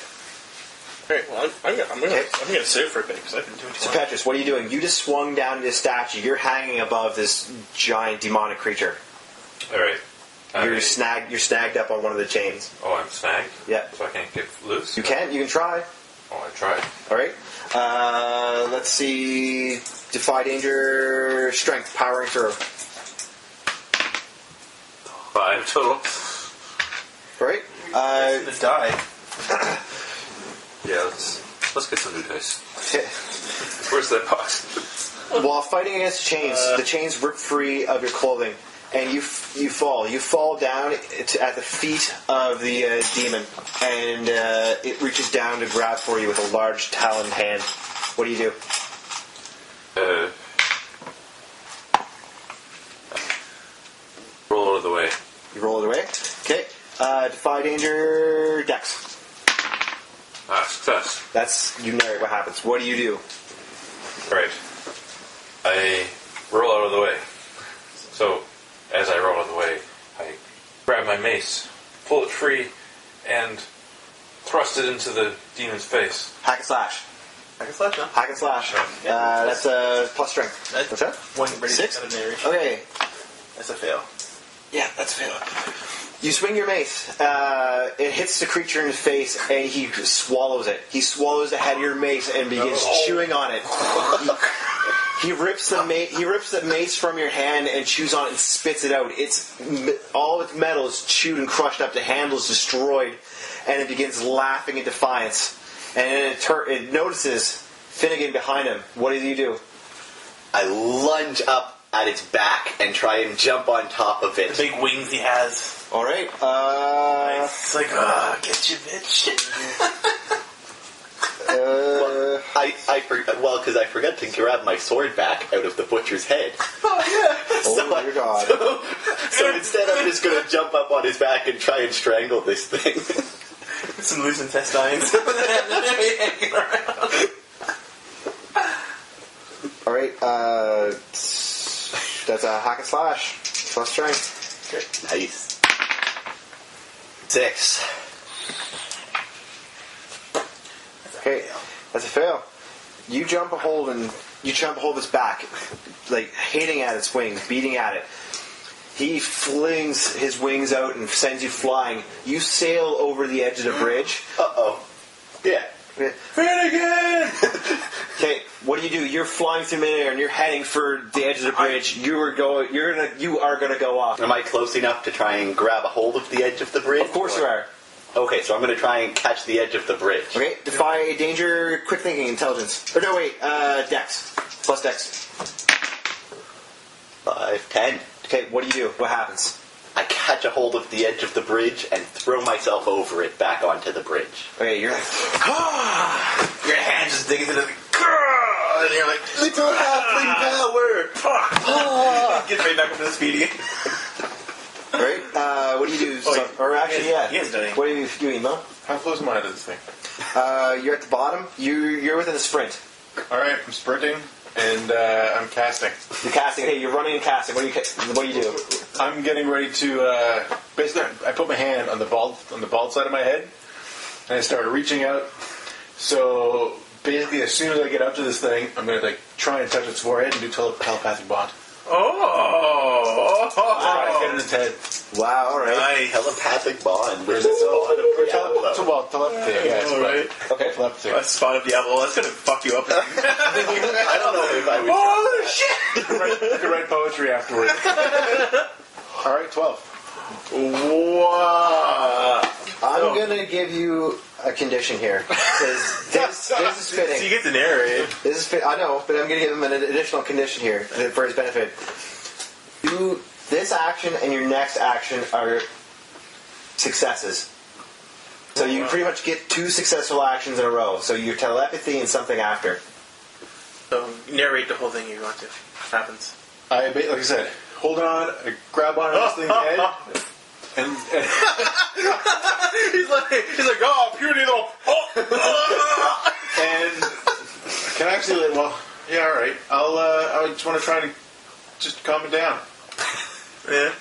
[SPEAKER 1] Great. Well, I'm gonna save for a bit because I've been doing too
[SPEAKER 2] So
[SPEAKER 1] much.
[SPEAKER 2] Petrus, what are you doing? You just swung down this statue. You're hanging above this giant demonic creature.
[SPEAKER 4] Alright.
[SPEAKER 2] You're snagged up on one of the chains.
[SPEAKER 4] Oh, I'm snagged?
[SPEAKER 2] Yeah.
[SPEAKER 4] So I can't get loose?
[SPEAKER 2] You can try.
[SPEAKER 4] Oh, I tried.
[SPEAKER 2] Alright. Let's see. Defy danger, strength, powering through.
[SPEAKER 4] 5 total.
[SPEAKER 2] Alright.
[SPEAKER 1] I'm gonna die.
[SPEAKER 4] Yeah, let's get some new dice. Where's that box?
[SPEAKER 2] While fighting against the chains rip free of your clothing, and you fall. You fall down at the feet of the demon, and it reaches down to grab for you with a large taloned hand. What do you do?
[SPEAKER 4] Roll out of the way.
[SPEAKER 2] You roll it away. Okay. Defy danger, dex.
[SPEAKER 4] Success.
[SPEAKER 2] That's you narrate what happens. What do you do?
[SPEAKER 4] Right. I roll out of the way. So, as I roll out of the way, I grab my mace, pull it free, and thrust it into the demon's face.
[SPEAKER 2] Hack and slash.
[SPEAKER 1] I can slash now.
[SPEAKER 2] Hack and slash. That's plus strength.
[SPEAKER 1] That's
[SPEAKER 2] What's that?
[SPEAKER 1] one ready
[SPEAKER 2] 6?
[SPEAKER 1] out of narration.
[SPEAKER 2] Okay.
[SPEAKER 1] That's a fail.
[SPEAKER 2] Yeah, that's fail. You swing your mace. It hits the creature in the face, and he swallows it. He swallows the head of your mace and begins chewing on it. He rips the mace from your hand and chews on it and spits it out. All its metal is chewed and crushed up. The handle is destroyed, and it begins laughing in defiance. And then it notices Finnegan behind him. What do you do?
[SPEAKER 5] I lunge up at its back and try and jump on top of
[SPEAKER 1] The
[SPEAKER 5] it.
[SPEAKER 1] big wings he has.
[SPEAKER 2] All right.
[SPEAKER 1] It's like, get you, bitch.
[SPEAKER 5] Because I forgot to grab my sword back out of the butcher's head.
[SPEAKER 2] Oh my god.
[SPEAKER 5] So instead, I'm just going to jump up on his back and try and strangle this thing.
[SPEAKER 1] Some loose intestines.
[SPEAKER 2] All right. That's a hack and slash. Plus strength.
[SPEAKER 5] Nice. 6.
[SPEAKER 2] Okay, that's a fail. You jump a hold of his back, like hitting at its wings, beating at it. He flings his wings out and sends you flying. You sail over the edge of the bridge.
[SPEAKER 5] Uh-oh. Yeah.
[SPEAKER 2] Finnegan! Okay, what do? You're flying through midair and you're heading for the edge of the bridge. You are going to go off.
[SPEAKER 5] Am I close enough to try and grab a hold of the edge of the bridge?
[SPEAKER 2] Of course you are.
[SPEAKER 5] Okay, so I'm going to try and catch the edge of the bridge.
[SPEAKER 2] Okay, defy danger, quick thinking, intelligence. Or no, wait, dex. Plus dex.
[SPEAKER 5] 5, 10.
[SPEAKER 2] Okay, what do? What happens?
[SPEAKER 5] I catch a hold of the edge of the bridge and throw myself over it back onto the bridge.
[SPEAKER 2] Okay, you're like,
[SPEAKER 1] Your hand just digging into the... And you're like...
[SPEAKER 5] Little halfling power!
[SPEAKER 1] Get right back up to the speed again.
[SPEAKER 2] alright, what do you do? Or actually, yeah.
[SPEAKER 1] He hasn't done anything.
[SPEAKER 2] What do you do, Emo?
[SPEAKER 3] How close am I to this thing?
[SPEAKER 2] You're at the bottom. You're within a sprint.
[SPEAKER 3] All right, I'm sprinting and I'm casting.
[SPEAKER 2] You're casting. Hey, you're running and casting. What do you do?
[SPEAKER 3] I'm getting ready to basically. I put my hand on the bald side of my head, and I started reaching out. So basically, as soon as I get up to this thing, I'm going to try and touch its forehead and do telepathic bond.
[SPEAKER 1] Oh!
[SPEAKER 3] Try and get in its head.
[SPEAKER 2] Wow, all right.
[SPEAKER 1] Nice.
[SPEAKER 5] Telepathic bond.
[SPEAKER 3] Or is it telepathy? I guess.
[SPEAKER 1] All right.
[SPEAKER 2] Okay.
[SPEAKER 3] Telepathy.
[SPEAKER 1] That's Spawn of Diablo. That's gonna fuck you up.
[SPEAKER 5] I don't know if I would.
[SPEAKER 1] Oh shit!
[SPEAKER 3] You could write poetry afterwards. All right, 12.
[SPEAKER 1] Wow.
[SPEAKER 2] I'm gonna give you a condition here because this is
[SPEAKER 1] So you
[SPEAKER 2] fitting.
[SPEAKER 1] get to narrate.
[SPEAKER 2] This is fit. I know, but I'm gonna give him an additional condition here for his benefit. This action and your next action are successes. So you pretty much get 2 successful actions in a row. So your telepathy and something after.
[SPEAKER 1] So narrate the whole thing you want to. What happens?
[SPEAKER 3] Like I said, hold on, I grab on this thing's head, and
[SPEAKER 1] he's like, oh, puberty little.
[SPEAKER 3] and can I actually yeah, all right. I just want to try to just calm it down.
[SPEAKER 1] Yeah.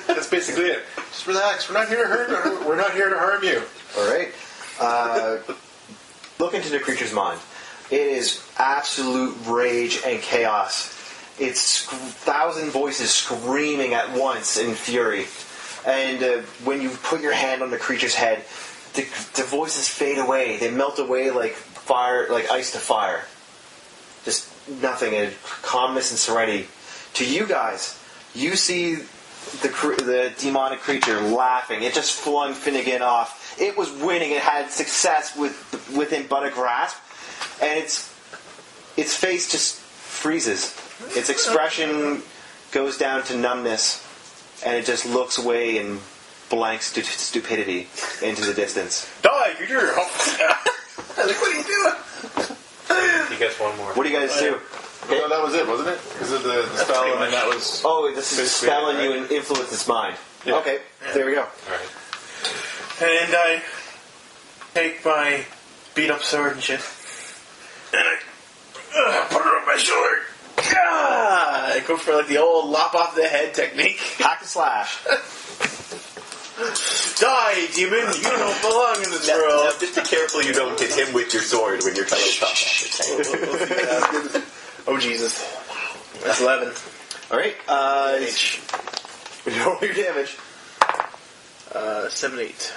[SPEAKER 3] That's basically it. Just relax. We're not here to hurt. We're not here to harm you.
[SPEAKER 2] All right. Look into the creature's mind. It is absolute rage and chaos. It's 1,000 voices screaming at once in fury. And when you put your hand on the creature's head, the voices fade away. They melt away like fire, like ice to fire. Just nothing. And calmness and serenity. To you guys, you see the demonic creature laughing. It just flung Finnegan off. It was winning. It had success within but a grasp, and its face just freezes. Its expression goes down to numbness, and it just looks away in blank stupidity into the distance.
[SPEAKER 1] Die, creature! What are you doing?
[SPEAKER 4] He gets one more.
[SPEAKER 2] What do you guys do? Okay.
[SPEAKER 3] No, that was it, wasn't it? Because of the spell, and then that was.
[SPEAKER 2] Oh, this is a spell on you and influence its mind.
[SPEAKER 3] Yeah.
[SPEAKER 2] Okay, there we go.
[SPEAKER 4] All right.
[SPEAKER 1] And I take my beat up sword and shit, and I put it on my shoulder. I go for the old lop off the head technique.
[SPEAKER 2] Hack and slash.
[SPEAKER 1] Die, demon! You don't belong in this
[SPEAKER 5] Now,
[SPEAKER 1] world.
[SPEAKER 5] just be careful you don't hit him with your sword when you're telepathing.
[SPEAKER 1] Oh Jesus! That's 11.
[SPEAKER 2] All right. Roll your damage.
[SPEAKER 1] 7, 8.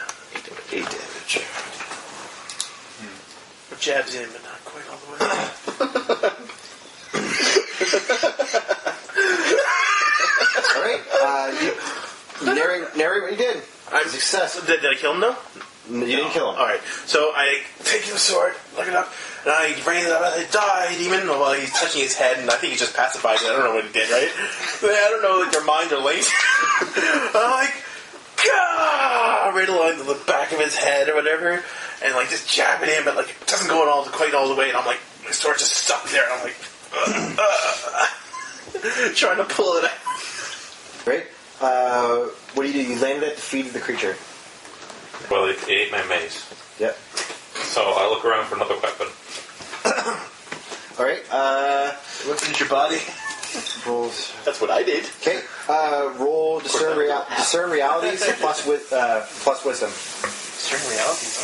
[SPEAKER 2] 8 damage.
[SPEAKER 1] Jabs in, but not quite all the way.
[SPEAKER 2] All right. Narrate what you did. Success.
[SPEAKER 1] Did I kill him though?
[SPEAKER 2] You didn't kill him.
[SPEAKER 1] All right. So I take the sword, look it up, and I raise it up. And I say, "Die, demon!" While he's touching his head, and I think he just pacified it. I don't know what he did, right? I don't know, their minds are linked. I'm like, "Gah!" right along the back of his head or whatever, and just jab it in, but it doesn't go quite all the way. And I'm like, my sword just stuck there, and I'm like, trying to pull it out.
[SPEAKER 2] Great. What do? You landed at the feet of the creature.
[SPEAKER 4] Well, it ate my mace.
[SPEAKER 2] Yep.
[SPEAKER 4] So I look around for another weapon.
[SPEAKER 2] All right.
[SPEAKER 1] What's in your body?
[SPEAKER 2] Rolls.
[SPEAKER 5] That's what I did.
[SPEAKER 2] Okay. Roll discern realities plus wisdom.
[SPEAKER 1] Certain realities.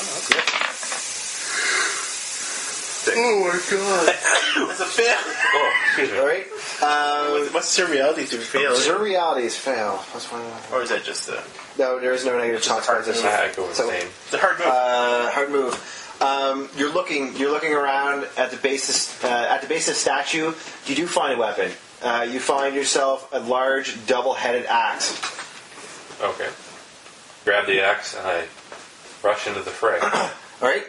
[SPEAKER 1] Oh,
[SPEAKER 5] Oh my god.
[SPEAKER 1] that's a fail.
[SPEAKER 4] Oh, excuse me.
[SPEAKER 2] All right.
[SPEAKER 1] What's certain realities do we fail?
[SPEAKER 2] Discern realities fail. Plus 1.
[SPEAKER 1] Or is that just a
[SPEAKER 2] No, there is no negative consequences.
[SPEAKER 4] I go with the same.
[SPEAKER 1] it's a hard move?
[SPEAKER 2] Hard move. You're looking around at the base of the statue. You do find a weapon. You find yourself a large double-headed axe.
[SPEAKER 4] Okay. Grab the axe and I rush into the fray.
[SPEAKER 2] All right.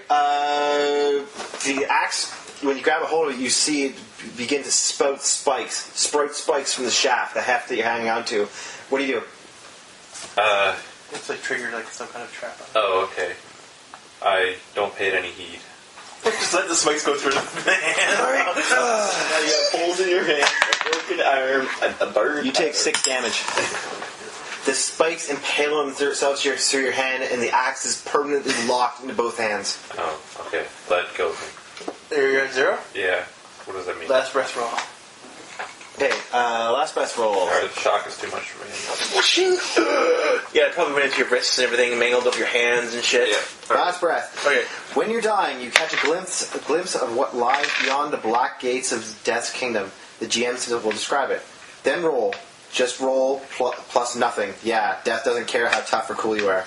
[SPEAKER 2] The axe, when you grab a hold of it, you see it begin to sprout spikes from the shaft, the heft that you're hanging onto. What do you do?
[SPEAKER 1] It's triggered some kind of trap.
[SPEAKER 4] Oh, okay. I don't pay it any heed.
[SPEAKER 1] Just let the spikes go through the hand.
[SPEAKER 5] Now you got holes in your hand, a broken arm, a burn.
[SPEAKER 2] You take 6 damage. The spikes impale themselves through your hand, and the axe is permanently locked into both hands.
[SPEAKER 4] Oh, okay. Let go of me.
[SPEAKER 1] You're at 0?
[SPEAKER 4] Yeah. What does that mean?
[SPEAKER 1] Last breath roll.
[SPEAKER 2] Okay, last breath roll.
[SPEAKER 4] Alright, the shock is too much for me.
[SPEAKER 1] Yeah, it probably went into your wrists and everything, mangled up your hands and shit.
[SPEAKER 4] Yeah.
[SPEAKER 2] Last breath.
[SPEAKER 1] Okay.
[SPEAKER 2] When you're dying, you catch a glimpse of what lies beyond the black gates of Death's kingdom. The GM will describe it. Then roll. Just roll plus nothing. Yeah, Death doesn't care how tough or cool you are.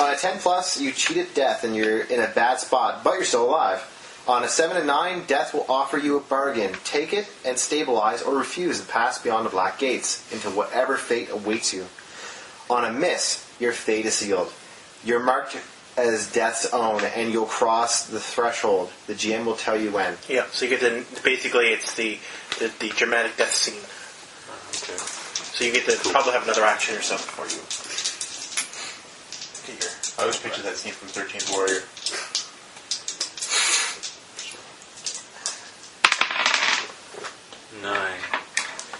[SPEAKER 2] On a 10 plus, you cheated Death and you're in a bad spot, but you're still alive. On a 7 and 9, Death will offer you a bargain. Take it and stabilize or refuse to pass beyond the black gates into whatever fate awaits you. On a miss, your fate is sealed. You're marked as Death's own and you'll cross the threshold. The GM will tell you when.
[SPEAKER 1] Yeah, so you get to, basically it's the dramatic death scene.
[SPEAKER 4] Okay.
[SPEAKER 1] So you get to probably have another action or something for you. Get your...
[SPEAKER 3] I always picture that scene from 13th Warrior.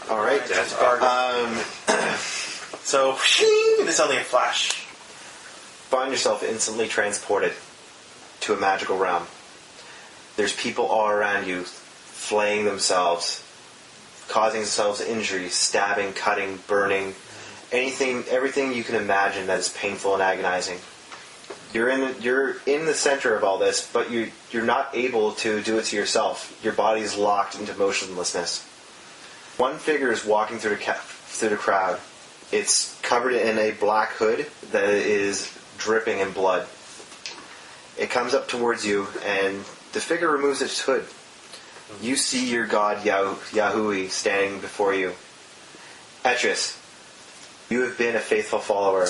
[SPEAKER 2] All right.
[SPEAKER 4] Death.
[SPEAKER 1] So, and it's only a flash.
[SPEAKER 2] Find yourself instantly transported to a magical realm. There's people all around you flaying themselves, causing themselves injuries, stabbing, cutting, burning, everything you can imagine that is painful and agonizing. You're in the center of all this, but you're not able to do it to yourself. Your body is locked into motionlessness. One figure is walking through the crowd. It's covered in a black hood that is dripping in blood. It comes up towards you, and the figure removes its hood. You see your god Yahui standing before you. Petrus, you have been a faithful follower.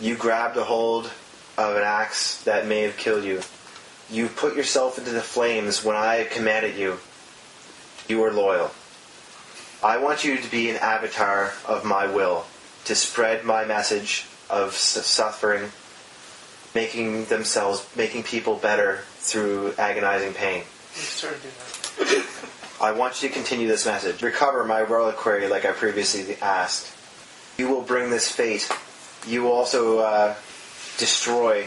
[SPEAKER 2] You grabbed a hold of an axe that may have killed you. You put yourself into the flames when I commanded you. You were loyal. I want you to be an avatar of my will, to spread my message of suffering, making people better through agonizing pain. I want you to continue this message. Recover my reliquary like I previously asked. You will bring this fate. You will also destroy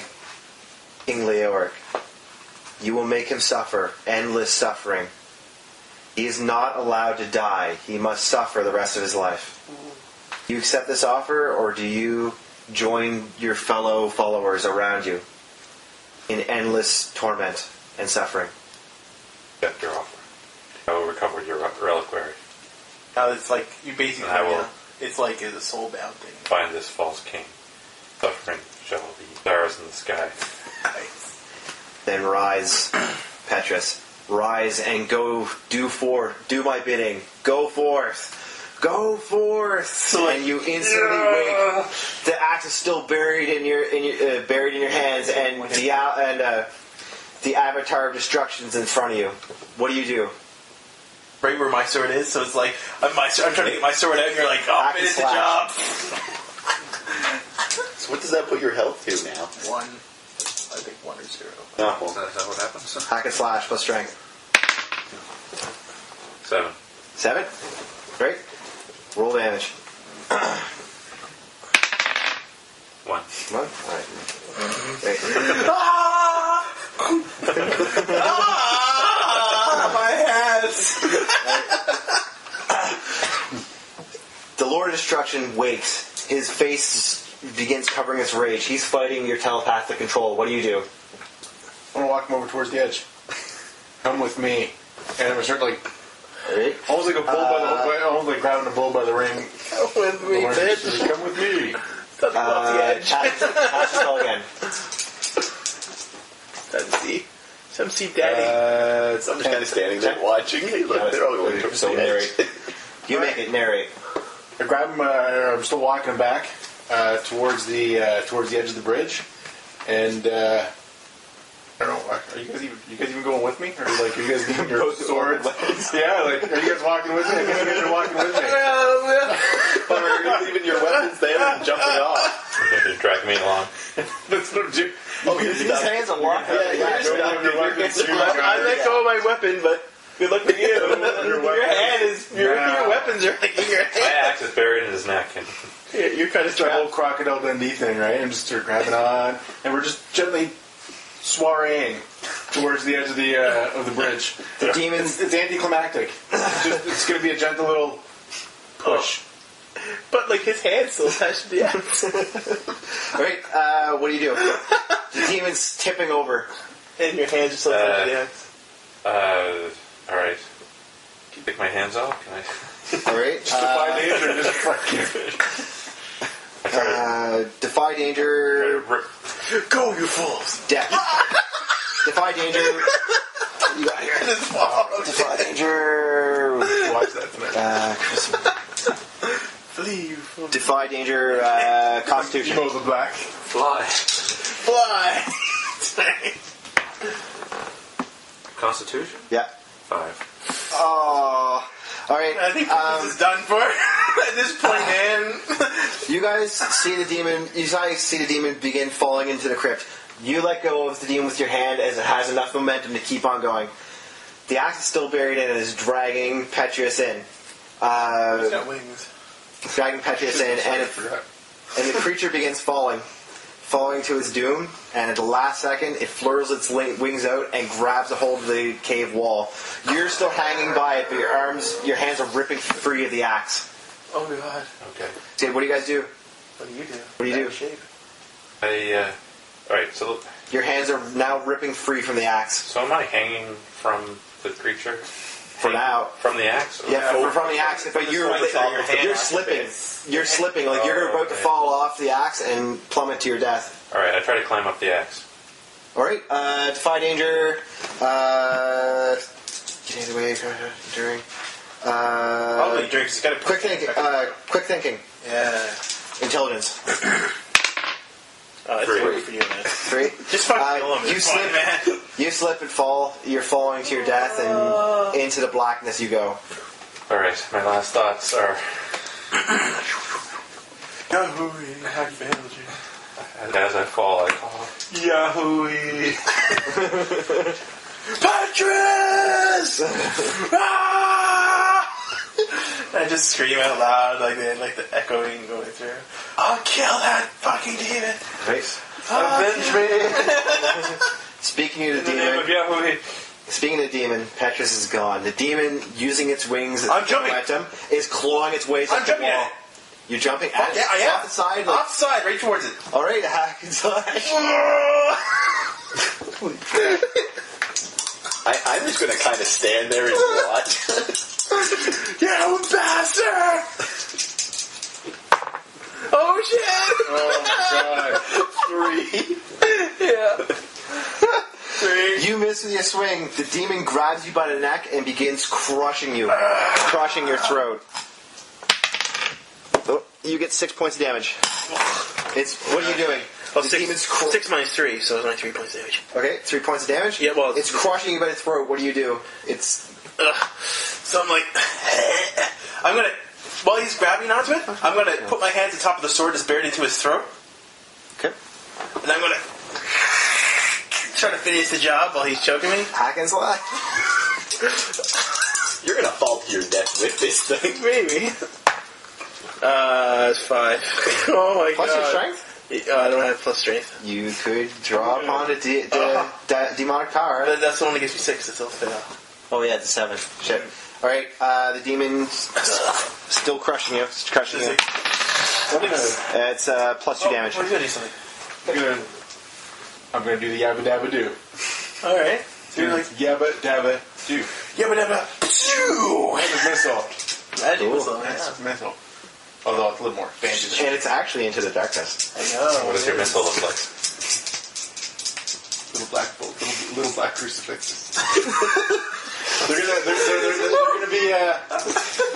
[SPEAKER 2] King Leoric. You will make him suffer endless suffering. He is not allowed to die. He must suffer the rest of his life. Do you accept this offer, or do you join your fellow followers around you in endless torment and suffering?
[SPEAKER 4] Accept your offer. I will recover your reliquary.
[SPEAKER 1] Now it's like, you basically,
[SPEAKER 4] I will
[SPEAKER 1] it's like a soul-bound thing.
[SPEAKER 4] find this false king. Suffering shall be stars in the sky.
[SPEAKER 2] Then rise, Petrus. Rise and go. Do my bidding. Go forth. Go forth. So and you instantly wake. The axe is still buried in your hands, and the avatar of destruction's in front of you. What do?
[SPEAKER 1] Right where my sword is, so it's like I'm trying to get my sword out, and you're like, oh, finish the job.
[SPEAKER 5] So what does that put your health to now?
[SPEAKER 1] 1. I think 1 or 0.
[SPEAKER 5] Oh, well.
[SPEAKER 4] Is that what happens?
[SPEAKER 2] Hack and slash plus strength.
[SPEAKER 4] 7.
[SPEAKER 2] 7. Great. Roll damage.
[SPEAKER 4] 1.
[SPEAKER 2] 1. All right. Great.
[SPEAKER 1] My hands!
[SPEAKER 2] The Lord of Destruction wakes. His face begins covering its rage. He's fighting your telepathic control. What do?
[SPEAKER 3] I'm gonna walk him over towards the edge. Come with me. And I'm gonna start like almost like a bull almost like grabbing a bull by the ring.
[SPEAKER 1] Come with me, bitch.
[SPEAKER 3] Come with me.
[SPEAKER 1] Go off the edge.
[SPEAKER 2] Cast your spell again.
[SPEAKER 1] Some see daddy.
[SPEAKER 5] So I'm just kind of standing there watching. Hey, look, they're all going towards
[SPEAKER 2] So
[SPEAKER 5] the edge.
[SPEAKER 2] narrate. You make it narrate.
[SPEAKER 3] I grab him. I'm still walking him back towards the edge of the bridge, and I don't know. Are you guys even going with me, or like are you guys getting your swords? Yeah, like are you guys walking with me? I guess you guys are walking with me.
[SPEAKER 5] Or are you leaving your weapons there and jumping off?
[SPEAKER 4] You're dragging me along.
[SPEAKER 3] That's what I'm doing.
[SPEAKER 5] Oh,
[SPEAKER 2] His hands are locked.
[SPEAKER 5] Yeah,
[SPEAKER 3] Don't have your weapons.
[SPEAKER 1] I let go of my weapon, but good luck with you. Your weapons are like in your
[SPEAKER 4] My
[SPEAKER 1] hand.
[SPEAKER 4] axe is buried in his neck. And
[SPEAKER 1] You're kind of
[SPEAKER 3] It's the whole
[SPEAKER 1] strapped.
[SPEAKER 3] Crocodile Dundee thing, right? I'm just sort of grabbing on, and we're just gently soireeing towards the edge of the bridge.
[SPEAKER 2] The demons.
[SPEAKER 3] It's anticlimactic. It's going to be a gentle little push.
[SPEAKER 1] But like his hand's still attached to the axe.
[SPEAKER 2] Alright, what do you do? The demon's tipping over.
[SPEAKER 1] And your hands are still attached to the axe.
[SPEAKER 4] Alright. Can you pick my hands off? Can I?
[SPEAKER 2] Alright.
[SPEAKER 3] Defy danger, just fucking.
[SPEAKER 2] Defy danger.
[SPEAKER 1] Go, you fools!
[SPEAKER 2] Death. Defy danger. You got here. Defy danger.
[SPEAKER 3] Watch that tonight.
[SPEAKER 1] Flee, you fools.
[SPEAKER 2] Defy danger. Constitution.
[SPEAKER 3] Emo's the black.
[SPEAKER 4] Fly.
[SPEAKER 1] Fly!
[SPEAKER 4] Constitution?
[SPEAKER 2] Yeah.
[SPEAKER 4] 5.
[SPEAKER 2] Oh. Alright.
[SPEAKER 1] I think this is done for at this point, man.
[SPEAKER 2] You guys see the demon. You guys see the demon begin falling into the crypt. You let go of the demon with your hand as it has enough momentum to keep on going. The axe is still buried in and is dragging Petrus in.
[SPEAKER 1] He's got wings.
[SPEAKER 2] Dragging Petrus in, and the creature begins falling to its doom. And at the last second, it flurs its wings out and grabs a hold of the cave wall. You're still hanging by it, but your hands are ripping free of the axe.
[SPEAKER 1] Oh god.
[SPEAKER 4] Okay.
[SPEAKER 2] Okay, what do you guys do?
[SPEAKER 1] What do you do?
[SPEAKER 2] What do you do?
[SPEAKER 1] Shape.
[SPEAKER 4] Alright, so
[SPEAKER 2] Your hands are now ripping free from the axe.
[SPEAKER 4] am I hanging from the creature?
[SPEAKER 2] For now.
[SPEAKER 4] From the axe? Or-
[SPEAKER 2] Yeah, from the axe, but you're slipping. You're slipping, like you're about to fall off the axe and plummet to your death.
[SPEAKER 4] Alright, I try to climb up the axe.
[SPEAKER 2] Alright, defy danger. Get out of the way during.
[SPEAKER 1] Probably drinks. He's got a
[SPEAKER 2] Quick thinking.
[SPEAKER 1] Yeah.
[SPEAKER 2] Intelligence.
[SPEAKER 1] It's
[SPEAKER 4] 3.
[SPEAKER 1] working for you, man.
[SPEAKER 2] 3.
[SPEAKER 1] Just fucking kill him.
[SPEAKER 2] You
[SPEAKER 1] It's
[SPEAKER 2] slip,
[SPEAKER 1] fine, man.
[SPEAKER 2] you slip and fall. You're falling to your death, and into the blackness you go.
[SPEAKER 4] Alright, my last thoughts are...
[SPEAKER 1] Yahoo! I failed you.
[SPEAKER 4] And as I fall, I call...
[SPEAKER 1] Yahoo! Petrus! Ah! I just scream out loud, like the echoing going through. I'll kill that fucking demon!
[SPEAKER 2] Nice.
[SPEAKER 1] Avenge me!
[SPEAKER 2] Speaking of the
[SPEAKER 4] In the name of
[SPEAKER 2] demon,
[SPEAKER 4] Yahweh.
[SPEAKER 2] speaking of the demon, Petrus is gone. The demon, using its wings as
[SPEAKER 1] I'm jumping.
[SPEAKER 2] momentum, is clawing its way
[SPEAKER 1] I'm
[SPEAKER 2] up the
[SPEAKER 1] jumping
[SPEAKER 2] wall.
[SPEAKER 1] at it.
[SPEAKER 2] You're jumping at it?
[SPEAKER 1] Yeah, I am.
[SPEAKER 2] Off the side? Like,
[SPEAKER 1] Off the side, right towards it.
[SPEAKER 2] alright, hack and slash.
[SPEAKER 5] I'm just going to kind of stand there and watch.
[SPEAKER 1] You bastard! Oh shit!
[SPEAKER 3] Oh my god.
[SPEAKER 5] 3.
[SPEAKER 1] Yeah. 3.
[SPEAKER 2] You miss with your swing. The demon grabs you by the neck and begins crushing you. Crushing your throat. Oh, you get 6 points of damage. What are you doing?
[SPEAKER 1] Well,
[SPEAKER 2] The
[SPEAKER 1] 6
[SPEAKER 2] demon's
[SPEAKER 1] minus 3, so it's only 3 points damage.
[SPEAKER 2] Okay, 3 points of damage?
[SPEAKER 1] Yeah, well,
[SPEAKER 2] it's crushing you by the throat. What do you do? It's...
[SPEAKER 1] So I'm like, I'm gonna, while he's grabbing onto it, I'm gonna put my hands on top of the sword that's buried into his throat,
[SPEAKER 2] Okay.
[SPEAKER 1] and I'm gonna try to finish the job while he's choking me.
[SPEAKER 2] Hack and slash.
[SPEAKER 5] You're going to fall to your death with this thing.
[SPEAKER 1] Maybe. It's 5. Oh my
[SPEAKER 2] Plus
[SPEAKER 1] god.
[SPEAKER 2] your strength?
[SPEAKER 1] I don't have plus strength.
[SPEAKER 2] You could draw upon a demonic power.
[SPEAKER 1] But that's only gives me 6, it's all fail.
[SPEAKER 2] Oh yeah, it's a 7. Shit. Alright, the demon's still crushing you. It's crushing you. It's plus 2 damage.
[SPEAKER 1] What are you doing, something?
[SPEAKER 3] I'm going to do the yabba dabba do.
[SPEAKER 1] Alright.
[SPEAKER 3] Do like yabba dabba do.
[SPEAKER 1] Yeah, but
[SPEAKER 3] Magic missile.
[SPEAKER 1] Magic
[SPEAKER 2] Cool.
[SPEAKER 1] missile, yeah.
[SPEAKER 3] Magic missile. Although it's a little more fancy.
[SPEAKER 2] And it's actually into the darkness.
[SPEAKER 1] I know.
[SPEAKER 4] What does your missile look like?
[SPEAKER 3] Little black bolt, little black crucifixes. they're gonna be.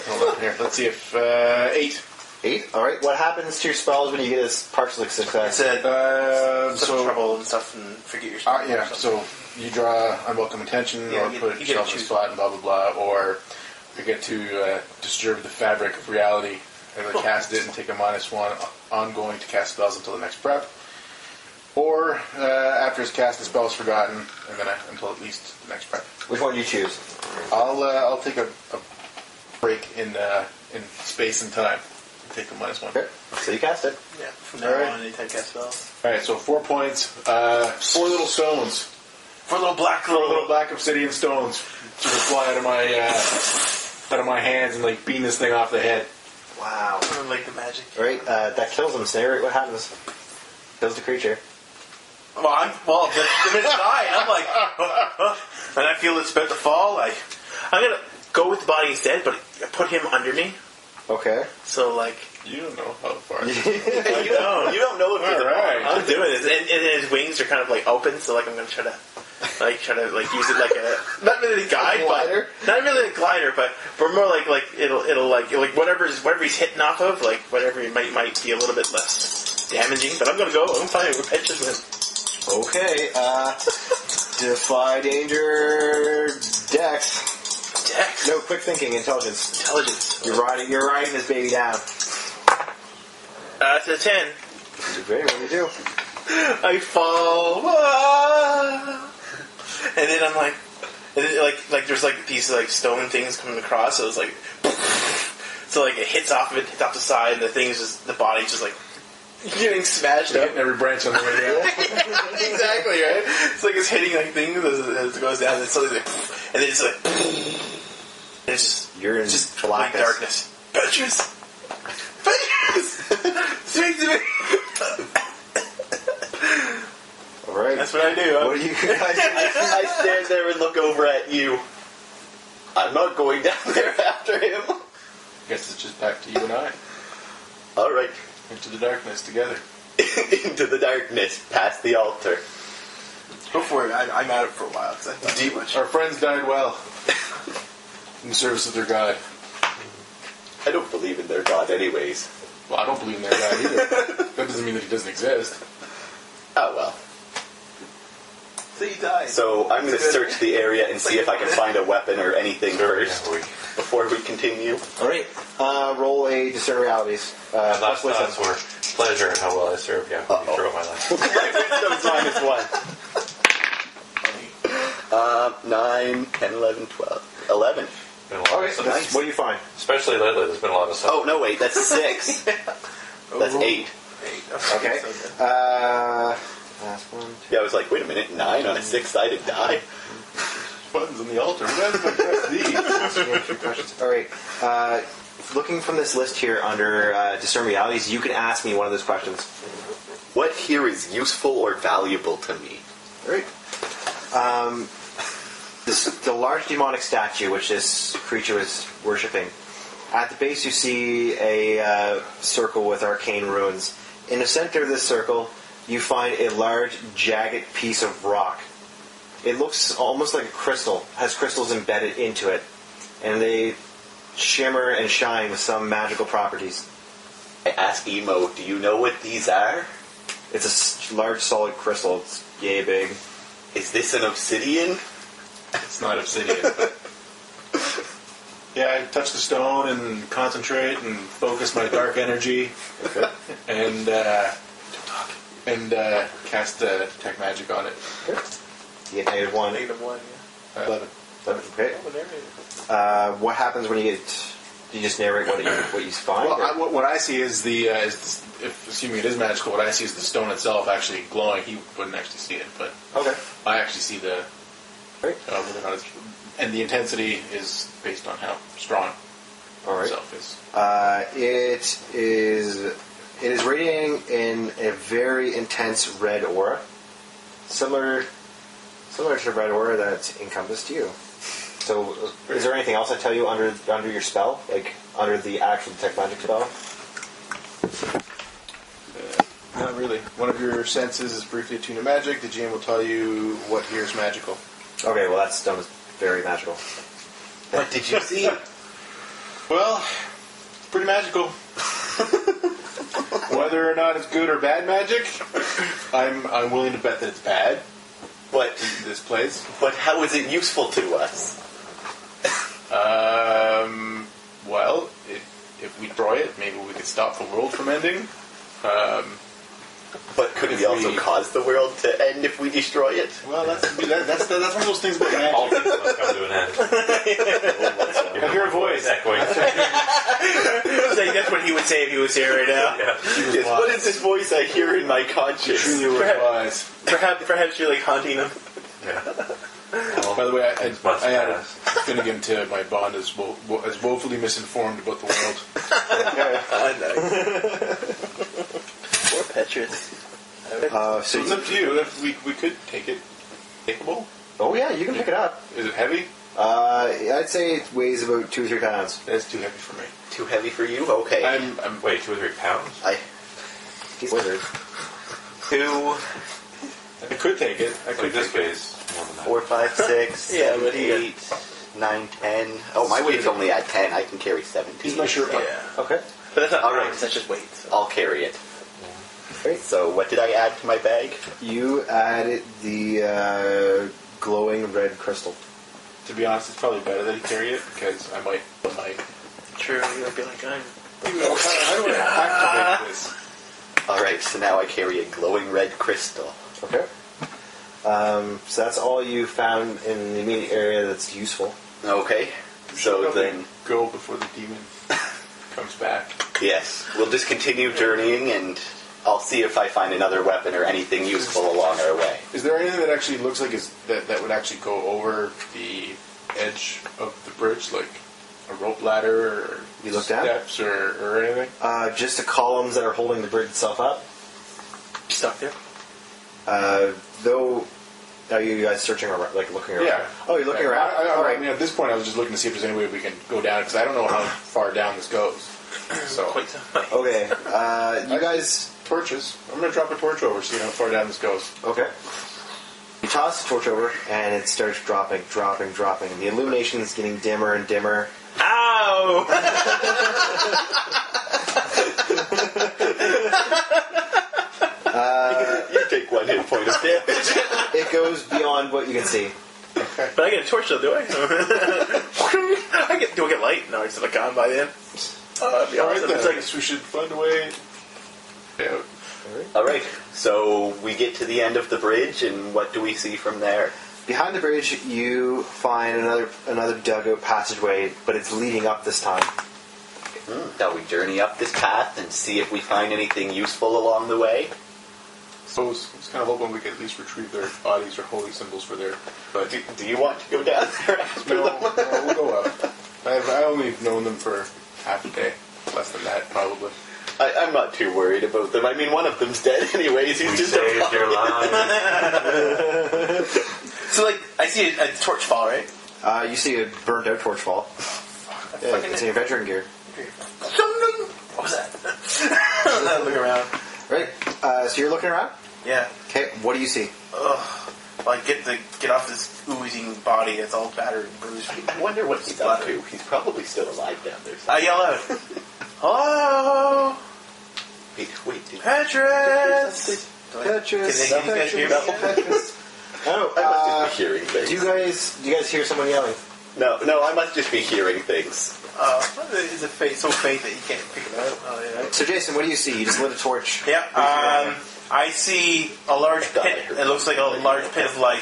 [SPEAKER 3] Hold on here. Let's see if 8.
[SPEAKER 2] 8? Alright, what happens to your spells when you get a partial success?
[SPEAKER 1] It's
[SPEAKER 3] So
[SPEAKER 1] trouble and stuff and forget your
[SPEAKER 3] yeah. So you draw unwelcome attention,
[SPEAKER 1] Yeah,
[SPEAKER 3] or
[SPEAKER 1] you
[SPEAKER 3] put
[SPEAKER 1] get
[SPEAKER 3] yourself
[SPEAKER 1] to
[SPEAKER 3] in a
[SPEAKER 1] choose.
[SPEAKER 3] spot, and blah blah blah, or you get to disturb the fabric of reality and then cast it and take a -1 ongoing to cast spells until the next prep. Or after it's cast, the spell is forgotten, and then until at least the next prep.
[SPEAKER 2] Which one do you choose?
[SPEAKER 3] I'll take a break in space and time. Take a -1.
[SPEAKER 2] Okay, so you cast it.
[SPEAKER 1] Yeah, from now
[SPEAKER 3] Alright.
[SPEAKER 1] on, anytime cast spells.
[SPEAKER 3] All right, so 4 points. 4 little stones
[SPEAKER 1] For a little black
[SPEAKER 3] little black obsidian stones sort of fly out of my hands and like beam this thing off the head.
[SPEAKER 2] Wow.
[SPEAKER 1] Like the magic.
[SPEAKER 2] Alright, that kills him, Snare. What happens? Kills the creature.
[SPEAKER 1] The minute it's dying, I'm like, and I feel it's about to fall. I'm gonna go with the body instead, but put him under me.
[SPEAKER 2] Okay.
[SPEAKER 1] So like,
[SPEAKER 3] You don't know how far.
[SPEAKER 5] You don't know if it's
[SPEAKER 3] Alright.
[SPEAKER 1] I'm doing this, and his wings are kind of like open. So like, I'm gonna try to use it like a not really a guide,
[SPEAKER 2] glider?
[SPEAKER 1] but not really a glider, but more like it'll like whatever he's hitting off of, like whatever might be a little bit less damaging. But I'm gonna go. I'm fine with pitches with him.
[SPEAKER 2] Okay, defy danger, dex.
[SPEAKER 1] Dex.
[SPEAKER 2] No, quick thinking, intelligence.
[SPEAKER 1] Intelligence.
[SPEAKER 2] You're riding this baby down.
[SPEAKER 1] That's a 10.
[SPEAKER 2] Okay, what do you do?
[SPEAKER 1] I fall. Ah! And then I'm like, there's like these like stone things coming across. So it's like, so like it hits off the side, and the body's just like getting smashed up.
[SPEAKER 3] Hitting every branch on the way down.
[SPEAKER 1] Exactly, right? It's like it's hitting like things as it goes down, and suddenly and then it's like, and it's just
[SPEAKER 2] You're in
[SPEAKER 1] just
[SPEAKER 2] blackness.
[SPEAKER 1] complete darkness. Petrus, speak to me.
[SPEAKER 2] Alright.
[SPEAKER 1] That's what I do.
[SPEAKER 2] What do you guys do?
[SPEAKER 5] I stand there and look over at you. I'm not going down there after him.
[SPEAKER 3] Guess it's just back to you and I.
[SPEAKER 5] Alright.
[SPEAKER 3] Into the darkness together.
[SPEAKER 5] Into the darkness, past the altar.
[SPEAKER 1] Go for it. I'm at it for a while because I thought too much.
[SPEAKER 3] Our friends died well. In the service of their God.
[SPEAKER 5] I don't believe in their god anyways.
[SPEAKER 3] Well, I don't believe in their God either. That doesn't mean that he doesn't exist.
[SPEAKER 5] Oh well.
[SPEAKER 1] So you die.
[SPEAKER 5] So I'm going to search the area and see if I can find a weapon or anything first before we continue.
[SPEAKER 2] Alright, roll a discern realities.
[SPEAKER 4] Last
[SPEAKER 2] Plus wisdom.
[SPEAKER 4] thoughts were pleasure and how well I served you throughout my life.
[SPEAKER 5] My wisdom's -1. 9, 10, 11, 12. 11.
[SPEAKER 4] Been a lot
[SPEAKER 2] Okay,
[SPEAKER 4] of
[SPEAKER 2] so
[SPEAKER 4] stuff.
[SPEAKER 2] what do you find?
[SPEAKER 4] Especially lately, there's been a lot of stuff.
[SPEAKER 5] Oh, no, wait, that's 6. That's 8.
[SPEAKER 2] Okay.
[SPEAKER 1] So good.
[SPEAKER 2] Last one.
[SPEAKER 5] Yeah, I was like, wait a minute, 9 on a 6-sided die?
[SPEAKER 3] Buttons on the altar. Where did I press these?
[SPEAKER 2] Alright, looking from this list here under discern realities, you can ask me one of those questions.
[SPEAKER 5] What here is useful or valuable to me?
[SPEAKER 2] Alright. The large demonic statue which this creature was worshipping. At the base you see a circle with arcane runes. In the center of this circle you find a large jagged piece of rock. It looks almost like a crystal, has crystals embedded into it, and they shimmer and shine with some magical properties.
[SPEAKER 5] I ask Emo, do you know what these are?
[SPEAKER 2] It's a large solid crystal, it's yay big.
[SPEAKER 5] Is this an obsidian?
[SPEAKER 3] It's not obsidian. Yeah, I touch the stone and concentrate and focus my dark energy. And cast detect magic on it.
[SPEAKER 2] You get -1.
[SPEAKER 1] -1, yeah.
[SPEAKER 3] 11.
[SPEAKER 2] Okay. What happens when you get? Do you just narrate what you find?
[SPEAKER 3] Well, what I see is if assuming it is magical, what I see is the stone itself actually glowing. He wouldn't actually see it, but
[SPEAKER 2] okay.
[SPEAKER 3] I actually see the.
[SPEAKER 2] Right.
[SPEAKER 3] Whether or not and the intensity is based on how strong
[SPEAKER 2] All right.
[SPEAKER 3] itself is.
[SPEAKER 2] It is radiating in a very intense red aura, similar to the red aura that encompassed you. So, is there anything else I tell you under your spell, like under the actual detect magic spell?
[SPEAKER 3] Not really. One of your senses is briefly attuned to magic. The GM will tell you what here is magical.
[SPEAKER 2] Okay, well that stone is very magical.
[SPEAKER 5] What did you see?
[SPEAKER 3] Well, it's pretty magical. Whether or not it's good or bad magic, I'm willing to bet that it's bad.
[SPEAKER 5] But
[SPEAKER 3] In this place.
[SPEAKER 5] how is it useful to us?
[SPEAKER 3] Well, if we destroy it, maybe we could stop the world from ending.
[SPEAKER 5] But could
[SPEAKER 3] If
[SPEAKER 5] we also
[SPEAKER 3] we-
[SPEAKER 5] cause the world to end if we destroy it?
[SPEAKER 3] Well, that's one of those things about
[SPEAKER 4] All
[SPEAKER 3] magic.
[SPEAKER 4] things must come to an end.
[SPEAKER 3] I hear a voice.
[SPEAKER 4] Echoing.
[SPEAKER 1] That's what he would say if he was here right now.
[SPEAKER 4] Yeah.
[SPEAKER 5] Yes, what is this voice I hear in my conscience?
[SPEAKER 3] Truly were wise.
[SPEAKER 1] Perhaps you're like haunting him.
[SPEAKER 4] Yeah.
[SPEAKER 3] By the way, I
[SPEAKER 4] Must
[SPEAKER 3] added
[SPEAKER 4] pass.
[SPEAKER 3] Finnegan to my bond as woefully misinformed about the world.
[SPEAKER 1] Poor Petrus.
[SPEAKER 3] So it's up to you. We could take it. Takeable?
[SPEAKER 2] Oh yeah, you can pick it up.
[SPEAKER 3] Is it heavy?
[SPEAKER 2] I'd say it weighs about 2 or 3 pounds.
[SPEAKER 3] That's too heavy for me.
[SPEAKER 5] Too heavy for you? Okay.
[SPEAKER 3] I'm
[SPEAKER 4] Wait, 2 or 3 pounds?
[SPEAKER 2] He's wizard.
[SPEAKER 5] 2,
[SPEAKER 3] I could take it. I
[SPEAKER 4] Like
[SPEAKER 3] could
[SPEAKER 4] this
[SPEAKER 3] take it.
[SPEAKER 4] weighs more than that.
[SPEAKER 5] 4, 5, 6,
[SPEAKER 1] Yeah,
[SPEAKER 5] 7,
[SPEAKER 1] but he-
[SPEAKER 5] 8, 9, 10. Oh, my weight's only at 10. I can carry 17.
[SPEAKER 3] He's my Sherpa.
[SPEAKER 1] Yeah.
[SPEAKER 2] Okay.
[SPEAKER 1] But that's not
[SPEAKER 5] All right.
[SPEAKER 1] pounds, that's just weight. So.
[SPEAKER 5] I'll carry it.
[SPEAKER 2] Great.
[SPEAKER 5] So what did I add to my bag?
[SPEAKER 2] You added the glowing red crystal.
[SPEAKER 3] To be honest, it's probably better that he carry it because I might.
[SPEAKER 1] True, you might be like, I'm...
[SPEAKER 3] How do I activate this?
[SPEAKER 5] Alright, so now I carry a glowing red crystal.
[SPEAKER 2] Okay. So that's all you found in the immediate area that's useful.
[SPEAKER 5] Okay. So
[SPEAKER 3] Probably
[SPEAKER 5] then,
[SPEAKER 3] go before the demon comes back.
[SPEAKER 5] yes, we'll just continue journeying and I'll see if I find another weapon or anything useful along our way.
[SPEAKER 3] Is there anything that actually looks like that would actually go over the edge of the bridge, like a rope ladder or
[SPEAKER 2] You look down?
[SPEAKER 3] steps or anything?
[SPEAKER 2] Just the columns that are holding the bridge itself up.
[SPEAKER 1] Stuck there?
[SPEAKER 2] Though, are you guys searching around, like looking around?
[SPEAKER 3] Yeah.
[SPEAKER 2] Oh, you're looking around? All right.
[SPEAKER 3] I mean, at this point, I was just looking to see if there's any way we can go down because I don't know how far down this goes. So
[SPEAKER 1] Quite some way.
[SPEAKER 2] Okay. You guys...
[SPEAKER 3] torches. I'm gonna drop a torch over, see how far down this goes.
[SPEAKER 2] Okay. You toss the torch over, and it starts dropping. The illumination is getting dimmer and dimmer.
[SPEAKER 1] Ow!
[SPEAKER 5] You take 1 hit point of damage.
[SPEAKER 2] It goes beyond what you can see.
[SPEAKER 1] But I get a torch though, do I? Do I get light? No, I just like gone by then. That'd be
[SPEAKER 3] All right,
[SPEAKER 1] awesome.
[SPEAKER 3] then.
[SPEAKER 1] It's
[SPEAKER 3] I
[SPEAKER 1] like,
[SPEAKER 3] guess we should find a way out.
[SPEAKER 5] Alright, so we get to the end of the bridge and what do we see from there?
[SPEAKER 2] Behind the bridge, you find another dugout passageway, but it's leading up this time.
[SPEAKER 5] Shall we journey up this path and see if we find anything useful along the way?
[SPEAKER 3] So I was kind of hoping we could at least retrieve their bodies or holy symbols for their... But
[SPEAKER 5] Do you want to go down there after
[SPEAKER 3] no,
[SPEAKER 5] them?
[SPEAKER 3] we'll go up. I only known them for half a day. Less than that, probably.
[SPEAKER 5] I'm not too worried about them. I mean, one of them's dead anyways. He's
[SPEAKER 4] We
[SPEAKER 5] just
[SPEAKER 4] saved your lives.
[SPEAKER 1] so like, I see a torch fall, right?
[SPEAKER 2] You see a burned out torch fall. Yeah, it's in your adventuring gear.
[SPEAKER 1] What was that? Look around.
[SPEAKER 2] Right. So you're looking around?
[SPEAKER 1] Yeah.
[SPEAKER 2] Okay, what do you see?
[SPEAKER 1] Ugh. Like, get off this oozing body that's all battered and bruised.
[SPEAKER 5] I wonder what he's up to. He's probably still alive down there.
[SPEAKER 1] I yell out, "Hello,
[SPEAKER 5] Wait,
[SPEAKER 1] Petrus!"
[SPEAKER 2] Petrus.
[SPEAKER 1] Can you guys hear me?
[SPEAKER 2] Petrus. Oh,
[SPEAKER 5] I must just be hearing things.
[SPEAKER 2] do you guys hear someone yelling?
[SPEAKER 5] No, I must just be hearing things.
[SPEAKER 1] Is it so faint that you can't pick it out? Oh, yeah.
[SPEAKER 2] So Jason, what do you see? You just lit a torch.
[SPEAKER 1] Yeah, I see a large pit. It looks like a large pit of like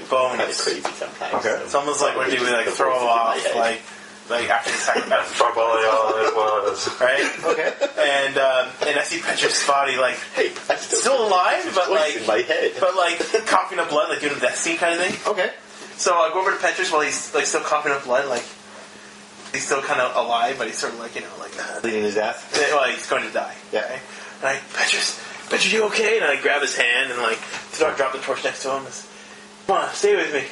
[SPEAKER 1] bones.
[SPEAKER 5] Kind of crazy sometimes.
[SPEAKER 2] Okay.
[SPEAKER 1] It's almost like when you would like throw off like after the second battle.
[SPEAKER 4] Probably all it was.
[SPEAKER 1] Right?
[SPEAKER 2] Okay.
[SPEAKER 1] And I see Petrus' body like
[SPEAKER 5] Hey, I'm
[SPEAKER 1] still alive, but
[SPEAKER 5] voice
[SPEAKER 1] like
[SPEAKER 5] in my head.
[SPEAKER 1] coughing up blood, like doing a death scene kind of thing.
[SPEAKER 2] Okay.
[SPEAKER 1] So I go over to Petrus while he's like still coughing up blood, like he's still kind of alive, but he's sort of like
[SPEAKER 2] Bleeding to death.
[SPEAKER 1] well, he's going to die.
[SPEAKER 2] Yeah.
[SPEAKER 1] Okay? And I, Petrus, you okay? And I grab his hand and like drop the torch next to him. Come on, stay with me.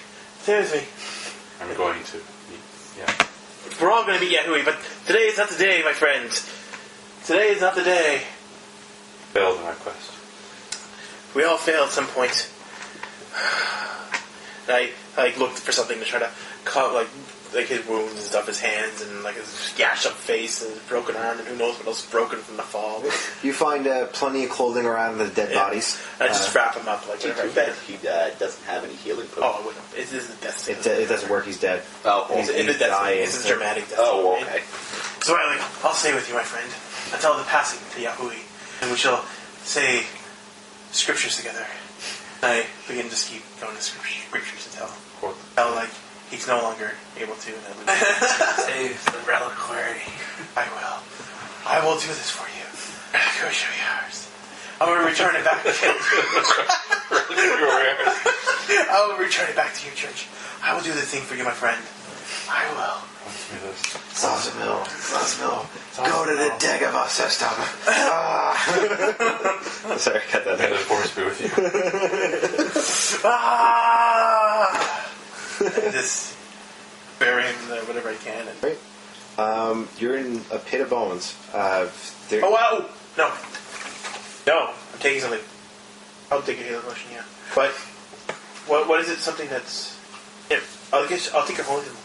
[SPEAKER 4] I'm going to. Yeah.
[SPEAKER 1] We're all going to meet Yahui, but today is not the day, my friend. Today is not the day.
[SPEAKER 4] Failed my quest.
[SPEAKER 1] We all fail at some point. And I looked for something to try to cut like his wounds and stuff, his hands and like his gashed up face and his broken arm and who knows what else is broken from the fall.
[SPEAKER 2] You find plenty of clothing around the dead bodies.
[SPEAKER 1] And I just wrap him up like whatever I bet.
[SPEAKER 5] He doesn't have any healing potions.
[SPEAKER 1] Oh, I wouldn't. It isn't death scene.
[SPEAKER 2] It doesn't work. He's dead.
[SPEAKER 5] Oh,
[SPEAKER 1] It's in the death scene. This is a dramatic death scene.
[SPEAKER 5] Oh,
[SPEAKER 1] right?
[SPEAKER 5] okay.
[SPEAKER 1] So I'll stay with you, my friend, until the passing to Yahui, and we shall say scriptures together. I begin to keep going to scriptures until like he's no longer able to. And I save the reliquary. I will do this for you. Reliquary shall be ours. I'm going to return it back. I will return it back to your church. I will do the thing for you, my friend. I will.
[SPEAKER 2] Zazamil, go to the Dagobah system. Sorry, cut that.
[SPEAKER 4] May the force be with you.
[SPEAKER 1] And just bury him whatever I can. And...
[SPEAKER 2] Right. You're in a pit of bones.
[SPEAKER 1] Oh, wow! No, I'm taking something. I'll take a healing potion, yeah. But what is it? Something that's... Yeah, I'll take your holy symbol.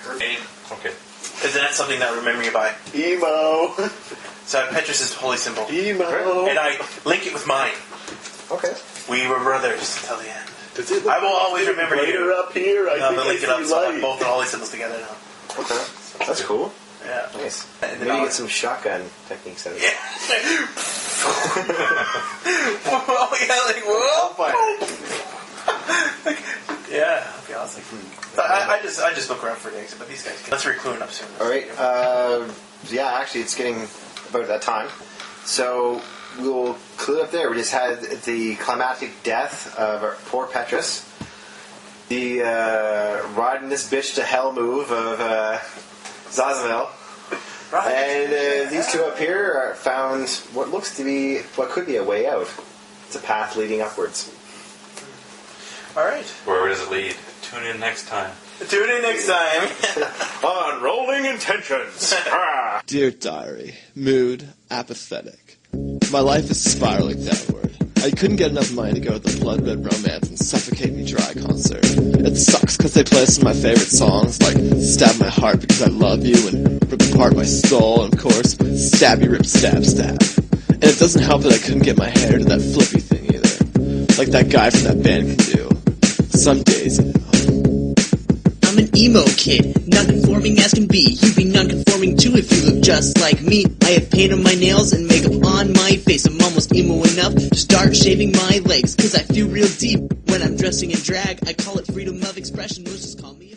[SPEAKER 4] Her name. Okay.
[SPEAKER 1] Because then that's something that I remember you by.
[SPEAKER 5] Emo.
[SPEAKER 1] So I have Petrus' holy symbol.
[SPEAKER 5] Emo.
[SPEAKER 1] And I link it with mine.
[SPEAKER 2] Okay.
[SPEAKER 1] We were brothers until the end.
[SPEAKER 5] Does it
[SPEAKER 1] I will always remember you.
[SPEAKER 5] up here. I think
[SPEAKER 1] link it up so I have both the holy symbols together now.
[SPEAKER 2] Okay. That's cool.
[SPEAKER 1] Yeah.
[SPEAKER 2] Nice.
[SPEAKER 1] And
[SPEAKER 2] Maybe get some shotgun techniques out of it.
[SPEAKER 1] Yeah. Oh, yeah, like, whoa. Yeah, that'd be awesome. I just look around for the exit, but these guys let's reclude up soon.
[SPEAKER 2] Alright, yeah, actually it's getting about that time. So we'll clue up there. We just had the climactic death of our poor Petrus. The riding this bitch to hell move of Zazamil.
[SPEAKER 1] Right.
[SPEAKER 2] And these two up here found what could be a way out. It's a path leading upwards.
[SPEAKER 1] Alright.
[SPEAKER 4] Where does it lead? Tune in next time.
[SPEAKER 1] Tune in next time.
[SPEAKER 2] On Rolling Intentions.
[SPEAKER 6] Dear Diary, mood apathetic. My life is spiraling downward. I couldn't get enough money to go to the Blood Red Romance and Suffocate Me Dry concert. It sucks because they play some of my favorite songs like Stab My Heart Because I Love You and Rip Apart My Soul and of course Stabby Rip Stab Stab. And it doesn't help that I couldn't get my hair to that flippy thing either. Like that guy from that band can do. Some days, you know.
[SPEAKER 7] I'm an emo kid, non-conforming as can be. You be non-conforming too if you look just like me. I have paint on my nails and makeup on my face. I'm almost emo enough to start shaving my legs. Cause I feel real deep when I'm dressing in drag. I call it freedom of expression, most just call me